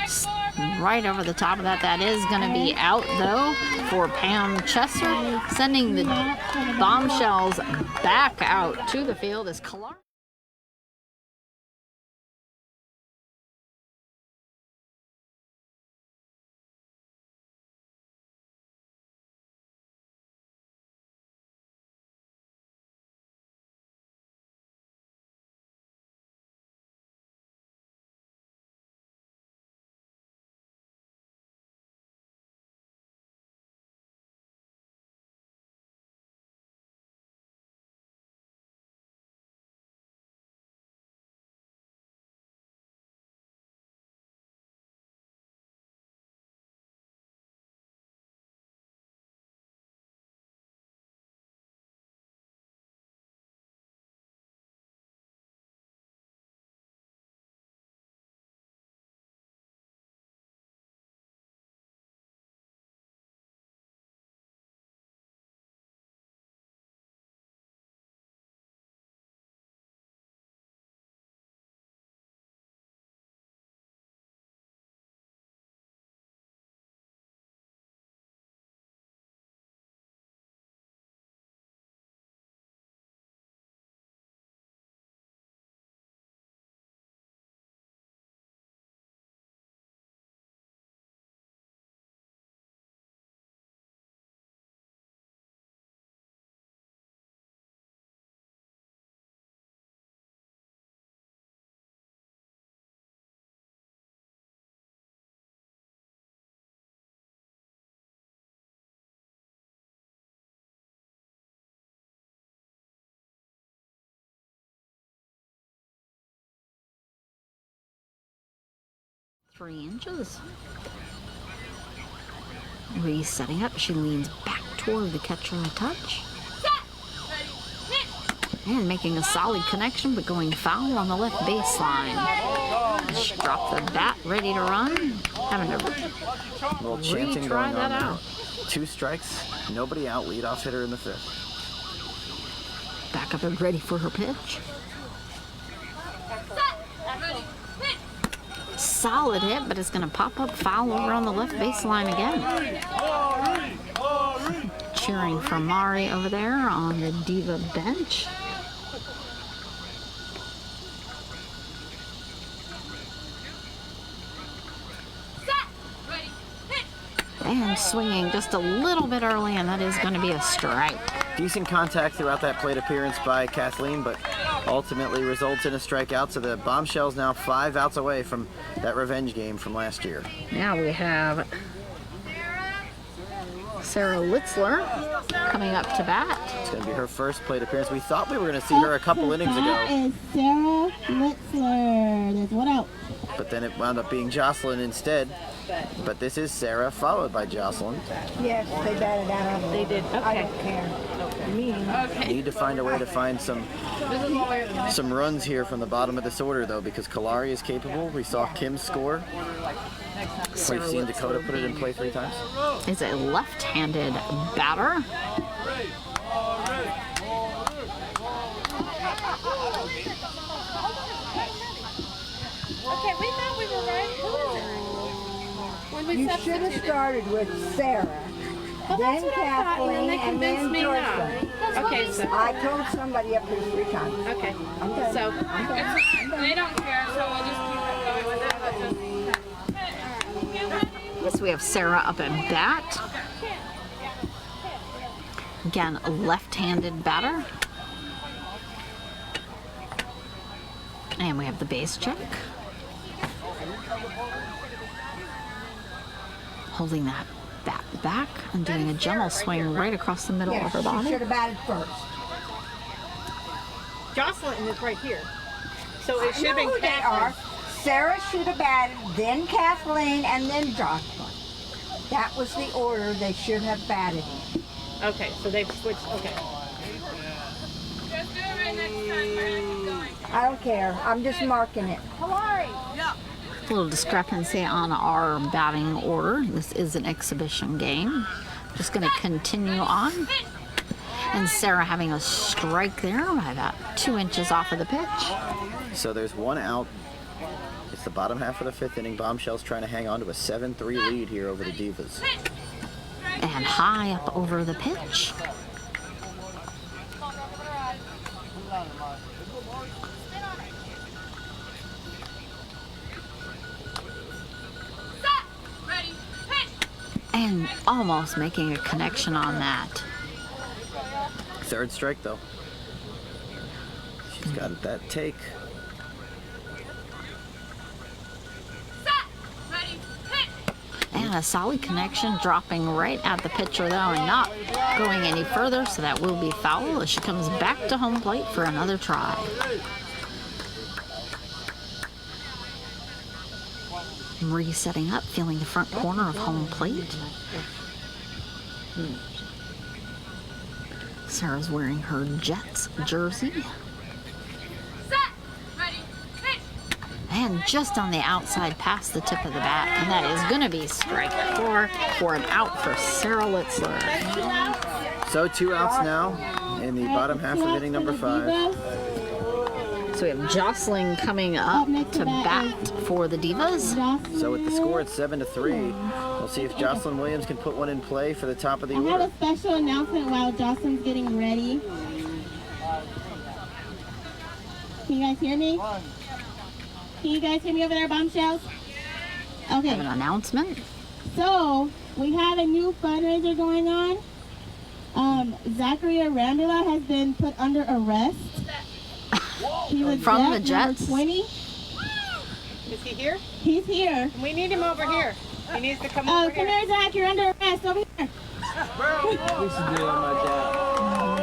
Speaker 4: Strike 4.
Speaker 1: Right over the top of that. That is going to be out, though, for Pam Chesser, sending the bombshells back out to the field as Kalar. 3 inches. Resetting up, she leans back toward the catcher and touch. And making a solid connection, but going foul on the left baseline. Just drop the bat, ready to run. Having to
Speaker 3: little chanting
Speaker 1: retry
Speaker 3: going
Speaker 1: that
Speaker 3: on there.
Speaker 1: out.
Speaker 3: 2 strikes, nobody out, leadoff hitter in the 5th.
Speaker 1: Back up and ready for her pitch. Solid hit, but it's going to pop up foul over on the left baseline again. Cheering for Mari over there on the Diva bench. And swinging just a little bit early, and that is going to be a strike.
Speaker 3: Decent contact throughout that plate appearance by Kathleen, but ultimately results in a strikeout. So the Bombshell's now 5 outs away from that revenge game from last year.
Speaker 1: Now we have Sarah Litzler coming up to bat.
Speaker 3: It's going to be her first plate appearance. We thought we were going to see her a couple innings
Speaker 2: That
Speaker 3: ago,
Speaker 2: is Sarah Litzler. There's one out.
Speaker 3: but then it wound up being Jocelyn instead. But this is Sarah, followed by Jocelyn.
Speaker 5: Yes, they batted out. They did. Okay. I don't care. Me.
Speaker 3: Need to find a way to find some runs here from the bottom of this order, though, because Kalari is capable. We saw Kim score. We've seen Dakota put it in play 3 times.
Speaker 1: Is a left-handed batter.
Speaker 4: Okay, we thought we were right. Who is it? When we
Speaker 5: You should have
Speaker 4: substituted.
Speaker 5: started with Sarah,
Speaker 4: Well,
Speaker 5: then
Speaker 4: that's what I thought, and then
Speaker 5: Kathleen,
Speaker 4: they
Speaker 5: and then
Speaker 4: convinced me
Speaker 5: Joycelyn.
Speaker 4: not. Okay, so
Speaker 5: I told somebody up here 3 times.
Speaker 4: okay,
Speaker 5: I'm done.
Speaker 4: so
Speaker 5: I'm done.
Speaker 4: they don't care, so we'll just keep it going with that.
Speaker 1: Yes, we have Sarah up at bat. Again, a left-handed batter. And we have the base check. Holding that bat back and doing a gentle swing right across the middle
Speaker 5: Yeah,
Speaker 1: of her
Speaker 5: she
Speaker 1: body.
Speaker 5: should have batted first.
Speaker 6: Jocelyn is right here. So it should
Speaker 5: I
Speaker 6: have
Speaker 5: know
Speaker 6: been
Speaker 5: who they are. Sarah should have batted, then Kathleen, and then Jocelyn. That was the order they should have batted in.
Speaker 6: Okay, so they've switched. Okay.
Speaker 4: Just do it right next time. We're gonna keep going.
Speaker 5: I don't care. I'm just marking it.
Speaker 1: A little discrepancy on our batting order. This is an exhibition game. Just going to continue on. And Sarah having a strike there by about 2 inches off of the pitch.
Speaker 3: So there's 1 out. It's the bottom half of the 5th inning. Bombshell's trying to hang on to a 7-3 lead here over the Divas.
Speaker 1: And high up over the pitch. And almost making a connection on that.
Speaker 3: 3rd strike, though. She's got that take.
Speaker 1: And a solid connection, dropping right at the pitcher though, and not going any further, so that will be foul as she comes back to home plate for another try. Resetting up, feeling the front corner of home plate. Sarah's wearing her Jets jersey. And just on the outside past the tip of the bat, and that is going to be strike 4 for an out for Sarah Litzler.
Speaker 3: So 2 outs now in the bottom half of inning number 5.
Speaker 1: So we have Jocelyn coming up to bat for the Divas.
Speaker 3: So with the score at 7-3, we'll see if Jocelyn Williams can put one in play for the top of the
Speaker 2: I have
Speaker 3: order.
Speaker 2: a special announcement while Jocelyn's getting ready. Can you guys hear me? Can you guys hear me over there, Bombshells?
Speaker 1: Have an
Speaker 2: Okay,
Speaker 1: announcement.
Speaker 2: so we have a new fundraiser going on. Zachary Arambula has been put under arrest. He was
Speaker 1: From the
Speaker 2: death number
Speaker 1: Jets?
Speaker 2: 20.
Speaker 6: Is he here?
Speaker 2: He's here.
Speaker 6: We need him over here. He needs to come over
Speaker 2: Come
Speaker 6: here.
Speaker 2: here, Zach. You're under arrest. Over here.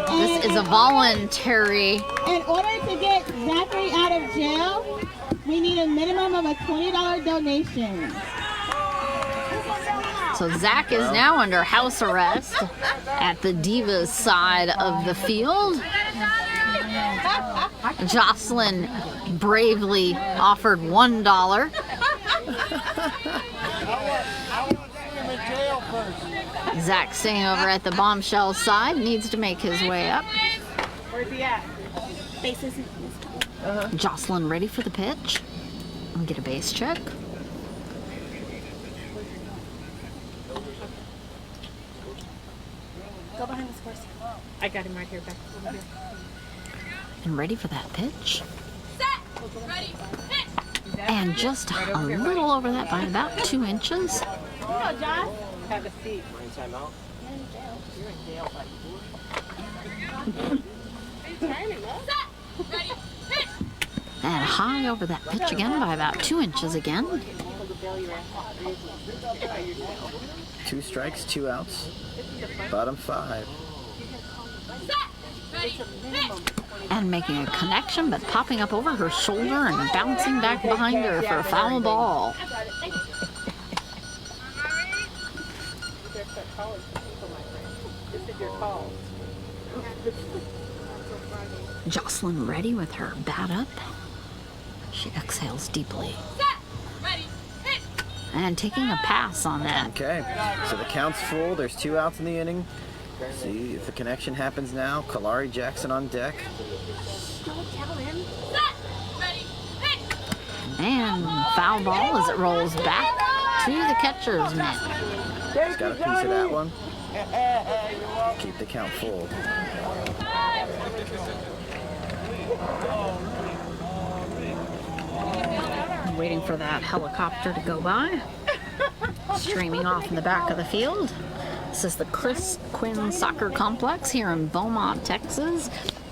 Speaker 1: This is a voluntary.
Speaker 2: In order to get Zachary out of jail, We need a minimum of a $20 donation.
Speaker 1: So Zach is now under house arrest at the Divas side of the field. Jocelyn bravely offered $1. Zach staying over at the bombshell side, needs to make his way up.
Speaker 2: Where's he at? Bases.
Speaker 1: Jocelyn ready for the pitch. We'll get a base check.
Speaker 2: Go behind this horse. I got him right here, back over here.
Speaker 1: And ready for that pitch.
Speaker 4: Set. Ready. Hit.
Speaker 1: And just a little over that by about 2 inches.
Speaker 2: Go, Josh.
Speaker 6: Have a seat.
Speaker 7: Time out.
Speaker 6: You're in jail, buddy.
Speaker 4: Set. Ready. Hit.
Speaker 1: And high over that pitch again by about 2 inches again.
Speaker 3: 2 strikes, 2 outs. Bottom 5.
Speaker 4: Set. Ready. Hit.
Speaker 1: And making a connection, but popping up over her shoulder and bouncing back behind her for a foul ball. Jocelyn ready with her bat up. She exhales deeply.
Speaker 4: Set. Ready. Hit.
Speaker 1: And taking a pass on that.
Speaker 3: Okay, so the count's full. There's 2 outs in the inning. See if the connection happens now. Kalari Jackson on deck.
Speaker 4: Set. Ready. Hit.
Speaker 1: And foul ball as it rolls back to the catcher's mitt.
Speaker 3: He's got a piece of that one. Keep the count full.
Speaker 1: Waiting for that helicopter to go by. Streaming off in the back of the field. This is the Chris Quinn Soccer Complex here in Beaumont, Texas,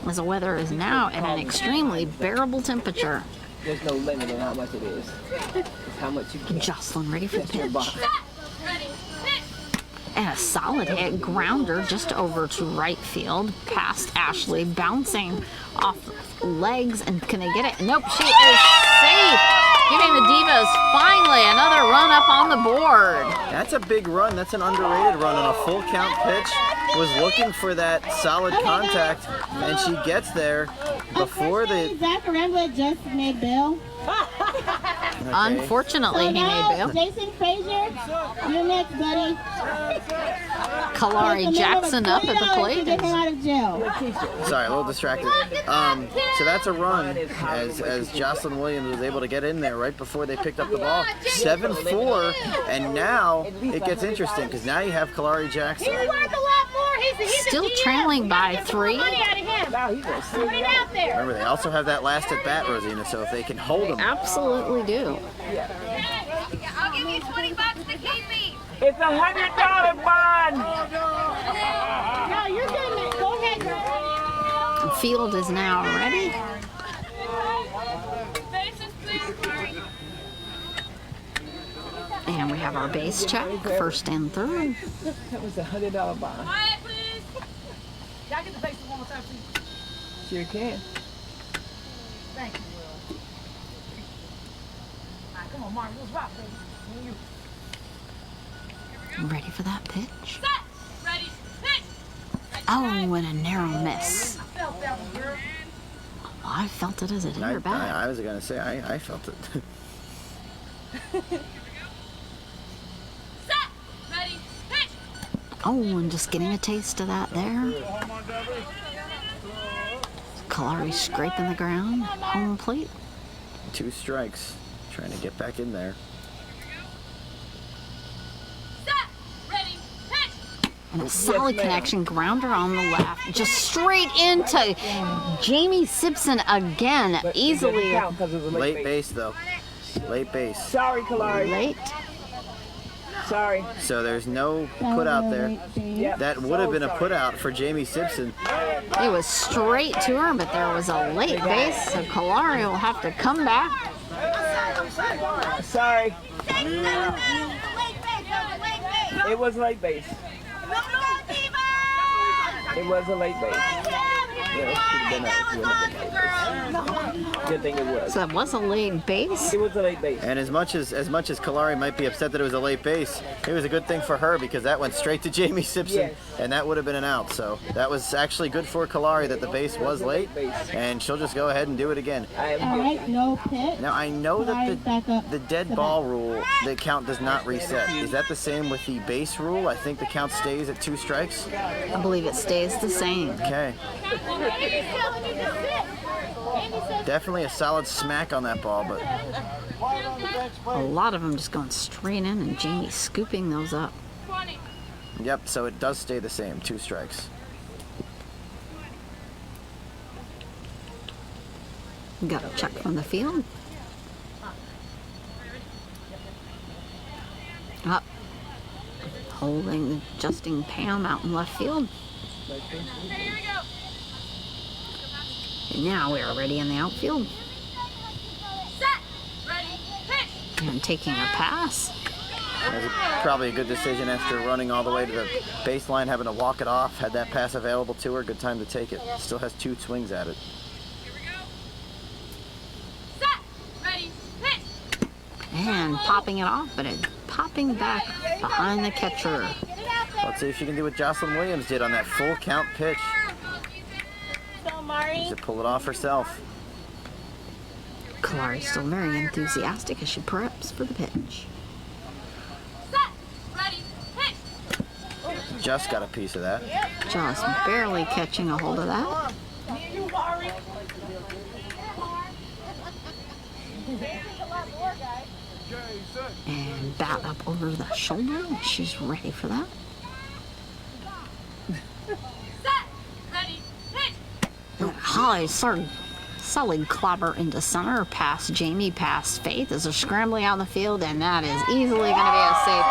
Speaker 1: as the weather is now at an extremely bearable temperature.
Speaker 6: There's no limit on how much it is. It's how much you can.
Speaker 1: Jocelyn ready for the pitch.
Speaker 4: Set. Ready. Hit.
Speaker 1: And a solid hit grounder just over to right field, past Ashley, bouncing off legs, and can they get it? Nope, she is safe. Giving the Divas finally another run up on the board.
Speaker 3: That's a big run. That's an underrated run on a full count pitch. Was looking for that solid contact, and she gets there before the.
Speaker 2: Zach Arembla just made Bill.
Speaker 3: Okay.
Speaker 1: Unfortunately, he made bail.
Speaker 2: Jason Frazier, you're next, buddy.
Speaker 1: Kalari Jackson up at the
Speaker 2: To get him
Speaker 1: plate.
Speaker 2: out of jail.
Speaker 3: Sorry, a little distracted. So that's a run as Jocelyn Williams was able to get in there right before they picked up the ball. 7-4, and now it gets interesting because now you have Kalari Jackson.
Speaker 1: Still trailing by 3.
Speaker 3: Remember, they also have that last at bat, Rosina, so if they can hold them.
Speaker 1: Absolutely do.
Speaker 4: I'll give you $20 to keep me.
Speaker 6: It's $100 bond.
Speaker 2: No, you're good. Go ahead, girl.
Speaker 1: Field is now ready.
Speaker 4: Bases clear.
Speaker 1: And we have our base check, first and third.
Speaker 6: That was $100 bond.
Speaker 4: Quiet, please.
Speaker 6: Y'all get the bases one more time, please. Sure can.
Speaker 2: Thank you. All right, come on, Mark. Let's rock, baby.
Speaker 1: Ready for that pitch.
Speaker 4: Set. Ready. Hit.
Speaker 1: Oh, and a narrow miss. Well, I felt it as it hit her back.
Speaker 3: I was going to say, I felt it.
Speaker 4: Set. Ready. Hit.
Speaker 1: Oh, and just getting a taste of that there. Kalari scraping the ground. Home plate.
Speaker 3: 2 strikes. Trying to get back in there.
Speaker 4: Set. Ready. Hit.
Speaker 1: And a solid connection grounder on the left. Just straight into Jamie Simpson again. Easily
Speaker 3: Late base, though. Late base.
Speaker 6: Sorry, Kalari.
Speaker 1: late.
Speaker 6: Sorry.
Speaker 3: So there's no put out there. That would have been a put out for Jamie Simpson.
Speaker 1: It was straight to her, but there was a late base, so Kalari will have to come back.
Speaker 6: Sorry. It was late base. It was a late base. Good thing it was.
Speaker 1: So that was a late base.
Speaker 6: It was a late base.
Speaker 3: And as much as Kalari might be upset that it was a late base, it was a good thing for her because that went straight to Jamie Simpson,
Speaker 6: Yes.
Speaker 3: and that would have been an out. So that was actually good for Kalari that the base was late, and she'll just go ahead and do it again.
Speaker 6: I am
Speaker 2: All right, no pit.
Speaker 3: Now I know that
Speaker 2: Back up.
Speaker 3: the dead ball rule, the count does not reset. Is that the same with the base rule? I think the count stays at 2 strikes.
Speaker 1: I believe it stays the same.
Speaker 3: Okay. Definitely a solid smack on that ball, but
Speaker 1: A lot of them just going straight in, and Jamie scooping those up.
Speaker 4: 20.
Speaker 3: yep. So it does stay the same, 2 strikes.
Speaker 1: Got a check from the field. Up. Holding, adjusting Pam out in left field.
Speaker 4: Okay, here we go.
Speaker 1: And now we are ready in the outfield.
Speaker 4: Set. Ready. Pitch.
Speaker 1: And taking a pass.
Speaker 3: That's probably a good decision after running all the way to the baseline, having to walk it off. Had that pass available to her, good time to take it. Still has 2 swings at it.
Speaker 4: Here we go. Set. Ready. Pitch.
Speaker 1: And popping it off, but it popping back behind the catcher.
Speaker 3: Let's see if she can do what Jocelyn Williams did on that full count pitch. To pull it off herself.
Speaker 1: Kalari still very enthusiastic as she preps for the pitch.
Speaker 4: Set. Ready. Pitch.
Speaker 3: Just got a piece of that.
Speaker 1: Just barely catching a hold of that. And bat up over the shoulder. She's ready for that.
Speaker 4: Set. Ready. Pitch.
Speaker 1: Holly solid clobber into center, past Jamie, past Faith as they're scrambling out in the field, and that is easily going to be a safe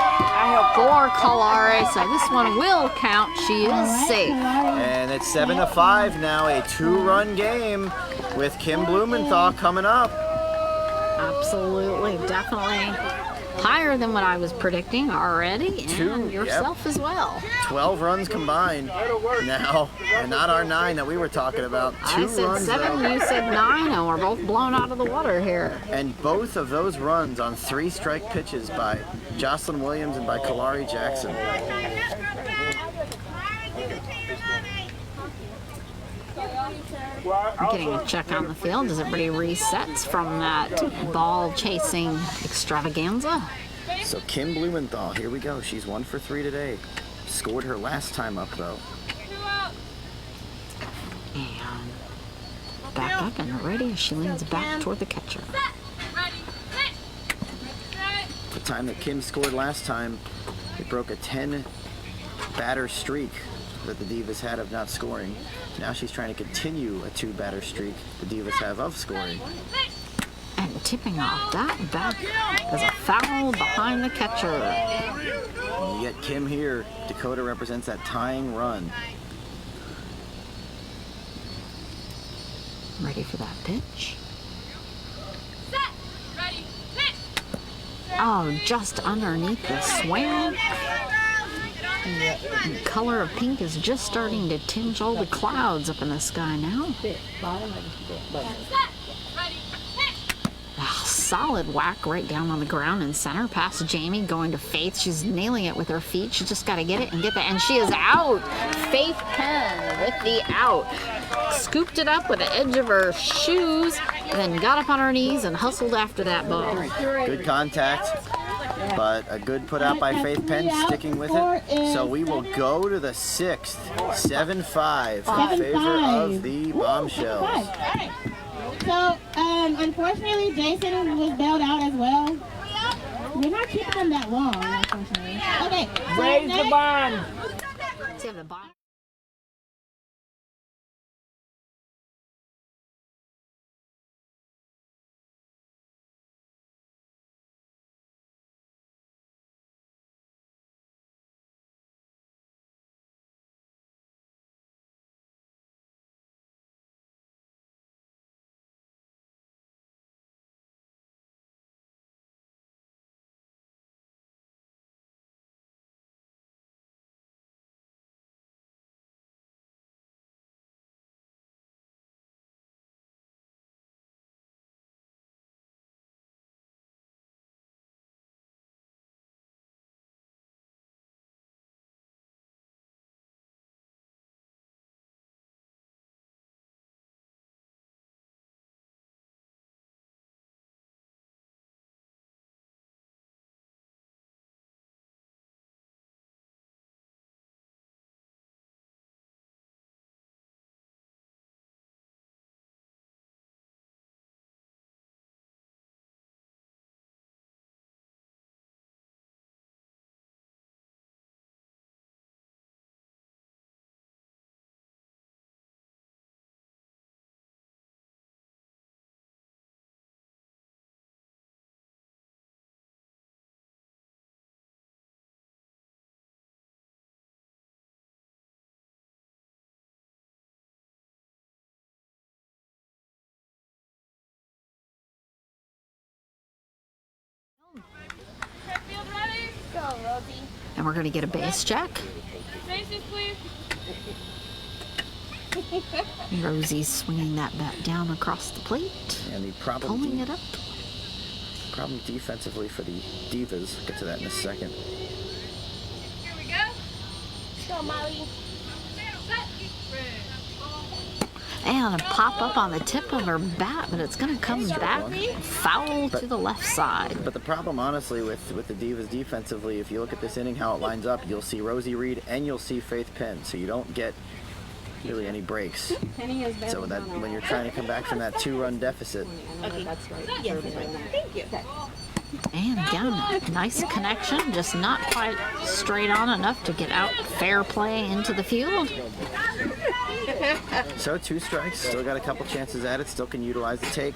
Speaker 1: for Kalari. So this one will count. She is safe.
Speaker 3: And it's 7-5 now, a 2-run game with Kim Blumenthal coming up.
Speaker 1: Absolutely, definitely higher than what I was predicting already, and yourself as well.
Speaker 3: 12 runs combined now, and not our 9 that we were talking about. 2
Speaker 1: I said
Speaker 3: runs
Speaker 1: 7,
Speaker 3: though.
Speaker 1: you said 9, and we're both blown out of the water here.
Speaker 3: And both of those runs on 3-strike pitches by Jocelyn Williams and by Kalari Jackson.
Speaker 1: Getting a check on the field as everybody resets from that ball chasing extravaganza.
Speaker 3: So Kim Blumenthal, here we go. She's 1 for 3 today. Scored her last time up though.
Speaker 4: 2 out.
Speaker 1: And back up and ready as she leans back toward the catcher.
Speaker 4: Set. Ready. Pitch. Set.
Speaker 3: The time that Kim scored last time, it broke a 10-batter streak that the Divas had of not scoring. Now she's trying to continue a 2-batter streak the Divas have of scoring.
Speaker 4: Pitch.
Speaker 1: And tipping off that back as a foul behind the catcher.
Speaker 3: And you get Kim here. Dakota represents that tying run.
Speaker 1: Ready for that pitch.
Speaker 4: Set. Ready. Pitch.
Speaker 1: Oh, just underneath the swing. The color of pink is just starting to tinge all the clouds up in the sky now.
Speaker 4: Set. Ready. Pitch.
Speaker 1: Ah, solid whack right down on the ground in center. Past Jamie, going to Faith. She's nailing it with her feet. She just got to get it and get that. And she is out. Faith Penn with the out. Scooped it up with the edge of her shoes, then got up on her knees and hustled after that ball.
Speaker 3: Good contact, but a good put out by Faith Penn, sticking with it. So we will go to the 6th, 7-5 in favor of the Bombshells.
Speaker 2: All right. So, unfortunately, Jason was bailed out as well. We're not keeping them that long, unfortunately. Okay. So
Speaker 6: raise the
Speaker 2: next-
Speaker 6: bond.
Speaker 1: See the bottom. And we're going to get a base check.
Speaker 4: Faces, please.
Speaker 1: Rosie's swinging that bat down across the plate,
Speaker 3: And the problem,
Speaker 1: pulling it up.
Speaker 3: problem defensively for the Divas, we'll get to that in a second.
Speaker 4: Here we go.
Speaker 2: Go, Molly.
Speaker 4: Set. Ready.
Speaker 1: And a pop up on the tip of her bat, but it's going to come back foul to the left side.
Speaker 3: But the problem, honestly, with the Divas defensively, if you look at this inning, how it lines up, you'll see Rosie Reed and you'll see Faith Penn, so you don't get really any breaks. So that when you're trying to come back from that 2-run deficit,
Speaker 2: Thank you.
Speaker 1: And again, nice connection, just not quite straight on enough to get out fair play into the field.
Speaker 3: so 2 strikes, still got a couple chances at it, still can utilize the take.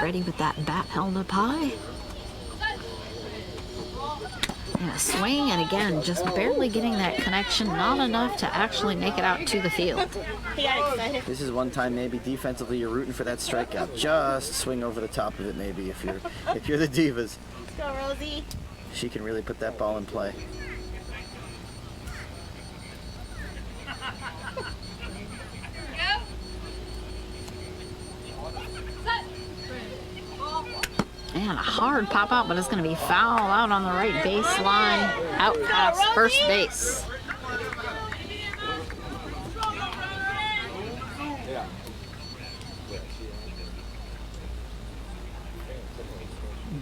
Speaker 1: Ready with that bat held up high. And a swing, and again, just barely getting that connection, not enough to actually make it out to the field.
Speaker 2: He got excited.
Speaker 3: This is one time maybe defensively you're rooting for that strikeout. Just swing over the top of it maybe if you're the Divas.
Speaker 2: Let's go, Rosie.
Speaker 3: She can really put that ball in play.
Speaker 1: And a hard pop out, but it's going to be foul out on the right baseline, out past first base.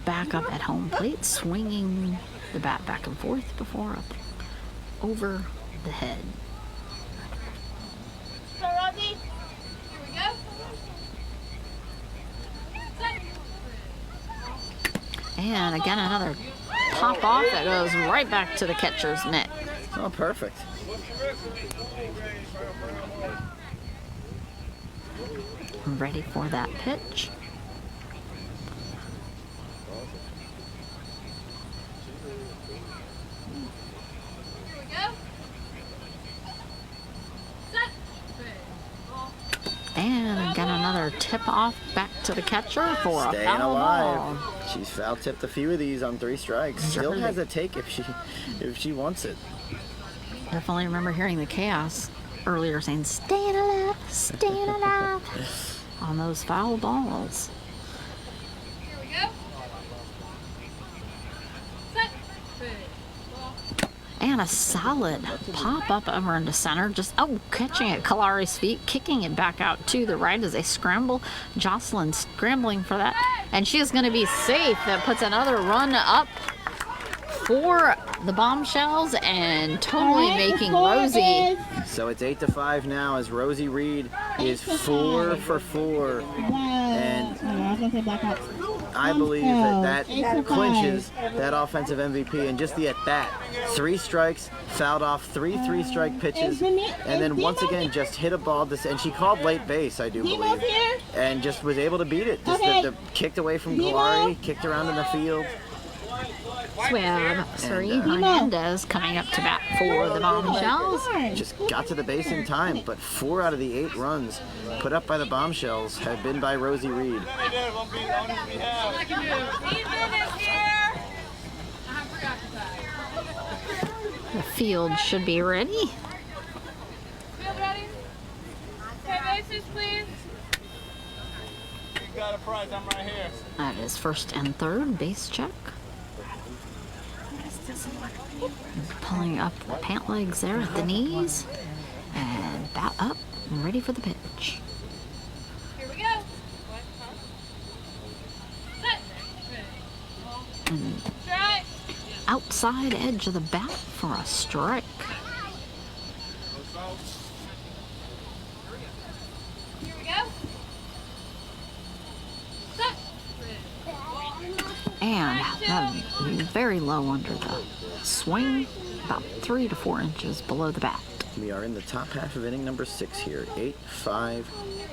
Speaker 1: Back up at home plate, swinging the bat back and forth before up over the head.
Speaker 2: Go, Rosie.
Speaker 4: Here we go. Set.
Speaker 1: And again, another pop off that goes right back to the catcher's mitt.
Speaker 3: Oh, perfect.
Speaker 1: Ready for that pitch.
Speaker 4: Here we go. Set.
Speaker 1: And again, another tip off back to the catcher for a
Speaker 3: Staying
Speaker 1: foul
Speaker 3: alive.
Speaker 1: ball.
Speaker 3: She's foul tipped a few of these on 3 strikes. Still has a take if she wants it.
Speaker 1: Definitely remember hearing the chaos earlier saying, staying alive on those foul balls.
Speaker 4: Here we go. Set.
Speaker 1: And a solid pop up over into center. Just, catching at Kalari's feet, kicking it back out to the right as they scramble. Jocelyn scrambling for that. And she is going to be safe. That puts another run up for the Bombshells and totally making Rosie.
Speaker 3: So it's 8-5 now as Rosie Reed is 4 for 4. And
Speaker 2: I was gonna say Blackhawks.
Speaker 3: I believe that
Speaker 2: 8-5.
Speaker 3: clinches that offensive MVP. And just the at bat, 3 strikes, fouled off 3 3-strike pitches, and then once again just hit a ball. And she called late base, I do
Speaker 2: Demo's
Speaker 3: believe,
Speaker 2: here.
Speaker 3: and just was able to beat it. Just
Speaker 2: Okay.
Speaker 3: the kicked away from Kalari, kicked around in the field.
Speaker 1: We have Suri
Speaker 3: And,
Speaker 1: Hernandez coming up to bat for the Bombshells.
Speaker 3: Just got to the base in time, but 4 out of the 8 runs put up by the Bombshells have been by Rosie Reed.
Speaker 4: Ethan is here. I'm preoccupied.
Speaker 1: The field should be ready.
Speaker 4: Field ready? Okay, bases, please.
Speaker 6: Got a prize, I'm right here.
Speaker 1: That is first and third, base check. Pulling up the pant legs there at the knees. And bat up, and ready for the pitch.
Speaker 4: Here we go. Set.
Speaker 1: And
Speaker 4: Strike.
Speaker 1: outside edge of the bat for a strike.
Speaker 4: Here we go. Set.
Speaker 1: And that very low under the swing, about 3 to 4 inches below the bat.
Speaker 3: We are in the top half of inning number 6 here. 8-5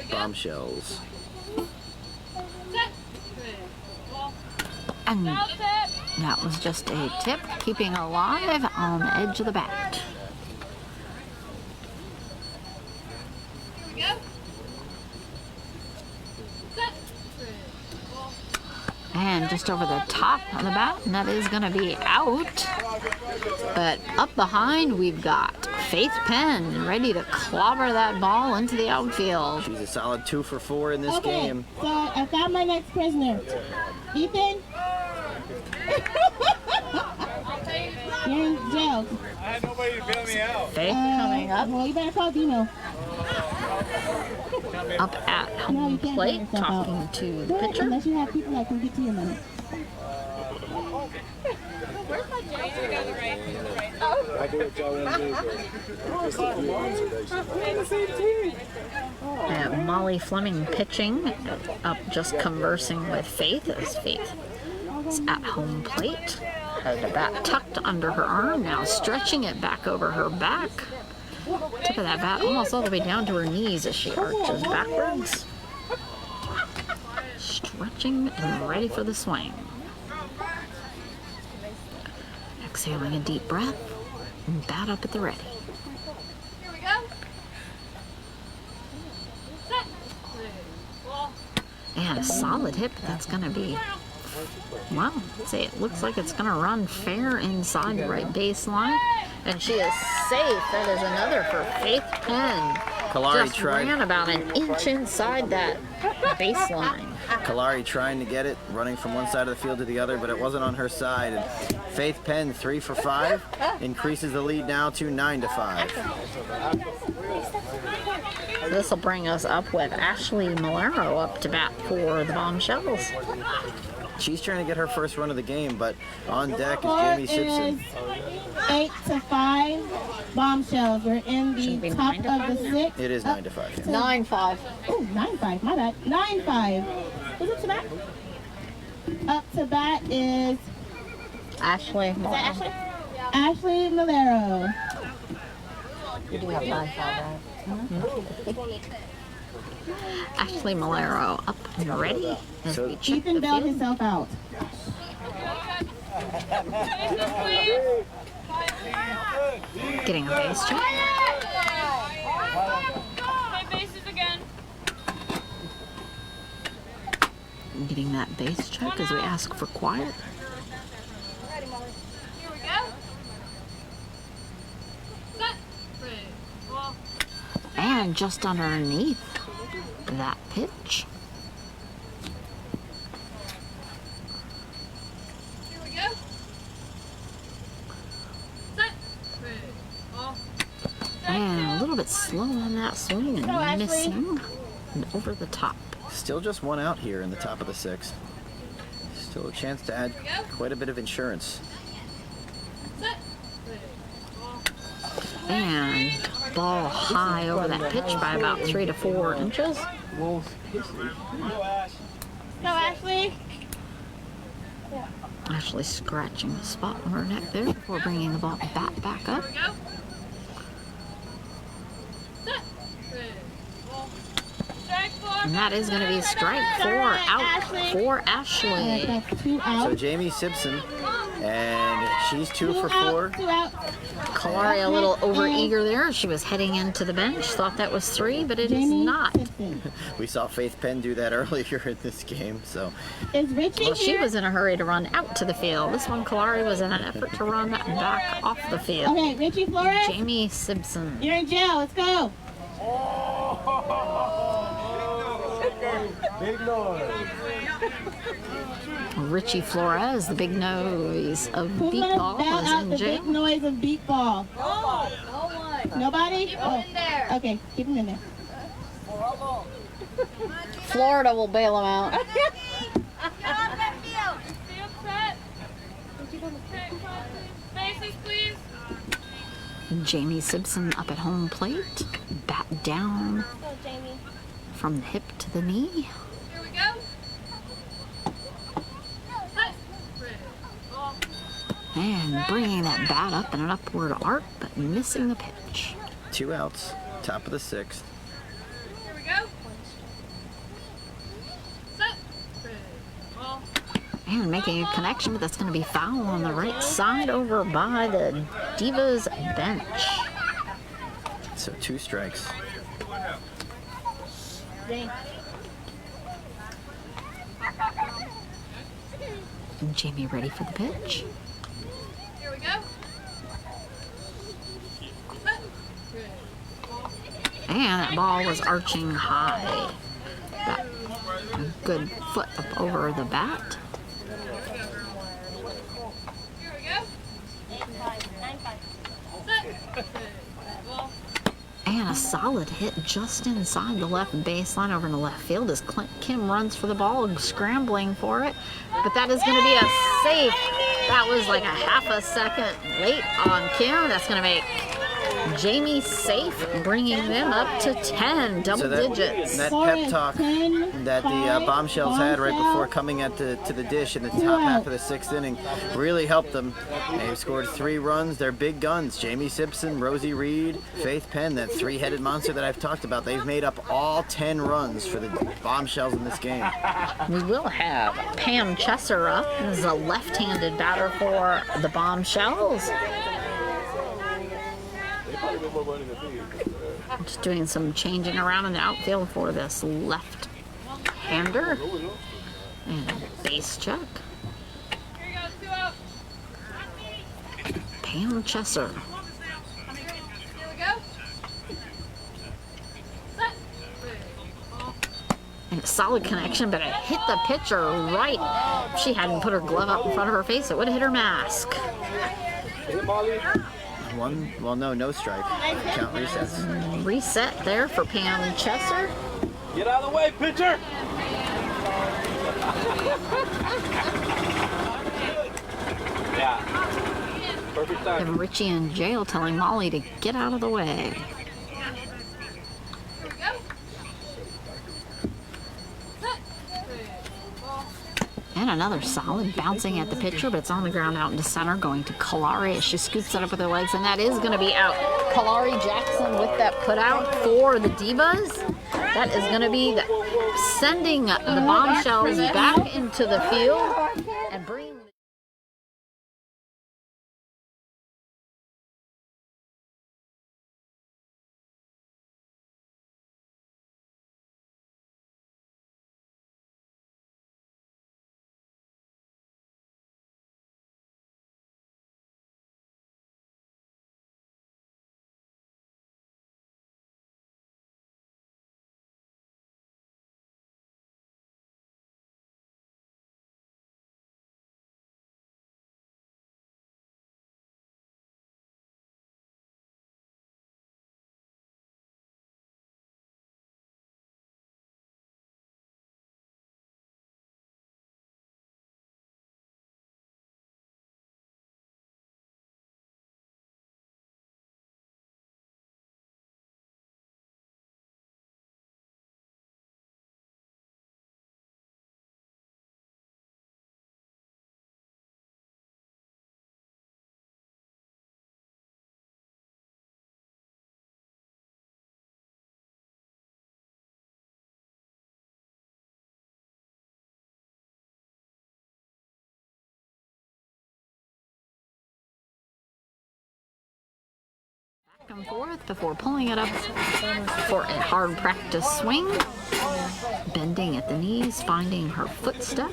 Speaker 3: Bombshells.
Speaker 4: Set.
Speaker 1: And
Speaker 4: Foul tip.
Speaker 1: that was just a tip, keeping alive on the edge of the bat.
Speaker 4: Here we go. Set.
Speaker 1: And just over the top of the bat, and that is going to be out. But up behind, we've got Faith Penn ready to clobber that ball into the outfield.
Speaker 3: She's a solid 2 for 4 in this game.
Speaker 2: So I found my next prisoner. Ethan? You're in jail.
Speaker 7: I had nobody to bail me out.
Speaker 1: Faith coming up.
Speaker 2: Well, you better call Dino.
Speaker 1: Up at
Speaker 2: No, you
Speaker 1: home
Speaker 2: can't
Speaker 1: plate,
Speaker 2: bail yourself
Speaker 1: talking
Speaker 2: out.
Speaker 1: to the
Speaker 2: Good,
Speaker 1: pitcher.
Speaker 2: unless you have people that can get to your money.
Speaker 7: I do what y'all want to do, but it's a few observations.
Speaker 1: Molly Fleming pitching, up just conversing with Faith as Faith is at home plate. Had the bat tucked under her arm, now stretching it back over her back. Tip of that bat almost all the way down to her knees as she arches backwards. Stretching and ready for the swing. Exhaling a deep breath and bat up at the ready.
Speaker 4: Here we go. Set. Ball.
Speaker 1: And a solid hit, but that's going to be, well, say it looks like it's going to run fair inside the right baseline. And she is safe. That is another for Faith Penn.
Speaker 3: Kalari
Speaker 1: Just ran about an inch inside that baseline.
Speaker 3: Kalari trying to get it, running from one side of the field to the other, but it wasn't on her side. And Faith Penn, 3 for 5, increases the lead now to 9 to 5.
Speaker 1: This will bring us up with Ashley Malero up to bat for the Bombshells.
Speaker 3: She's trying to get her first run of the game, but on deck is
Speaker 2: Score
Speaker 3: Jamie
Speaker 2: is
Speaker 3: Simpson.
Speaker 2: 8 to 5. Bombshells. We're in
Speaker 1: Should it be
Speaker 2: the top
Speaker 1: 9 to 5
Speaker 2: of the
Speaker 1: now?
Speaker 2: 6th.
Speaker 3: It is 9 to 5. Yeah.
Speaker 1: 9-5.
Speaker 2: Oh, 9-5. My bad. 9-5. Who's up to bat? Up to bat is
Speaker 1: Ashley
Speaker 2: that
Speaker 1: Malero.
Speaker 2: Ashley Malero.
Speaker 1: You do have 9-5, right? Ashley Malero up and ready as
Speaker 3: So
Speaker 1: we check
Speaker 2: Ethan
Speaker 1: the
Speaker 2: bailed
Speaker 1: field.
Speaker 2: himself out.
Speaker 4: Bases, please.
Speaker 1: Getting a base check.
Speaker 4: Okay, bases again.
Speaker 1: Getting that base check as we ask for quiet.
Speaker 4: Here we go. Set. Ball.
Speaker 1: And just underneath that pitch.
Speaker 4: Here we go. Set. Ball.
Speaker 1: And a little bit slow on that swing and
Speaker 2: Go, Ashley.
Speaker 1: missing. And over the top.
Speaker 3: Still just one out here in the top of the 6th. Still a chance to add quite a bit of insurance.
Speaker 4: Set. Ball.
Speaker 1: And ball high over that pitch by about 3 to 4 inches.
Speaker 2: Go, Ashley.
Speaker 1: Actually scratching the spot on her neck there before bringing the ball back up.
Speaker 4: Here we go. Set. Ball. Strike four.
Speaker 1: And that is going to be strike 4 out for Ashley.
Speaker 2: That's 2
Speaker 3: So
Speaker 2: out.
Speaker 3: Jamie Simpson, and she's 2 for 4.
Speaker 2: 2 out.
Speaker 1: Kalari a little overeager there. She was heading into the bench. Thought that was 3, but it is
Speaker 2: Jamie
Speaker 1: not.
Speaker 2: Simpson.
Speaker 3: We saw Faith Penn do that earlier in this game, so
Speaker 2: Is Richie
Speaker 1: Well, she
Speaker 2: here?
Speaker 1: was in a hurry to run out to the field. This one, Kalari, was in an effort to run back off the field.
Speaker 2: Okay, Richie Flores.
Speaker 1: Jamie Simpson.
Speaker 2: You're in jail. Let's go.
Speaker 7: Big noise.
Speaker 1: Richie Flores, the big nose of
Speaker 2: Who's
Speaker 1: beat
Speaker 2: gonna
Speaker 1: ball,
Speaker 2: bow
Speaker 1: is
Speaker 2: out
Speaker 1: in
Speaker 2: the
Speaker 1: jail.
Speaker 2: big noise of beat ball? Nobody? Keep him in there. Okay, keep him in there.
Speaker 1: Florida will bail him out.
Speaker 4: Field set. Okay, bases, please.
Speaker 1: Jamie Simpson up at home plate. Bat down
Speaker 4: Go, Jamie.
Speaker 1: from the hip to the knee.
Speaker 4: Here we go. Set. Ball.
Speaker 1: And bringing that bat up in an upward arc, but missing the pitch.
Speaker 3: 2 outs, top of the 6th.
Speaker 4: Here we go. Set. Ball.
Speaker 1: And making a connection, but that's going to be foul on the right side over by the Divas bench.
Speaker 3: So 2 strikes.
Speaker 1: Jamie ready for the pitch.
Speaker 4: Here we go.
Speaker 1: And that ball was arching high. That good foot up over the bat.
Speaker 4: Here we go.
Speaker 1: And a solid hit just inside the left baseline over in the left field as Kim runs for the ball, scrambling for it. But that is going to be a safe. That was like a half a second late on Kim. That's going to make Jamie safe, bringing them up to 10, double digits.
Speaker 3: That pep talk that the Bombshells had right before coming to the dish in the top half of the 6th inning really helped them. They've scored 3 runs. They're big guns. Jamie Simpson, Rosie Reed, Faith Penn, that 3-headed monster that I've talked about. They've made up all 10 runs for the Bombshells in this game.
Speaker 1: We will have Pam Chesser up as a left-handed batter for the Bombshells. Just doing some changing around in the outfield for this left-hander. And base check.
Speaker 4: Here you go, 2 out.
Speaker 1: Pam Chesser.
Speaker 4: Here we go. Set.
Speaker 1: And a solid connection, but it hit the pitcher right. If she hadn't put her glove up in front of her face, it would have hit her mask.
Speaker 7: Is it Molly?
Speaker 3: One, well, no strike. Count resets.
Speaker 1: Reset there for Pam Chesser.
Speaker 7: Get out of the way, pitcher! Yeah. Perfect time.
Speaker 1: And Richie in jail telling Molly to get out of the way.
Speaker 4: Here we go. Set.
Speaker 1: And another solid bouncing at the pitcher, but it's on the ground out into center, going to Kalari as she scoops it up with her legs, and that is going to be out. Kalari Jackson with that put out for the Divas. That is going to be sending the Bombshells back into the field and bringing. And forth before pulling it up for a hard practice swing. Bending at the knees, finding her footstep.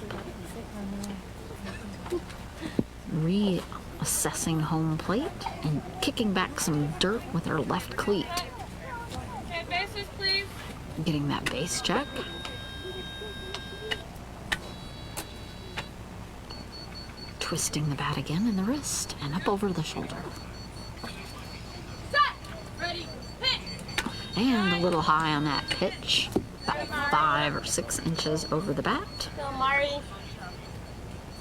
Speaker 1: Reassessing home plate and kicking back some dirt with her left cleat.
Speaker 4: Okay, bases, please.
Speaker 1: Getting that base check. Twisting the bat again in the wrist and up over the shoulder.
Speaker 4: Ready, hit!
Speaker 1: And a little high on that pitch, about 5 or 6 inches over the bat.
Speaker 2: Go, Mari.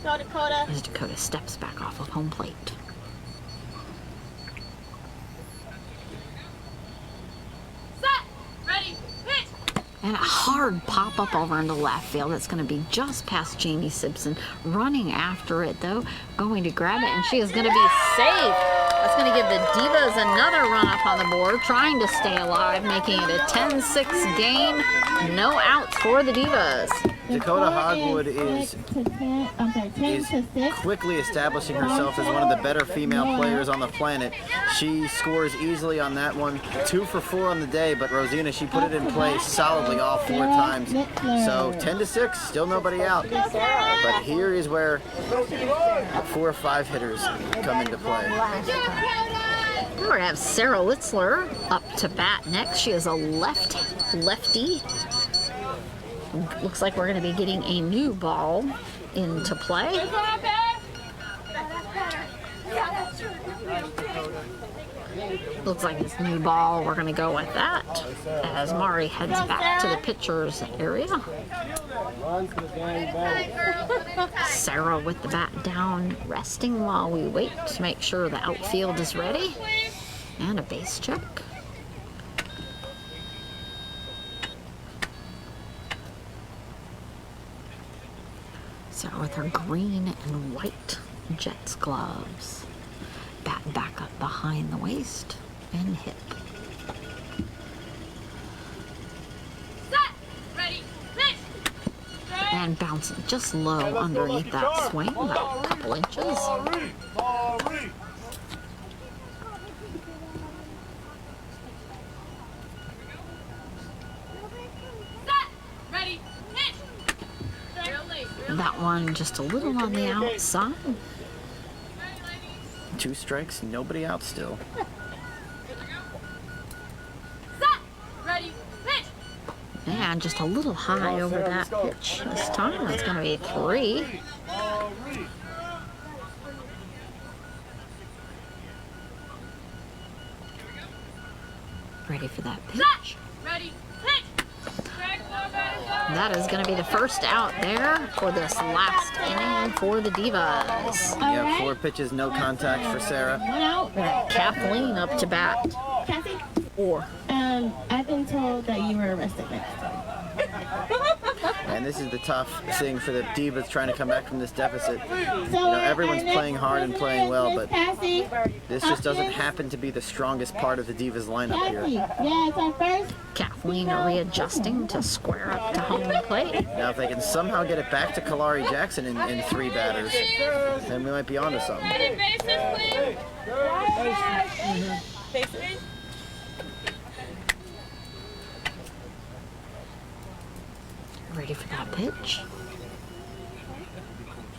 Speaker 2: Go, Dakota.
Speaker 1: As Dakota steps back off of home plate.
Speaker 4: Set! Ready, hit!
Speaker 1: And a hard pop up over into left field. That's going to be just past Jamie Simpson. Running after it though, going to grab it, and she is going to be safe. That's going to give the Divas another run up on the board, trying to stay alive, making it a 10-6 game. No outs for the Divas.
Speaker 3: Dakota Hogwood is
Speaker 2: 10 to 6.
Speaker 3: quickly establishing herself as one of the better female players on the planet. She scores easily on that one. 2 for 4 on the day, but Rosina, she put it in play solidly all 4 times. So 10 to 6, still nobody out. But here is where 4 or 5 hitters come into play.
Speaker 1: We're going to have Sarah Litzler up to bat next. She is a lefty. Looks like we're going to be getting a new ball into play. Looks like this new ball, we're going to go with that as Mari heads back to the pitcher's area. Sarah with the bat down, resting while we wait to make sure the outfield is ready. And a base check. Sarah with her green and white Jets gloves. Bat back up behind the waist and hip.
Speaker 4: Set. Ready. Pitch.
Speaker 1: And bouncing just low underneath that swing, about a couple inches.
Speaker 4: Set. Ready. Pitch.
Speaker 1: That one just a little on the outside.
Speaker 3: 2 strikes, nobody out still.
Speaker 4: Set. Ready. Pitch.
Speaker 1: And just a little high over that pitch this time. That's going to be 3. Ready for that pitch.
Speaker 4: Set. Ready. Pitch.
Speaker 1: That is going to be the first out there for this last inning for the Divas.
Speaker 3: You have 4 pitches, no contact for Sarah.
Speaker 2: 1 out.
Speaker 1: Kathleen up to bat.
Speaker 2: Cassie,
Speaker 1: 4.
Speaker 2: I've been told that you were arrested next time.
Speaker 3: And this is the tough thing for the Divas trying to come back from this deficit.
Speaker 2: So
Speaker 3: Everyone's playing hard and playing well, but
Speaker 2: Cassie,
Speaker 3: this just doesn't happen to be the strongest part of the Divas lineup
Speaker 2: Cassie,
Speaker 3: here.
Speaker 2: yeah, it's our first.
Speaker 1: Kathleen readjusting to square up to home plate.
Speaker 3: Now, if they can somehow get it back to Kalari Jackson in 3 batters, then we might be onto something.
Speaker 4: Ready. Bases, please. Bases.
Speaker 1: Ready for that pitch.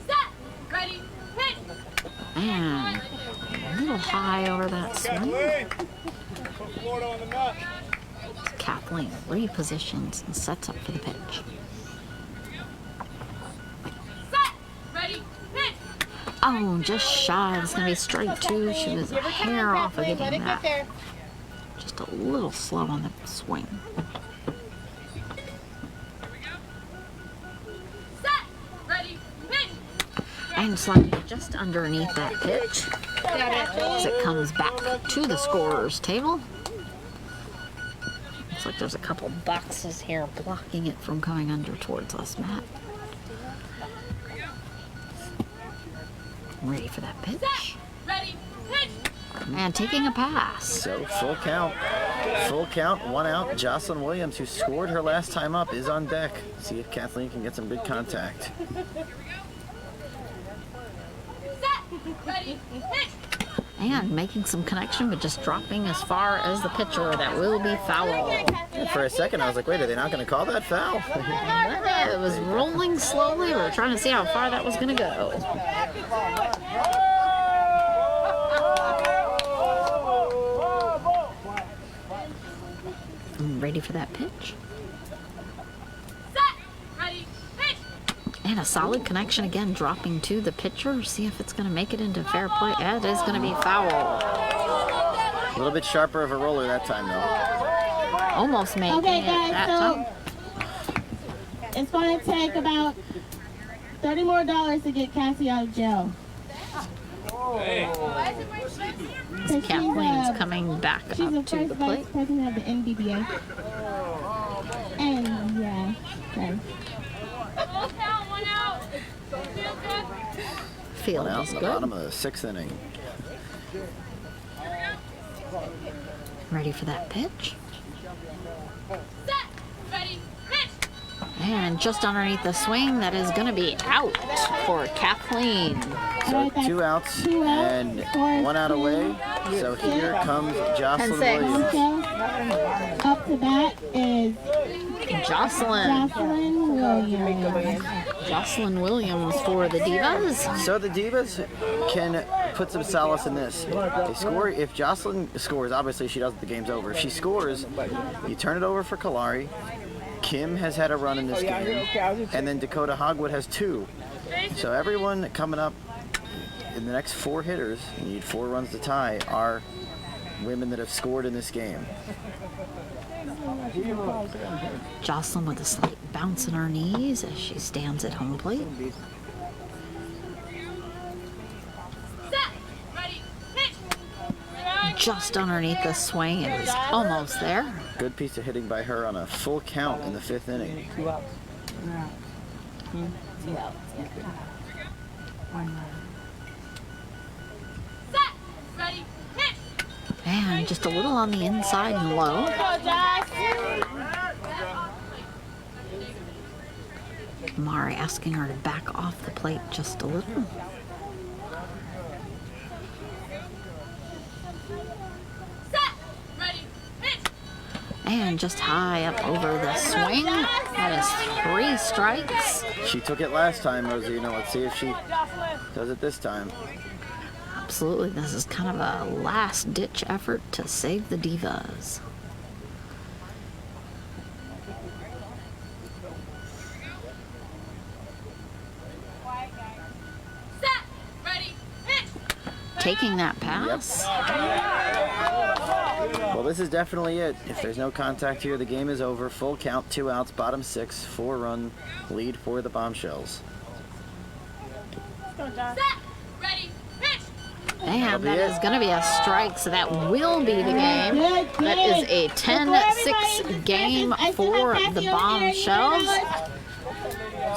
Speaker 4: Set. Ready. Pitch.
Speaker 1: And a little high over that swing. Kathleen repositions and sets up for the pitch.
Speaker 4: Set. Ready. Pitch.
Speaker 1: Oh, just shy. It's going to be strike 2. She was a hair off of getting that. Just a little slow on the swing. And sliding just underneath that pitch as it comes back to the scorer's table. Looks like there's a couple boxes here blocking it from coming under towards us, Matt. Ready for that pitch.
Speaker 4: Ready. Pitch.
Speaker 1: And taking a pass.
Speaker 3: So full count, 1 out. Jocelyn Williams, who scored her last time up, is on deck. See if Kathleen can get some good contact.
Speaker 4: Ready. Pitch.
Speaker 1: And making some connection, but just dropping as far as the pitcher. That will be foul.
Speaker 3: For a second, I was like, wait, are they not going to call that foul?
Speaker 1: It was rolling slowly. We were trying to see how far that was going to go. Ready for that pitch.
Speaker 4: Set. Ready. Pitch.
Speaker 1: And a solid connection again, dropping to the pitcher. See if it's going to make it into fair play. It is going to be foul.
Speaker 3: A little bit sharper of a roller that time, though.
Speaker 1: Almost making
Speaker 2: Okay,
Speaker 1: it
Speaker 2: guys,
Speaker 1: that
Speaker 2: so
Speaker 1: time.
Speaker 2: it's going to take about $30 more to get Cassie out of jail. So
Speaker 1: Kathleen's coming back
Speaker 2: she's
Speaker 1: up
Speaker 2: the
Speaker 1: to
Speaker 2: first
Speaker 1: the
Speaker 2: vice
Speaker 1: plate.
Speaker 2: president of the NBBA. And yeah, okay.
Speaker 4: Full count. 1 out. Feel good.
Speaker 1: Field
Speaker 3: Now,
Speaker 1: is
Speaker 3: in the
Speaker 1: good.
Speaker 3: bottom of the 6th inning.
Speaker 1: Ready for that pitch.
Speaker 4: Set. Ready. Pitch.
Speaker 1: And just underneath the swing, that is going to be out for Kathleen.
Speaker 3: So 2 outs and 1 out away. So here comes Jocelyn
Speaker 1: 10-6.
Speaker 3: Williams.
Speaker 2: Up to bat is
Speaker 1: Jocelyn.
Speaker 2: Jocelyn Williams.
Speaker 1: Jocelyn Williams for the Divas.
Speaker 3: So the Divas can put some solace in this. They score. If Jocelyn scores, obviously she doesn't, the game's over. If she scores, you turn it over for Kalari. Kim has had a run in this game. And then Dakota Hogwood has 2. So everyone coming up in the next 4 hitters, you need 4 runs to tie, are women that have scored in this game.
Speaker 1: Jocelyn with a slight bounce in her knees as she stands at home plate.
Speaker 4: Set. Ready. Pitch.
Speaker 1: Just underneath the swing, it was almost there.
Speaker 3: Good piece of hitting by her on a full count in the 5th inning.
Speaker 6: 2 outs.
Speaker 4: Set. Ready. Pitch.
Speaker 1: And just a little on the inside and low.
Speaker 4: Go, Josh.
Speaker 1: Mari asking her to back off the plate just a little.
Speaker 4: Set. Ready. Pitch.
Speaker 1: And just high up over the swing. That is 3 strikes.
Speaker 3: She took it last time, Rosina. Let's see if she does it this time.
Speaker 1: Absolutely, this is kind of a last-ditch effort to save the Divas.
Speaker 4: Set. Ready. Pitch.
Speaker 1: Taking that pass.
Speaker 3: Well, this is definitely it. If there's no contact here, the game is over. Full count, 2 outs, bottom 6, 4-run lead for the Bombshells.
Speaker 4: Set. Ready. Pitch.
Speaker 1: And that is going to be a strike, so that will be the game. That is a 10-6 game for the Bombshells.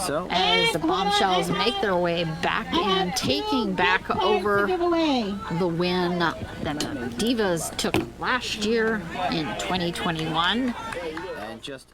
Speaker 3: So,
Speaker 1: As the Bombshells make their way back and taking back over the win that the Divas took last year in 2021.
Speaker 3: and just